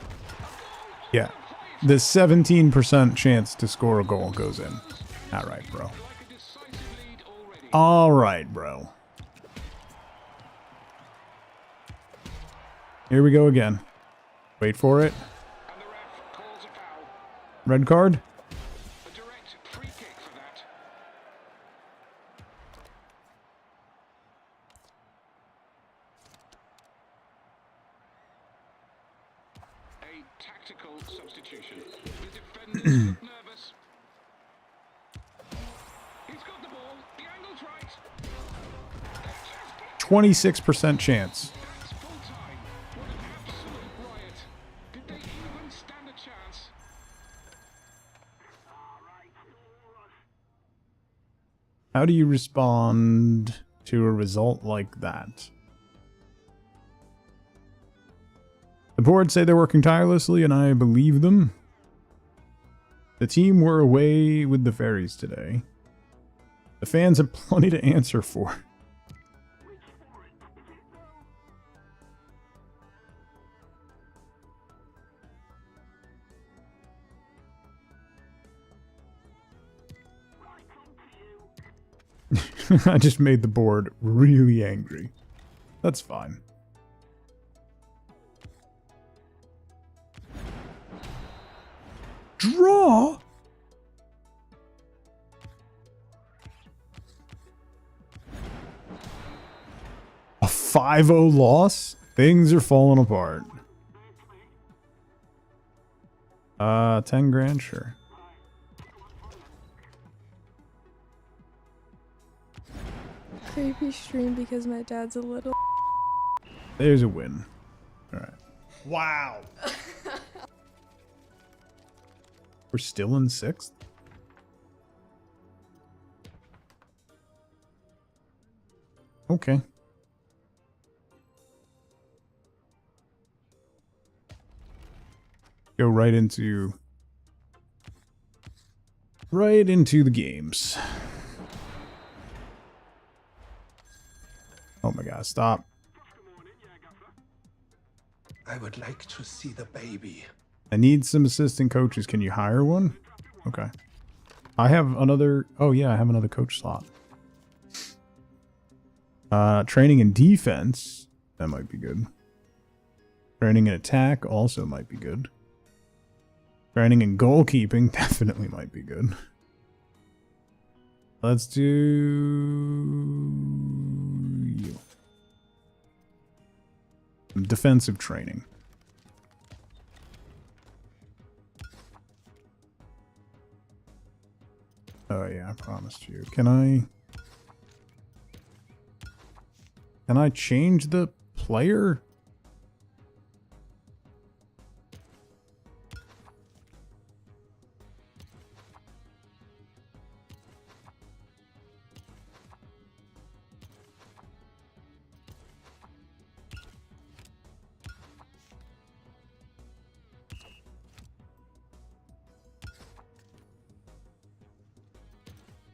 Yeah. The 17% chance to score a goal goes in. All right, bro. All right, bro. Here we go again. Wait for it. Red card. A direct free kick for that. A tactical substitution. The defenders look nervous. He's got the ball. The angle's right. 26% chance. That's full time. What an absolute riot. Did they even stand a chance? How do you respond to a result like that? The board say they're working tirelessly, and I believe them. The team were away with the fairies today. The fans have plenty to answer for. I just made the board really angry. That's fine. Draw? A 5-0 loss? Things are falling apart. 10 grand, sure. Creepy stream because my dad's a little. There's a win. Alright. Wow. We're still in 6th? Okay. Go right into the games. Oh my god, stop. I would like to see the baby. I need some assistant coaches. Can you hire one? Okay. I have another... Oh yeah, I have another coach slot. Training and defense. That might be good. Training and attack also might be good. Training and goalkeeping definitely might be good. Let's do you. Some defensive training. Oh yeah, I promised you. Can I change the player?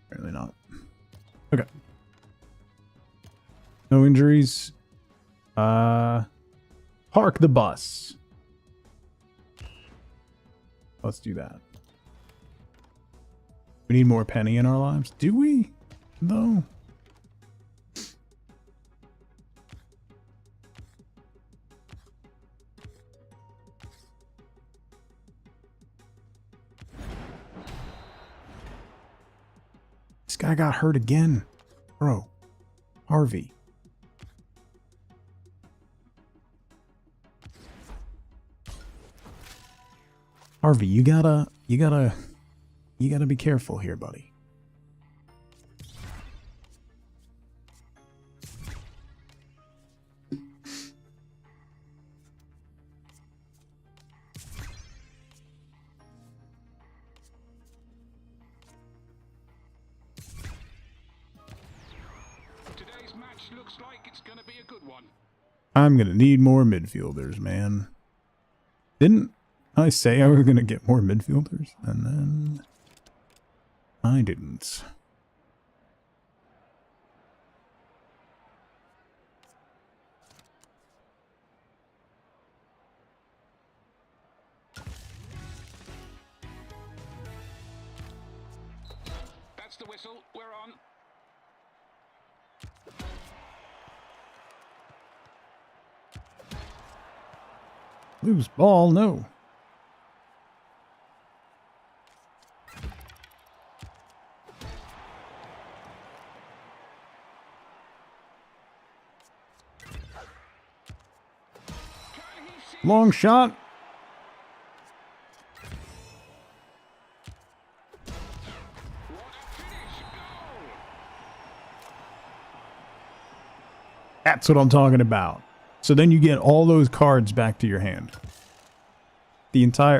Apparently not. Okay. No injuries. Park the bus. Let's do that. We need more Penny in our lives. Do we? No. This guy got hurt again. Bro. Harvey. Harvey, you gotta be careful here, buddy. Today's match looks like it's gonna be a good one. I'm gonna need more midfielders, man. Didn't I say I was gonna get more midfielders? And then I didn't. That's the whistle. We're on. Loose ball, no. Long shot. That's what I'm talking about. So then you get all those cards back to your hand.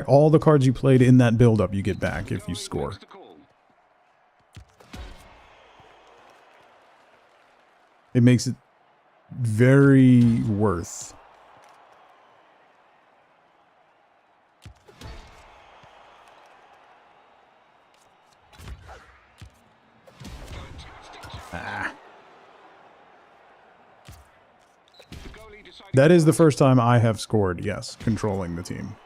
All the cards you played in that build-up you get back if you score. It makes it very worth. Ah. That is the first time I have scored, yes, controlling the team.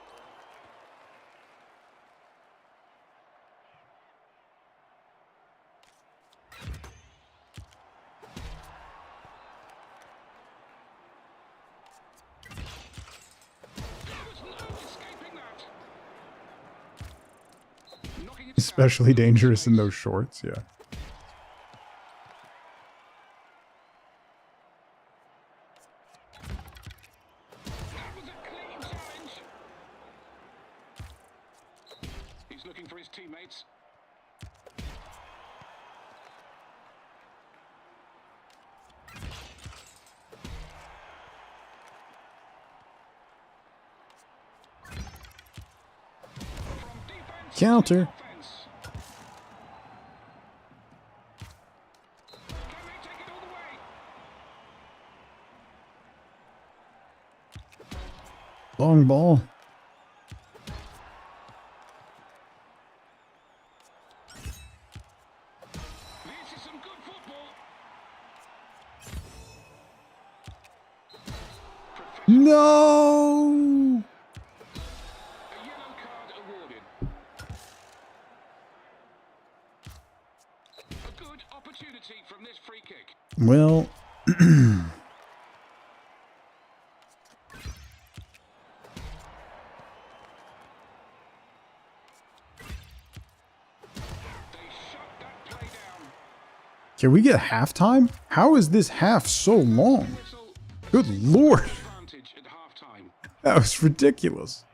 Especially dangerous in those shorts, yeah. He's looking for his teammates. Counter. Long ball. This is some good football. No. A yellow card awarded. A good opportunity from this free kick. Well, can we get halftime? How is this half so long? Good lord. That was ridiculous.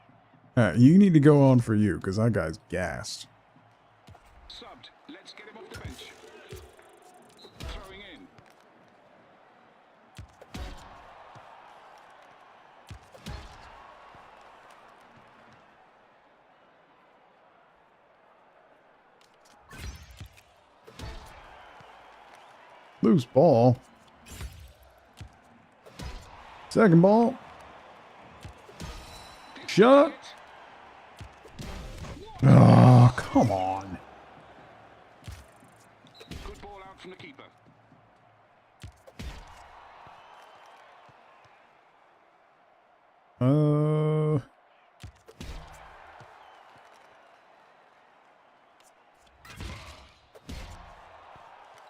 Alright, you need to go on for you, because that guy's gassed. Subbed. Let's get him off the bench. Throwing in. Loose ball. Second ball. Shot. Oh, come on. Good ball out from the keeper.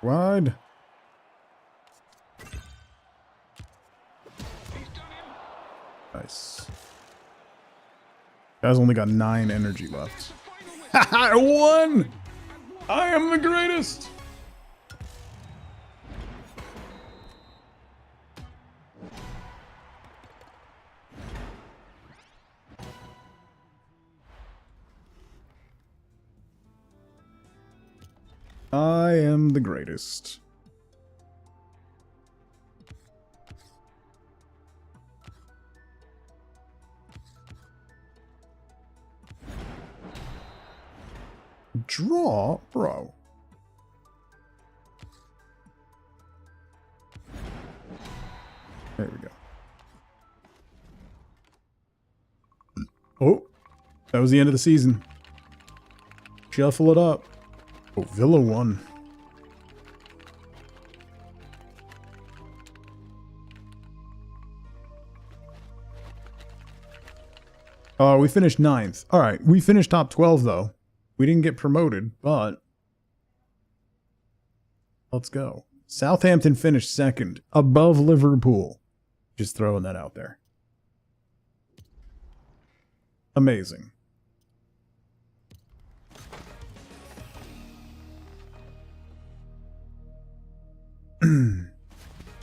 Wide. Nice. Guy's only got 9 energy left. I won! I am the greatest! I am the greatest. Draw? Bro. There we go. Oh, that was the end of the season. Shuffle it up. Oh, Villa won. Oh, we finished 9th. All right, we finished top 12 though. We didn't get promoted, but let's go. Southampton finished 2nd, above Liverpool. Just throwing that out there. Amazing.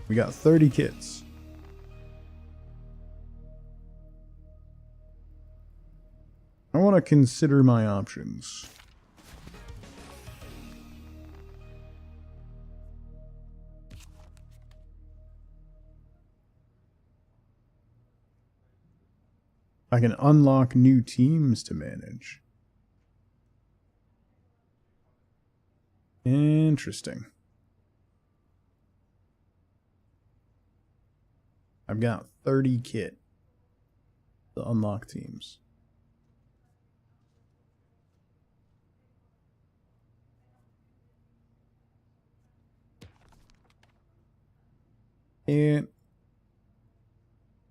We got 30 kits. I want to consider my options. I can unlock new teams to manage. Interesting. I've got 30 kit to unlock teams. And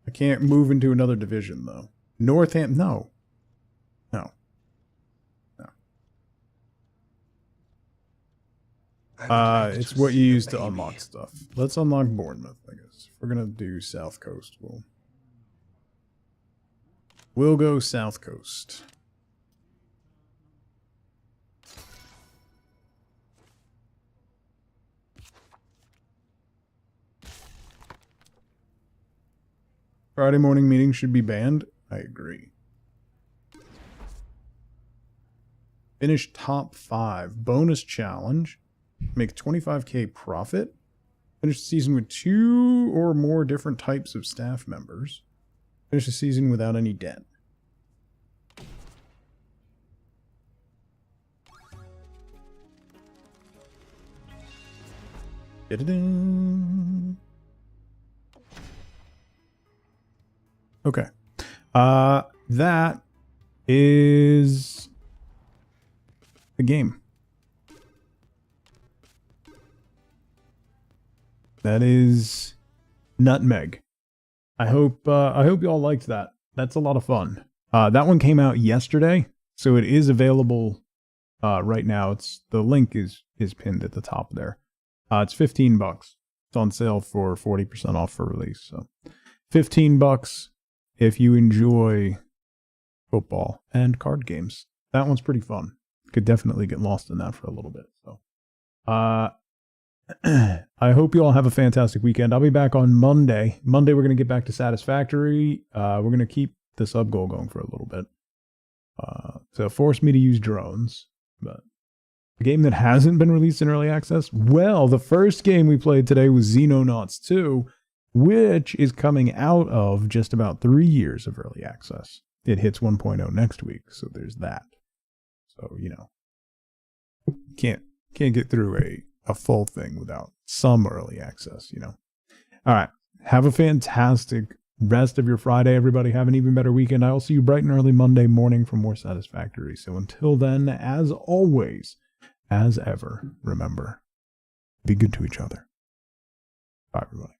I can't move into another division though. Northampton, no. No. It's what you use to unlock stuff. Let's unlock Bournemouth, I guess. If we're gonna do South Coast, we'll go South Coast. Friday morning meetings should be banned. I agree. Finish top 5. Bonus challenge. Make 25k profit. Finish the season with 2 or more different types of staff members. Finish the season without any debt. Da-da-da. Okay. That is the game. That is Nutmeg. I hope you all liked that. That's a lot of fun. That one came out yesterday, so it is available right now. The link is pinned at the top there. It's $15. It's on sale for 40% off for release. So $15 if you enjoy football and card games. That one's pretty fun. Could definitely get lost in that for a little bit. So I hope you all have a fantastic weekend. I'll be back on Monday. Monday we're going to get back to Satisfactory. We're going to keep the sub goal going for a little bit. So force me to use drones. But a game that hasn't been released in early access? Well, the first game we played today was Xenonauts 2, which is coming out of just about 3 years of early access. It hits 1.0 next week, so there's that. So, you know, can't get through a full thing without some early access, you know. All right. Have a fantastic rest of your Friday, everybody. Have an even better weekend. I will see you bright and early Monday morning for more Satisfactory. So until then, as always, as ever, remember, be good to each other. Bye, everybody.